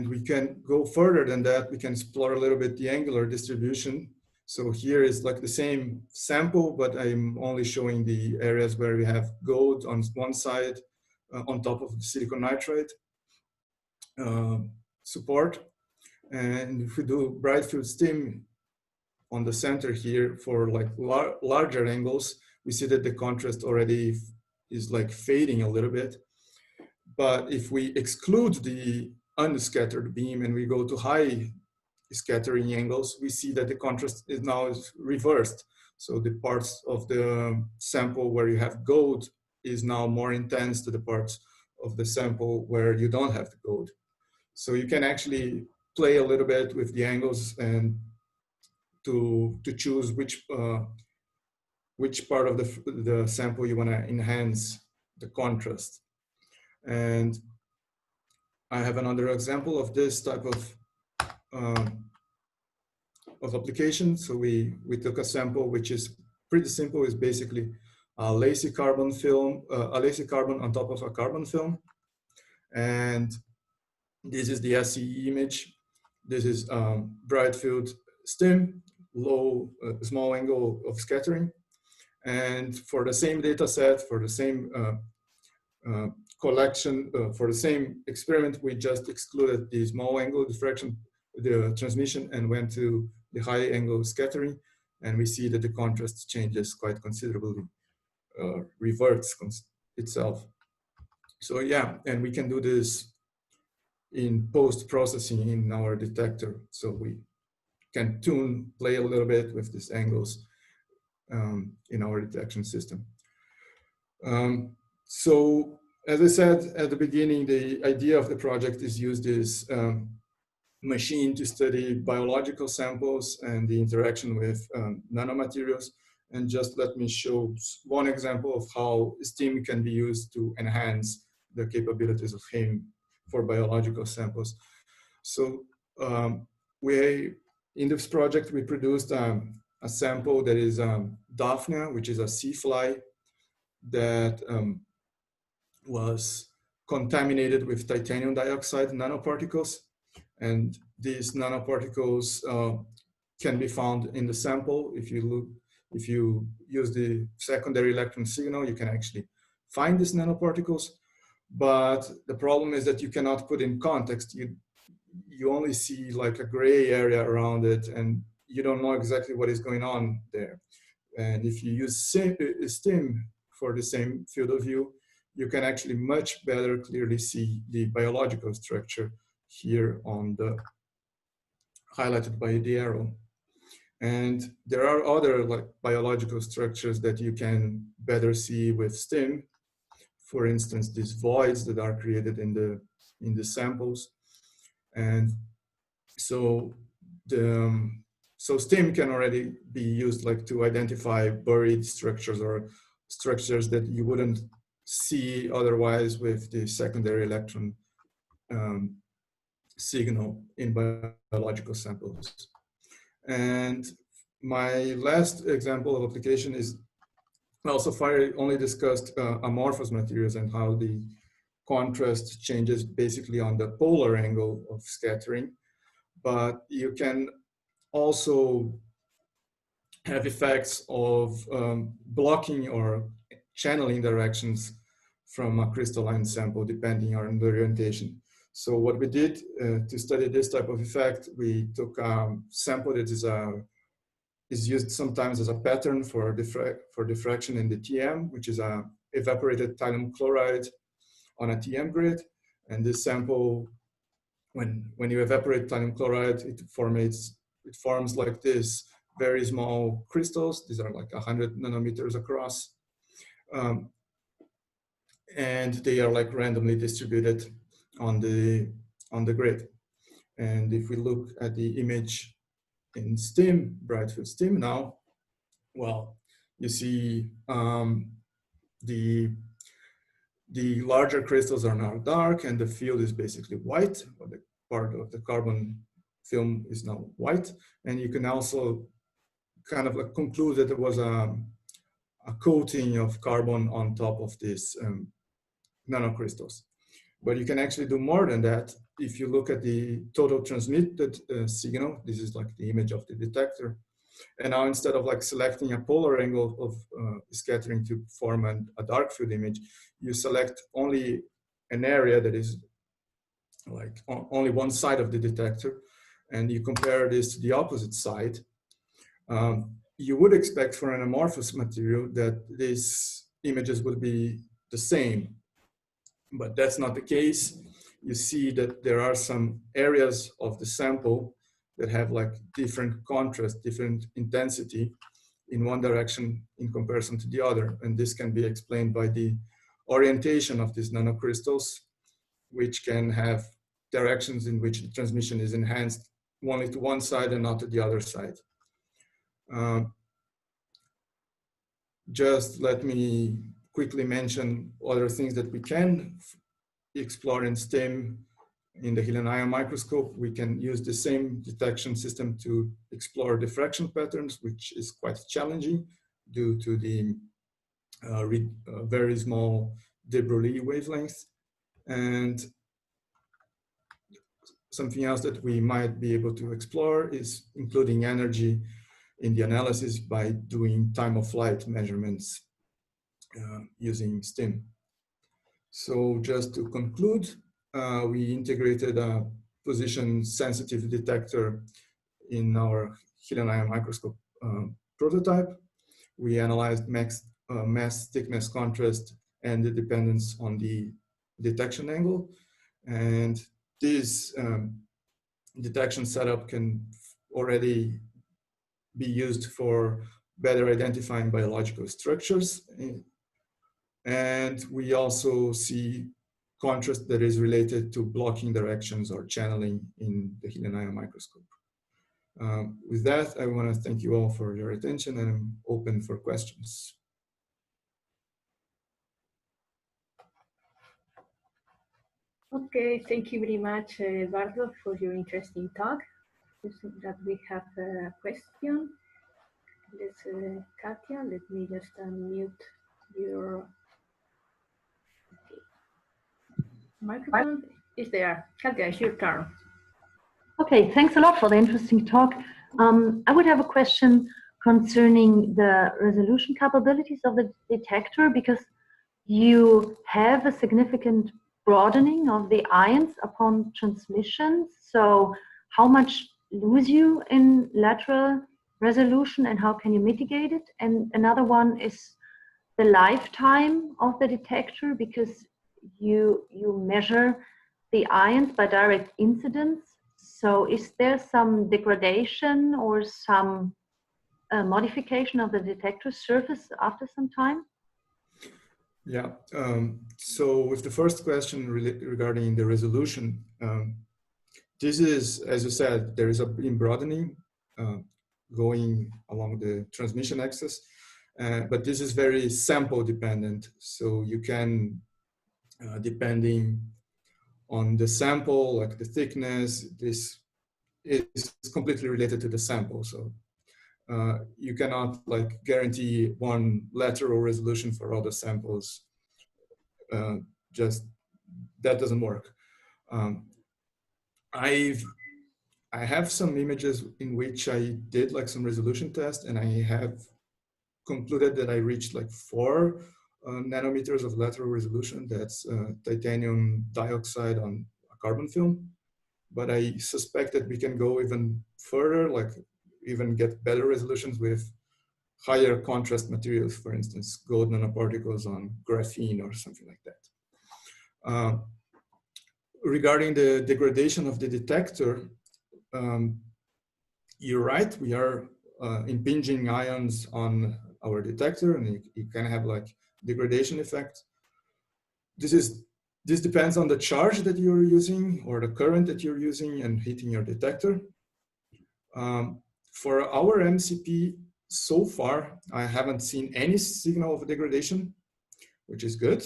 Speaker 10: we can go further than that. We can explore a little bit the angular distribution. So here is like the same sample, but I'm only showing the areas where we have gold on one side on top of the silicon nitride support. And if we do bright field STEAM on the center here for like larger angles, we see that the contrast already is like fading a little bit. But if we exclude the unscattered beam and we go to high scattering angles, we see that the contrast is now reversed. So the parts of the sample where you have gold is now more intense to the parts of the sample where you don't have the gold. So you can actually play a little bit with the angles and to choose which part of the sample you want to enhance the contrast. And I have another example of this type of application. So we took a sample which is pretty simple. It's basically a lacy carbon film, a lacy carbon on top of a carbon film. And this is the SCE image. This is bright field STIM, low, small angle of scattering. And for the same data set, for the same collection, for the same experiment, we just excluded the small angle diffraction, the transmission, and went to the high angle scattering. And we see that the contrast changes quite considerably, reverts itself. So yeah, and we can do this in post-processing in our detector. So we can play a little bit with these angles in our detection system. So as I said at the beginning, the idea of the project is use this machine to study biological samples and the interaction with nanomaterials. And just let me show one example of how STIM can be used to enhance the capabilities of Helium for biological samples. So in this project, we produced a sample that is Daphnia, which is a sea fly that was contaminated with titanium dioxide nanoparticles. And these nanoparticles can be found in the sample. If you use the secondary electron signal, you can actually find these nanoparticles. But the problem is that you cannot put in context. You only see like a gray area around it, and you don't know exactly what is going on there. And if you use STIM for the same field of view, you can actually much better clearly see the biological structure here on the highlighted by the arrow. And there are other like biological structures that you can better see with STIM. For instance, these voids that are created in the samples. And so STIM can already be used like to identify buried structures or structures that you wouldn't see otherwise with the secondary electron signal in biological samples. And my last example of application is, well, so far I only discussed amorphous materials and how the contrast changes basically on the polar angle of scattering. But you can also have effects of blocking or channeling directions from a crystalline sample depending on the orientation. So what we did to study this type of effect, we took a sample that is used sometimes as a pattern for diffraction in the TM, which is a evaporated thallium chloride on a TM grid. And this sample, when you evaporate thallium chloride, it forms like this very small crystals. These are like 100 nanometers across. And they are like randomly distributed on the grid. And if we look at the image in STIM, bright field STIM now, well, you see the larger crystals are now dark and the field is basically white, or the part of the carbon film is now white. And you can also kind of like conclude that there was a coating of carbon on top of these nanocrystals. But you can actually do more than that. If you look at the total transmitted signal, this is like the image of the detector. And now instead of like selecting a polar angle of scattering to form a dark field image, you select only an area that is like only one side of the detector, and you compare this to the opposite side. You would expect for an amorphous material that these images would be the same, but that's not the case. You see that there are some areas of the sample that have like different contrast, different intensity in one direction in comparison to the other. And this can be explained by the orientation of these nanocrystals, which can have directions in which the transmission is enhanced only to one side and not to the other side. Just let me quickly mention other things that we can explore in STEM. In the helium ion microscope, we can use the same detection system to explore diffraction patterns, which is quite challenging due to the very small de Broglie wavelength. And something else that we might be able to explore is including energy in the analysis by doing time of flight measurements using STEM. So just to conclude, we integrated a position sensitive detector in our helium ion microscope prototype. We analyzed mass thickness contrast and the dependence on the detection angle. And this detection setup can already be used for better identifying biological structures. And we also see contrast that is related to blocking directions or channeling in the helium ion microscope. With that, I want to thank you all for your attention, and I'm open for questions.
Speaker 1: Okay, thank you very much, Eduardo, for your interesting talk. That we have a question. Let's, Katia, let me just unmute your microphone. Is there? Katia, it's your turn.
Speaker 11: Okay, thanks a lot for the interesting talk. I would have a question concerning the resolution capabilities of the detector, because you have a significant broadening of the ions upon transmission. So how much lose you in lateral resolution and how can you mitigate it? And another one is the lifetime of the detector, because you measure the ions by direct incidence. So is there some degradation or some modification of the detector surface after some time?
Speaker 10: Yeah, so with the first question regarding the resolution, this is, as you said, there is a broadening going along the transmission axis, but this is very sample dependent. So you can, depending on the sample, like the thickness, this is completely related to the sample. So you cannot like guarantee one lateral resolution for all the samples. Just that doesn't work. I have some images in which I did like some resolution test, and I have concluded that I reached like 4 nanometers of lateral resolution. That's titanium dioxide on a carbon film. But I suspect that we can go even further, like even get better resolutions with higher contrast materials, for instance, gold nanoparticles on graphene or something like that. Regarding the degradation of the detector, you're right, we are impinging ions on our detector, and you can have like degradation effect. This depends on the charge that you're using or the current that you're using and hitting your detector. For our MCP, so far, I haven't seen any signal of degradation, which is good.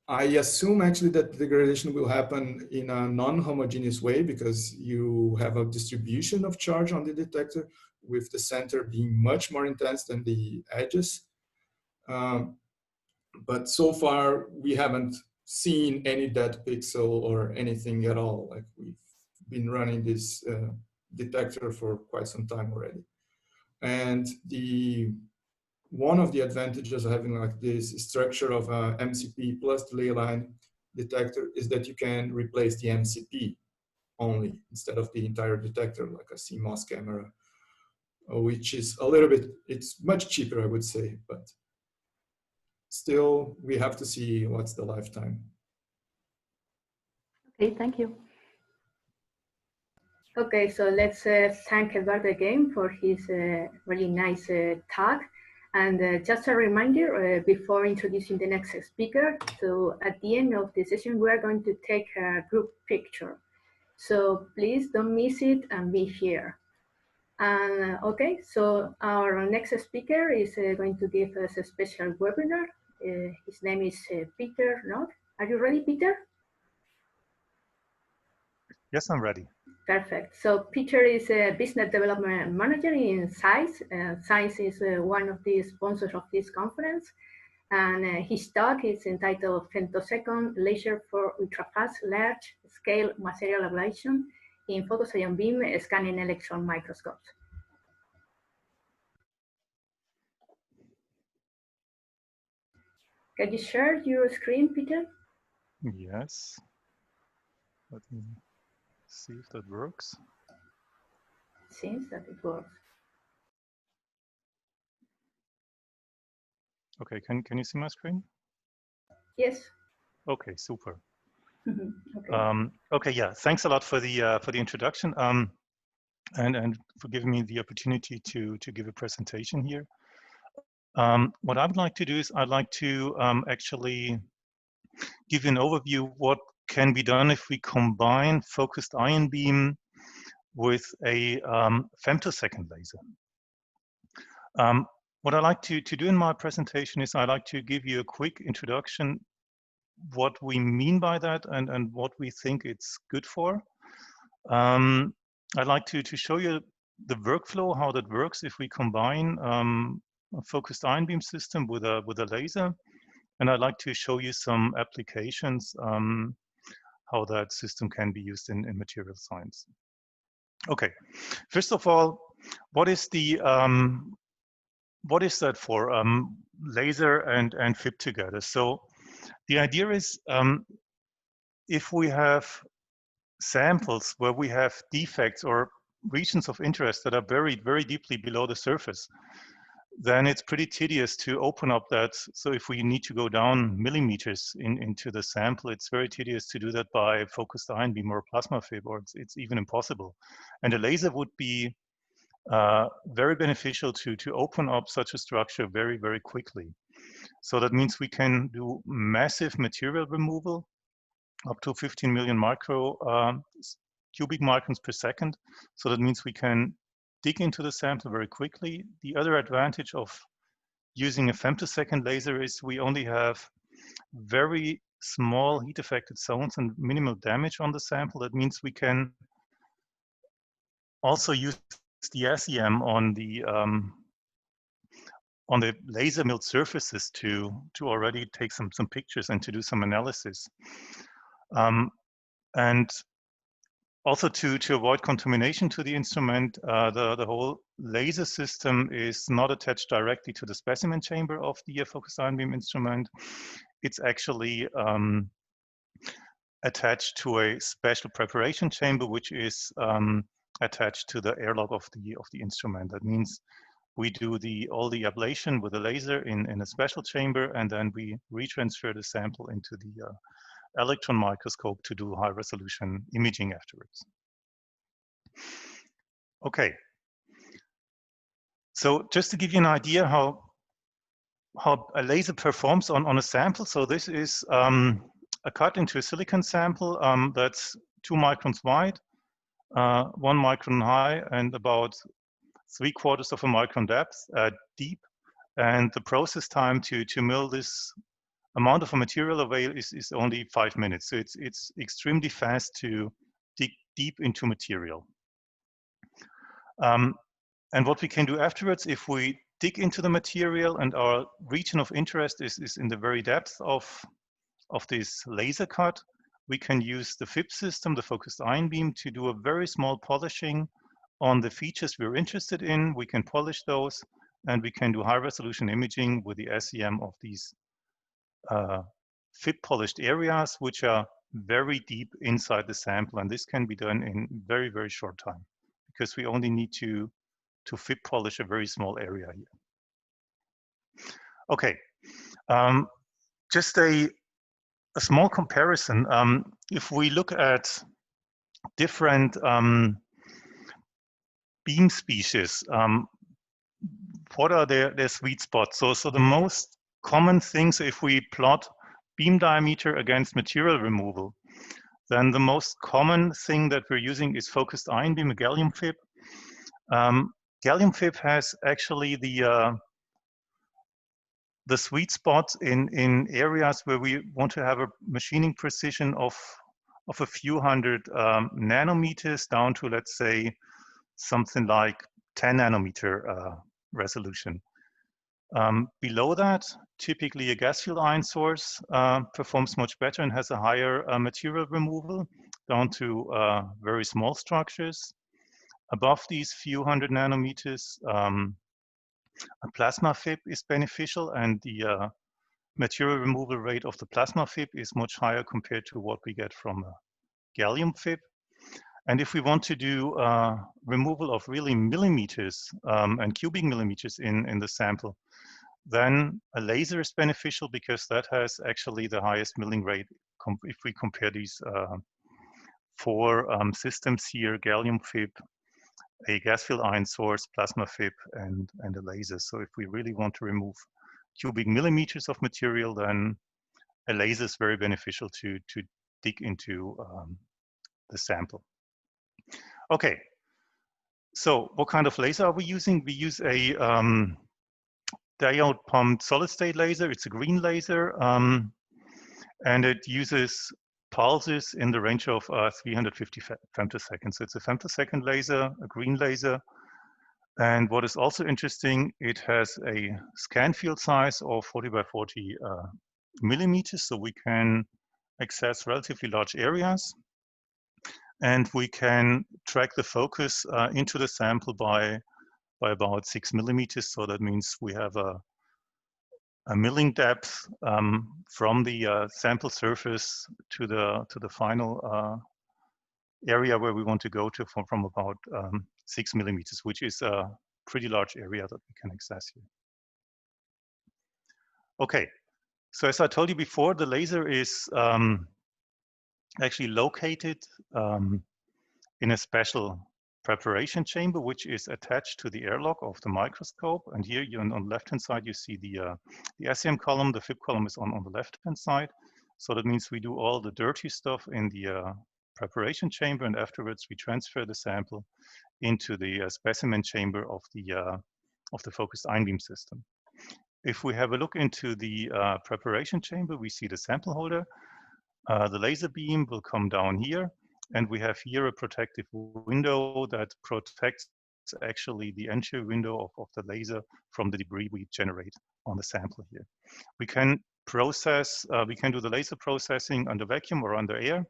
Speaker 10: I assume actually that degradation will happen in a non-homogeneous way because you have a distribution of charge on the detector with the center being much more intense than the edges. But so far, we haven't seen any dead pixel or anything at all. Like we've been running this detector for quite some time already. And one of the advantages of having like this structure of a MCP plus delay line detector is that you can replace the MCP only instead of the entire detector, like a CMOS camera, which is a little bit, it's much cheaper, I would say, but still we have to see what's the lifetime.
Speaker 11: Okay, thank you.
Speaker 1: Okay, so let's thank Eduardo again for his really nice talk. And just a reminder, before introducing the next speaker, so at the end of the session, we are going to take a group picture. So please don't miss it and be here. And okay, so our next speaker is going to give us a special webinar. His name is Peter Nog. Are you ready, Peter?
Speaker 12: Yes, I'm ready.
Speaker 1: Perfect. So Peter is a business development manager in SAIS. SAIS is one of the sponsors of this conference. And his talk is entitled Femtosecond Laser for Ultrafast Large Scale Material Ablation in Focused Ion Beam Scanning Electron Microscopes. Can you share your screen, Peter?
Speaker 12: Yes. Let me see if that works.
Speaker 1: Seems that it works.
Speaker 12: Okay, can you see my screen?
Speaker 1: Yes.
Speaker 12: Okay, super.
Speaker 1: Okay.
Speaker 12: Okay, yeah. Thanks a lot for the introduction and for giving me the opportunity to give a presentation here. What I would like to do is I'd like to actually give you an overview what can be done if we combine focused ion beam with a femtosecond laser. What I like to do in my presentation is I like to give you a quick introduction what we mean by that and what we think it's good for. I'd like to show you the workflow, how that works if we combine a focused ion beam system with a laser. And I'd like to show you some applications, how that system can be used in material science. Okay, first of all, what is that for? Laser and FIP together. So the idea is if we have samples where we have defects or regions of interest that are buried very deeply below the surface, then it's pretty tedious to open up that. So if we need to go down millimeters into the sample, it's very tedious to do that by focused ion beam or plasma FIP, or it's even impossible. And a laser would be very beneficial to open up such a structure very, very quickly. So that means we can do massive material removal, up to 15 million cubic microns per second. So that means we can dig into the sample very quickly. The other advantage of using a femtosecond laser is we only have very small heat affected zones and minimal damage on the sample. That means we can also use the SEM on the laser milled surfaces to already take some pictures and to do some analysis. And also to avoid contamination to the instrument, the whole laser system is not attached directly to the specimen chamber of the focused ion beam instrument. It's actually attached to a special preparation chamber, which is attached to the airlock of the instrument. That means we do all the ablation with a laser in a special chamber, and then we retransfer the sample into the electron microscope to do high resolution imaging afterwards. Okay. So just to give you an idea how a laser performs on a sample. So this is a cut into a silicon sample that's 2 microns wide, 1 micron high, and about 3/4 of a micron depth deep. And the process time to mill this amount of a material avail is only 5 minutes. So it's extremely fast to dig deep into material. And what we can do afterwards, if we dig into the material and our region of interest is in the very depth of this laser cut, we can use the FIP system, the focused ion beam, to do a very small polishing on the features we're interested in. We can polish those, and we can do high resolution imaging with the SEM of these FIP polished areas, which are very deep inside the sample. And this can be done in very, very short time, because we only need to FIP polish a very small area here. Okay, just a small comparison. If we look at different beam species, what are their sweet spots? So the most common things, if we plot beam diameter against material removal, then the most common thing that we're using is focused ion beam, a gallium FIP. Gallium FIB has actually the sweet spot in areas where we want to have a machining precision of a few hundred nanometers down to, let's say, something like 10 nanometer resolution. Below that, typically a gas field ion source performs much better and has a higher material removal down to very small structures. Above these few hundred nanometers, a plasma FIB is beneficial, and the material removal rate of the plasma FIB is much higher compared to what we get from a gallium FIB. And if we want to do removal of really millimeters and cubic millimeters in the sample, then a laser is beneficial because that has actually the highest milling rate if we compare these four systems here: gallium FIB, a gas field ion source, plasma FIB, and a laser. So if we really want to remove cubic millimeters of material, then a laser is very beneficial to dig into the sample. Okay, so what kind of laser are we using? We use a diode pumped solid state laser. It's a green laser, and it uses pulses in the range of 350 femtoseconds. So it's a femtosecond laser, a green laser. And what is also interesting, it has a scan field size of 40 by 40 millimeters, so we can access relatively large areas. And we can track the focus into the sample by about 6 millimeters. So that means we have a milling depth from the sample surface to the final area where we want to go to from about 6 millimeters, which is a pretty large area that we can access here. Okay, so as I told you before, the laser is actually located in a special preparation chamber, which is attached to the airlock of the microscope. And here on the left-hand side, you see the SEM column. The FIB column is on the left-hand side. So that means we do all the dirty stuff in the preparation chamber, and afterwards we transfer the sample into the specimen chamber of the focused ion beam system. If we have a look into the preparation chamber, we see the sample holder. The laser beam will come down here, and we have here a protective window that protects actually the entry window of the laser from the debris we generate on the sample here. We can process, we can do the laser processing under vacuum or under air,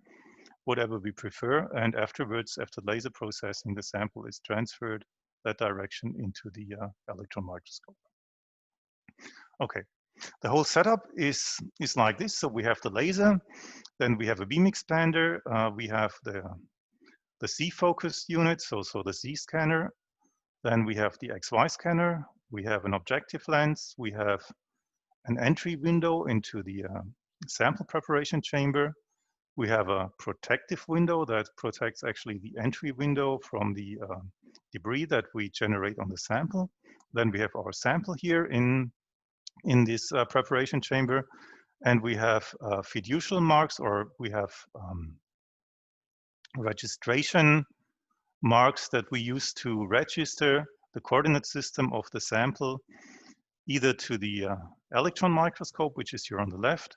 Speaker 12: whatever we prefer, and afterwards, after laser processing, the sample is transferred that direction into the electron microscope. Okay. The whole setup is like this. So we have the laser, then we have a beam expander, we have the Z-focused unit, so the Z scanner, then we have the XY scanner, we have an objective lens, we have an entry window into the sample preparation chamber, we have a protective window that protects actually the entry window from the debris that we generate on the sample. Then we have our sample here in this preparation chamber, and we have fiducial marks, or we have registration marks that we use to register the coordinate system of the sample, either to the electron microscope, which is here on the left,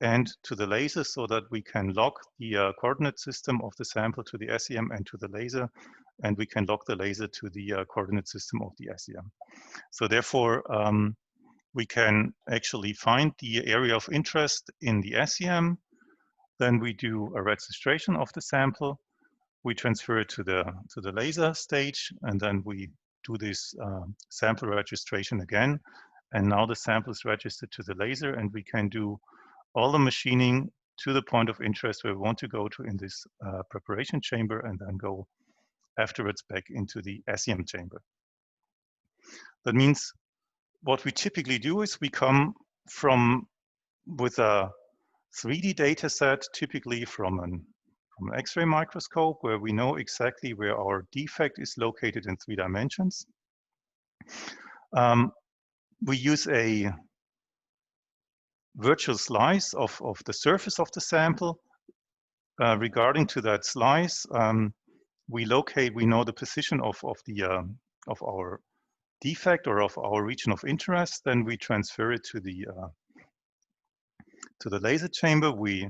Speaker 12: and to the laser, so that we can log the coordinate system of the sample to the SEM and to the laser, and we can log the laser to the coordinate system of the SEM. So therefore, we can actually find the area of interest in the SEM. Then we do a registration of the sample. We transfer it to the laser stage, and then we do this sample registration again. And now the sample is registered to the laser, and we can do all the machining to the point of interest where we want to go to in this preparation chamber, and then go afterwards back into the SEM chamber. That means what we typically do is we come with a 3D data set, typically from an X-ray microscope, where we know exactly where our defect is located in 3 dimensions. We use a virtual slice of the surface of the sample. Regarding to that slice, we know the position of our defect or of our region of interest, then we transfer it to the laser chamber. We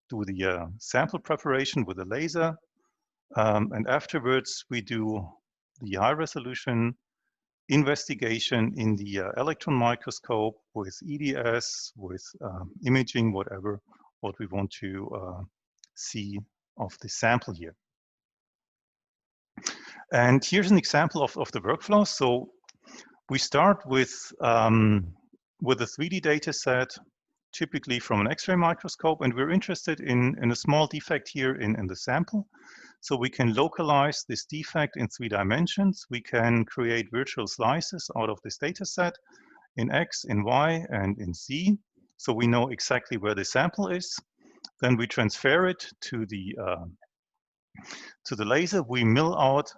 Speaker 12: do the sample preparation with the laser, and afterwards we do the high resolution investigation in the electron microscope with EDS, with imaging, whatever, what we want to see of the sample here. And here's an example of the workflow. So we start with a 3D data set, typically from an X-ray microscope, and we're interested in a small defect here in the sample. So we can localize this defect in 3 dimensions. We can create virtual slices out of this data set in X, in Y, and in Z. So we know exactly where the sample is. Then we transfer it to the laser. We mill out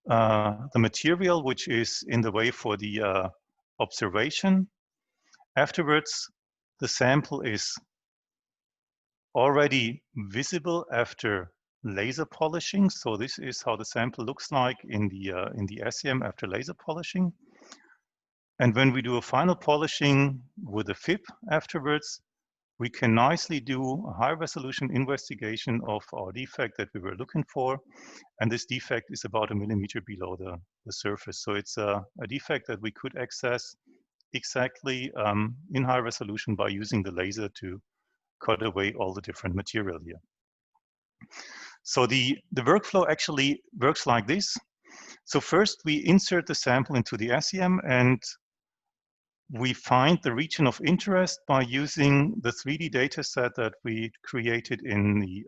Speaker 12: the material which is in the way for the observation. Afterwards, the sample is already visible after laser polishing. So this is how the sample looks like in the SEM after laser polishing. And when we do a final polishing with a FIP afterwards, we can nicely do a high resolution investigation of our defect that we were looking for. And this defect is about 1 millimeter below the surface. So it's a defect that we could access exactly in high resolution by using the laser to cut away all the different material here. So the workflow actually works like this. So first we insert the sample into the SEM, and we find the region of interest by using the 3D data set that we created in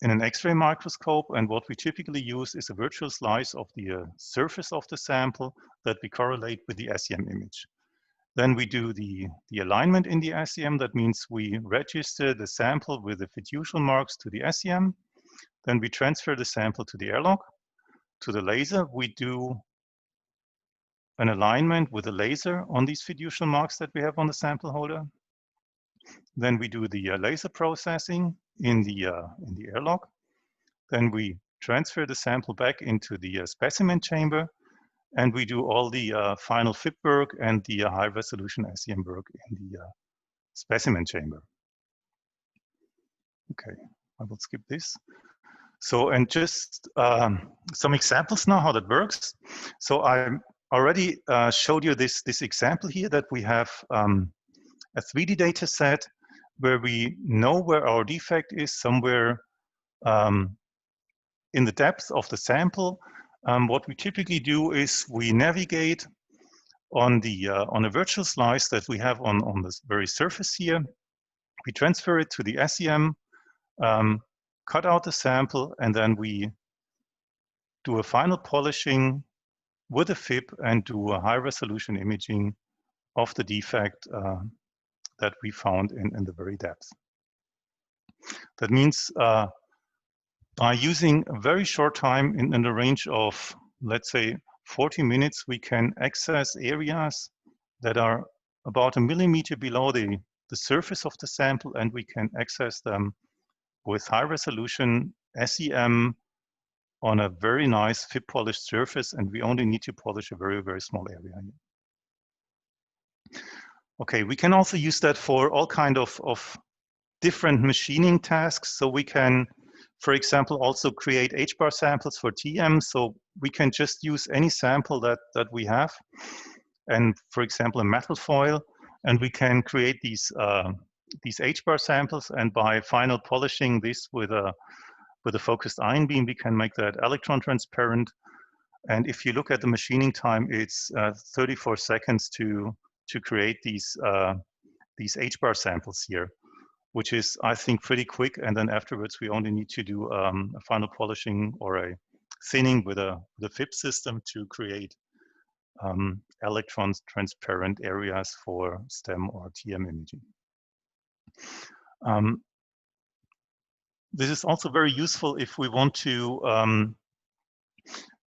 Speaker 12: an X-ray microscope. And what we typically use is a virtual slice of the surface of the sample that we correlate with the SEM image. Then we do the alignment in the SEM. That means we register the sample with the fiducial marks to the SEM. Then we transfer the sample to the airlock, to the laser. We do an alignment with the laser on these fiducial marks that we have on the sample holder. Then we do the laser processing in the airlock. Then we transfer the sample back into the specimen chamber, and we do all the final FIP work and the high resolution SEM work in the specimen chamber. Okay, I will skip this. So, and just some examples now how that works. So I already showed you this example here that we have a 3D data set where we know where our defect is somewhere in the depth of the sample. What we typically do is we navigate on a virtual slice that we have on this very surface here. We transfer it to the SEM, cut out the sample, and then we do a final polishing with a FIP and do a high resolution imaging of the defect that we found in the very depth. That means by using a very short time in the range of, let's say, 40 minutes, we can access areas that are about 1 millimeter below the surface of the sample, and we can access them with high resolution SEM on a very nice FIP polished surface, and we only need to polish a very, very small area here. Okay, we can also use that for all kind of different machining tasks. So we can, for example, also create H-bar samples for TM. So we can just use any sample that we have, and for example, a metal foil, and we can create these H-bar samples, and by final polishing this with a focused ion beam, we can make that electron transparent. And if you look at the machining time, it's 34 seconds to create these H-bar samples here, which is, I think, pretty quick. And then afterwards, we only need to do a final polishing or a thinning with a FIP system to create electrons transparent areas for STEM or TM imaging. This is also very useful if we want to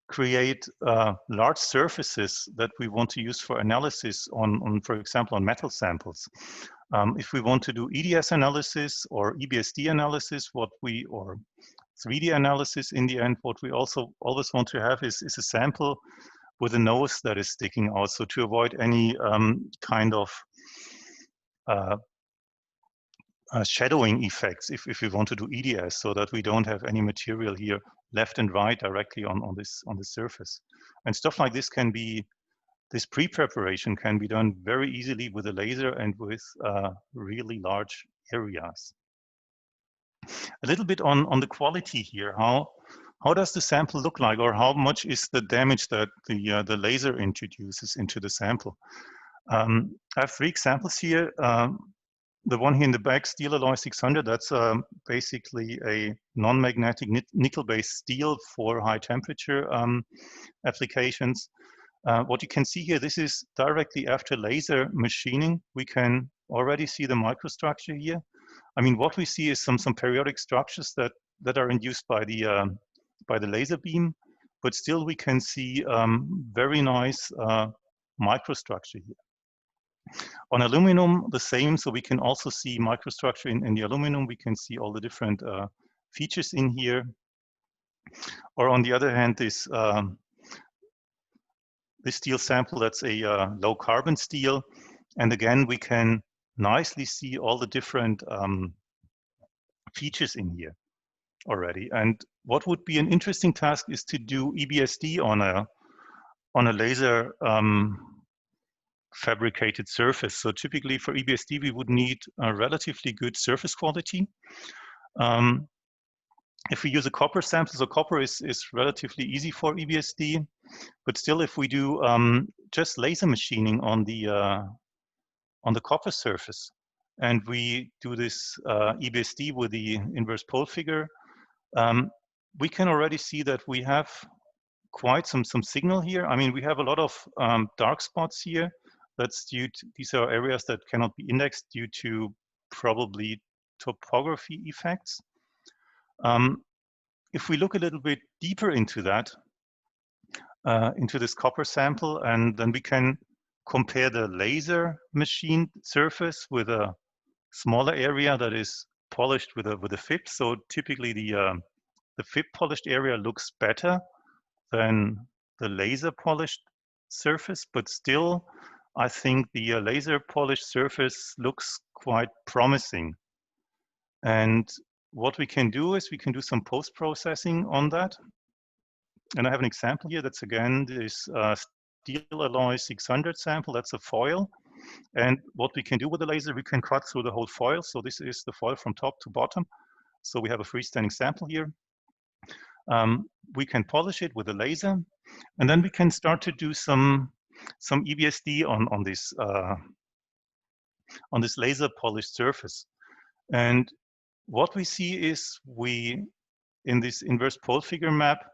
Speaker 12: create large surfaces that we want to use for analysis on, for example, on metal samples. If we want to do EDS analysis or EBSD analysis, or 3D analysis, in the end, what we also always want to have is a sample with a nose that is sticking out, so to avoid any kind of shadowing effects if we want to do EDS, so that we don't have any material here left and right directly on the surface. And stuff like this can be, this pre-preparation can be done very easily with a laser and with really large areas. A little bit on the quality here. How does the sample look like, or how much is the damage that the laser introduces into the sample? I have 3 examples here. The one here in the back, steel alloy 600, that's basically a non-magnetic nickel-based steel for high temperature applications. What you can see here, this is directly after laser machining. We can already see the microstructure here. I mean, what we see is some periodic structures that are induced by the laser beam, but still we can see very nice microstructure here. On aluminum, the same, so we can also see microstructure in the aluminum. We can see all the different features in here. Or on the other hand, this steel sample, that's a low carbon steel. And again, we can nicely see all the different features in here already. And what would be an interesting task is to do EBSD on a laser fabricated surface. So typically for EBSD, we would need a relatively good surface quality. If we use a copper sample, so copper is relatively easy for EBSD, but still if we do just laser machining on the copper surface, and we do this EBSD with the inverse pole figure, we can already see that we have quite some signal here. I mean, we have a lot of dark spots here. That's due to, these are areas that cannot be indexed due to probably topography effects. If we look a little bit deeper into that, into this copper sample, and then we can compare the laser machined surface with a smaller area that is polished with a FIP. So typically the FIP polished area looks better than the laser polished surface, but still I think the laser polished surface looks quite promising. And what we can do is we can do some post-processing on that. And I have an example here. That's again this steel alloy 600 sample. That's a foil. And what we can do with the laser, we can cut through the whole foil. So this is the foil from top to bottom. So we have a freestanding sample here. We can polish it with a laser, and then we can start to do some EBSD on this laser polished surface. And what we see is in this inverse pole figure map,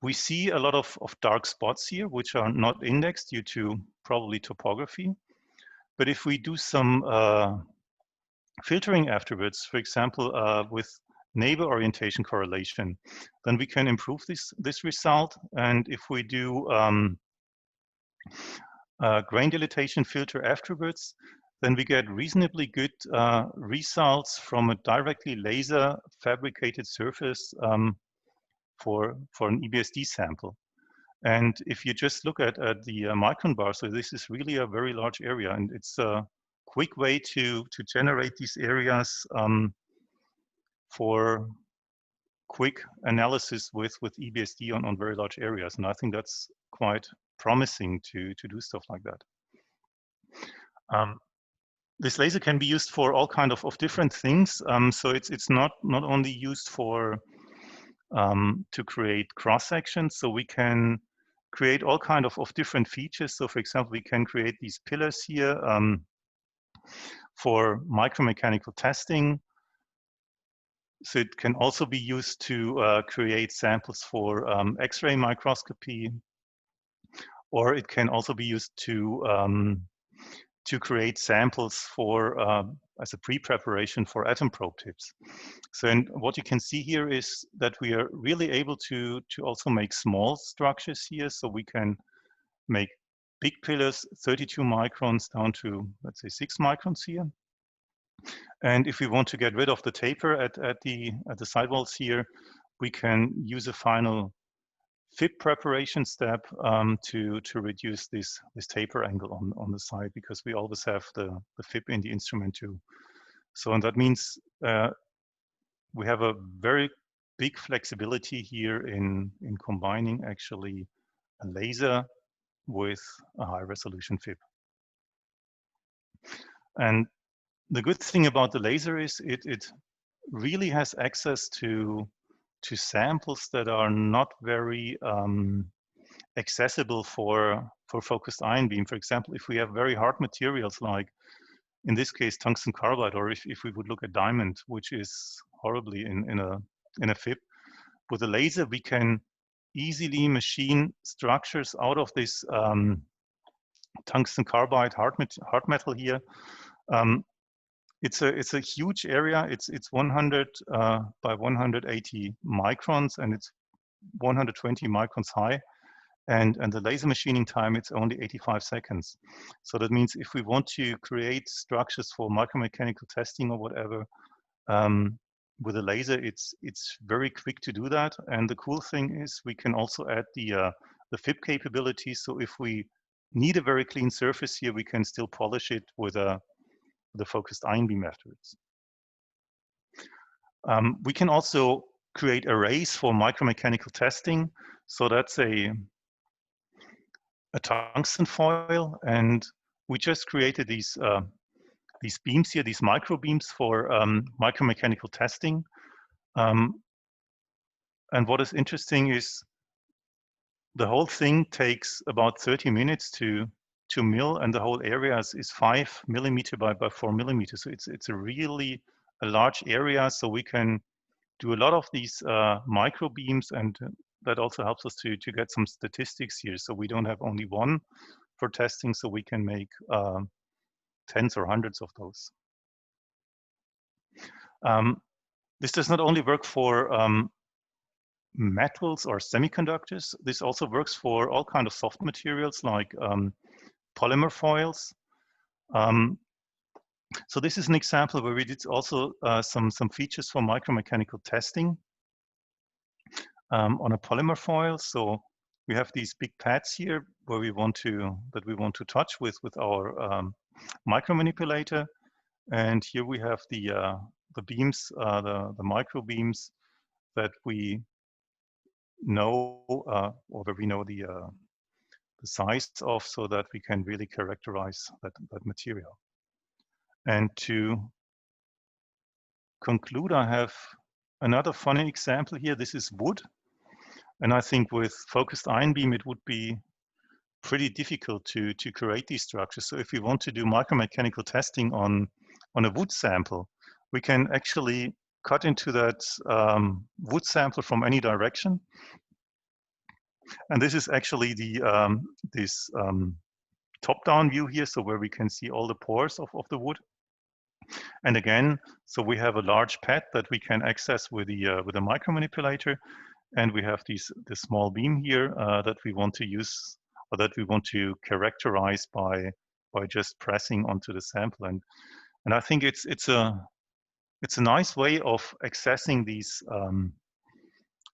Speaker 12: we see a lot of dark spots here, which are not indexed due to probably topography. But if we do some filtering afterwards, for example, with neighbor orientation correlation, then we can improve this result. And if we do grain dilatation filter afterwards, then we get reasonably good results from a directly laser fabricated surface for an EBSD sample. And if you just look at the micron bar, so this is really a very large area, and it's a quick way to generate these areas for quick analysis with EBSD on very large areas. And I think that's quite promising to do stuff like that. This laser can be used for all kind of different things. So it's not only used for to create cross sections. So we can create all kind of different features. So for example, we can create these pillars here for micromechanical testing. So it can also be used to create samples for X-ray microscopy, or it can also be used to create samples for as a pre-preparation for atom probe tips. So and what you can see here is that we are really able to also make small structures here. So we can make big pillars, 32 microns down to, let's say, 6 microns here. And if we want to get rid of the taper at the sidewalls here, we can use a final FIP preparation step to reduce this taper angle on the side, because we always have the FIP in the instrument too. So, and that means we have a very big flexibility here in combining actually a laser with a high resolution FIP. And the good thing about the laser is it really has access to samples that are not very accessible for focused ion beam. For example, if we have very hard materials like, in this case, tungsten carbide, or if we would look at diamond, which is horribly in a FIP, with a laser we can easily machine structures out of this tungsten carbide hard metal here. It's a huge area. It's 100 by 180 microns, and it's 120 microns high. And the laser machining time, it's only 85 seconds. So that means if we want to create structures for micromechanical testing or whatever, with a laser, it's very quick to do that. And the cool thing is we can also add the FIP capability. So if we need a very clean surface here, we can still polish it with the focused ion beam methods. We can also create arrays for micromechanical testing. So that's a tungsten foil, and we just created these beams here, these micro beams for micromechanical testing. And what is interesting is the whole thing takes about 30 minutes to mill, and the whole area is 5 millimeter by 4 millimeters. So it's a really a large area. So we can do a lot of these micro beams, and that also helps us to get some statistics here. So we don't have only one for testing, so we can make tens or hundreds of those. This does not only work for metals or semiconductors. This also works for all kinds of soft materials like polymer foils. So this is an example where we did also some features for micromechanical testing on a polymer foil. So we have these big pads here where we want to touch with our micromanipulator, and here we have the beams, the micro beams that we know or where we know the size of, so that we can really characterize that material. And to conclude, I have another funny example here. This is wood. And I think with focused ion beam, it would be pretty difficult to create these structures. So if we want to do micromechanical testing on a wood sample, we can actually cut into that wood sample from any direction. And this is actually the this top-down view here, so where we can see all the pores of the wood. And again, so we have a large pad that we can access with a micromanipulator, and we have this small beam here that we want to use, or that we want to characterize by just pressing onto the sample. And I think it's a nice way of accessing these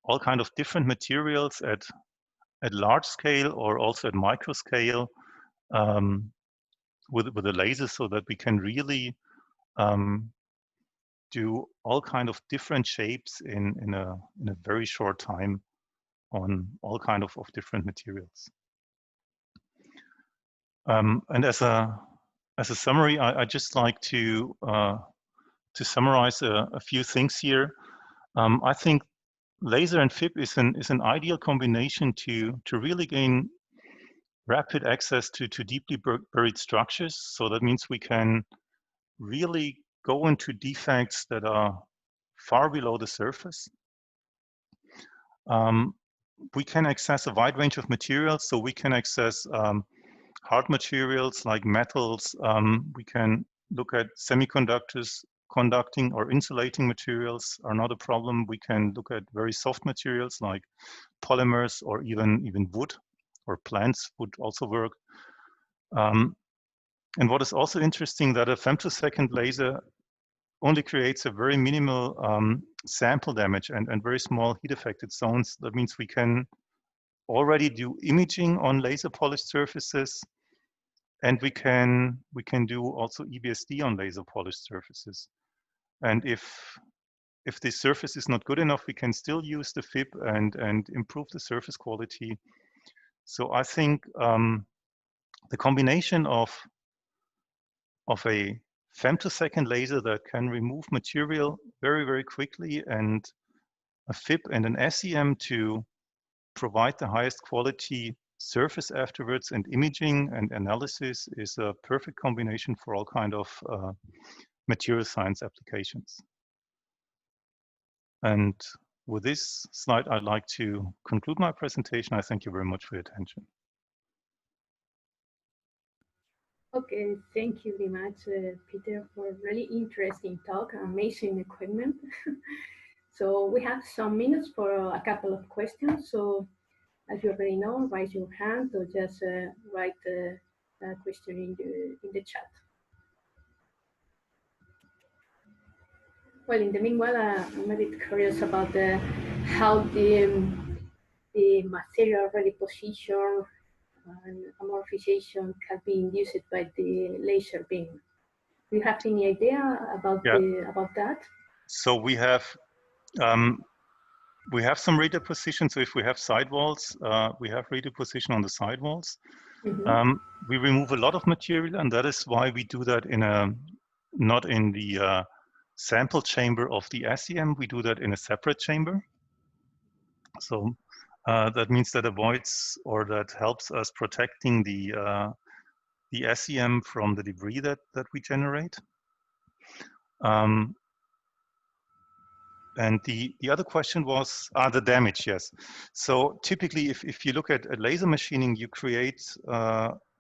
Speaker 12: all kind of different materials at large scale or also at micro scale with a laser, so that we can really do all kind of different shapes in a very short time on all kind of different materials. And as a summary, I just like to summarize a few things here. I think laser and FIP is an ideal combination to really gain rapid access to deeply buried structures. So that means we can really go into defects that are far below the surface. We can access a wide range of materials. So we can access hard materials like metals. We can look at semiconductors. Conducting or insulating materials are not a problem. We can look at very soft materials like polymers, or even wood, or plants would also work. And what is also interesting, that a femtosecond laser only creates a very minimal sample damage and very small heat affected zones. That means we can already do imaging on laser polished surfaces, and we can do also EBSD on laser polished surfaces. And if this surface is not good enough, we can still use the FIB and improve the surface quality. So I think the combination of a femtosecond laser that can remove material very, very quickly and a FIB and an SEM to provide the highest quality surface afterwards and imaging and analysis is a perfect combination for all kind of material science applications. And with this slide, I'd like to conclude my presentation. I thank you very much for your attention.
Speaker 1: Okay, thank you very much, Peter, for a really interesting talk, amazing equipment. So we have some minutes for a couple of questions. So as you already know, raise your hand or just write a question in the chat. Well, in the meanwhile, I'm a bit curious about how the material redeposition and amorphization can be induced by the laser beam. Do you have any idea about that?
Speaker 12: So we have some redeposition. So if we have sidewalls, we have redeposition on the sidewalls. Mm-hmm. We remove a lot of material, and that is why we do that not in the sample chamber of the SEM. We do that in a separate chamber. So that means that avoids or that helps us protecting the SEM from the debris that we generate. And the other question was the damage, yes. So typically, if you look at laser machining, you create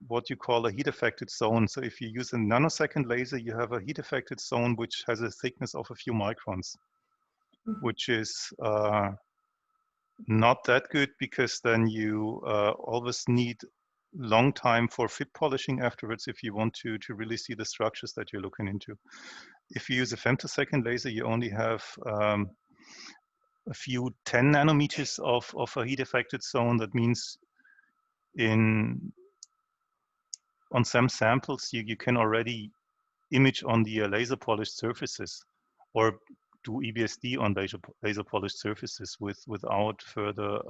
Speaker 12: what you call a heat affected zone. So if you use a nanosecond laser, you have a heat affected zone which has a thickness of a few microns, which is not that good, because then you always need long time for FIB polishing afterwards if you want to really see the structures that you're looking into. If you use a femtosecond laser, you only have a few 10 nanometers of a heat affected zone. That means on some samples, you can already image on the laser polished surfaces or do EBSD on laser polished surfaces without further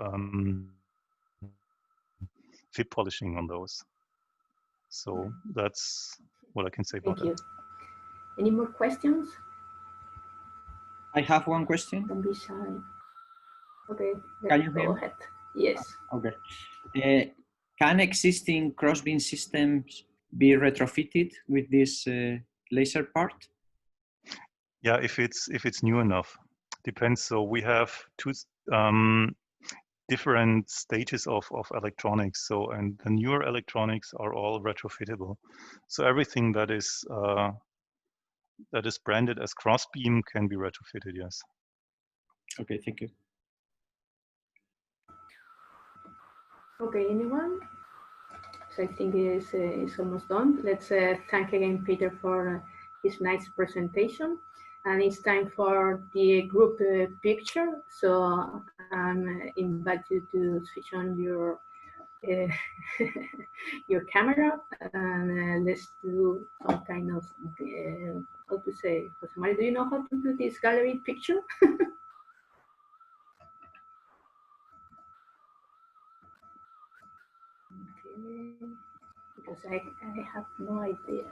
Speaker 12: FIB polishing on those. So that's what I can say about that.
Speaker 1: Thank you. Any more questions?
Speaker 5: I have one question.
Speaker 1: Don't be shy. Okay,
Speaker 5: can you
Speaker 1: go ahead. Yes.
Speaker 5: Okay. Can existing crossbeam systems be retrofitted with this laser part?
Speaker 12: Yeah, if it's new enough. Depends. So we have two different stages of electronics. So, and the newer electronics are all retrofittable. So everything that is branded as crossbeam can be retrofitted, yes.
Speaker 5: Okay, thank you.
Speaker 1: Okay, anyone? So I think it's almost done. Let's thank again Peter for his nice presentation. And it's time for the group picture. So I invite you to switch on your your camera and let's do some kind of how to say, Jose Mario, do you know how to do this gallery picture? Okay, because I have no idea.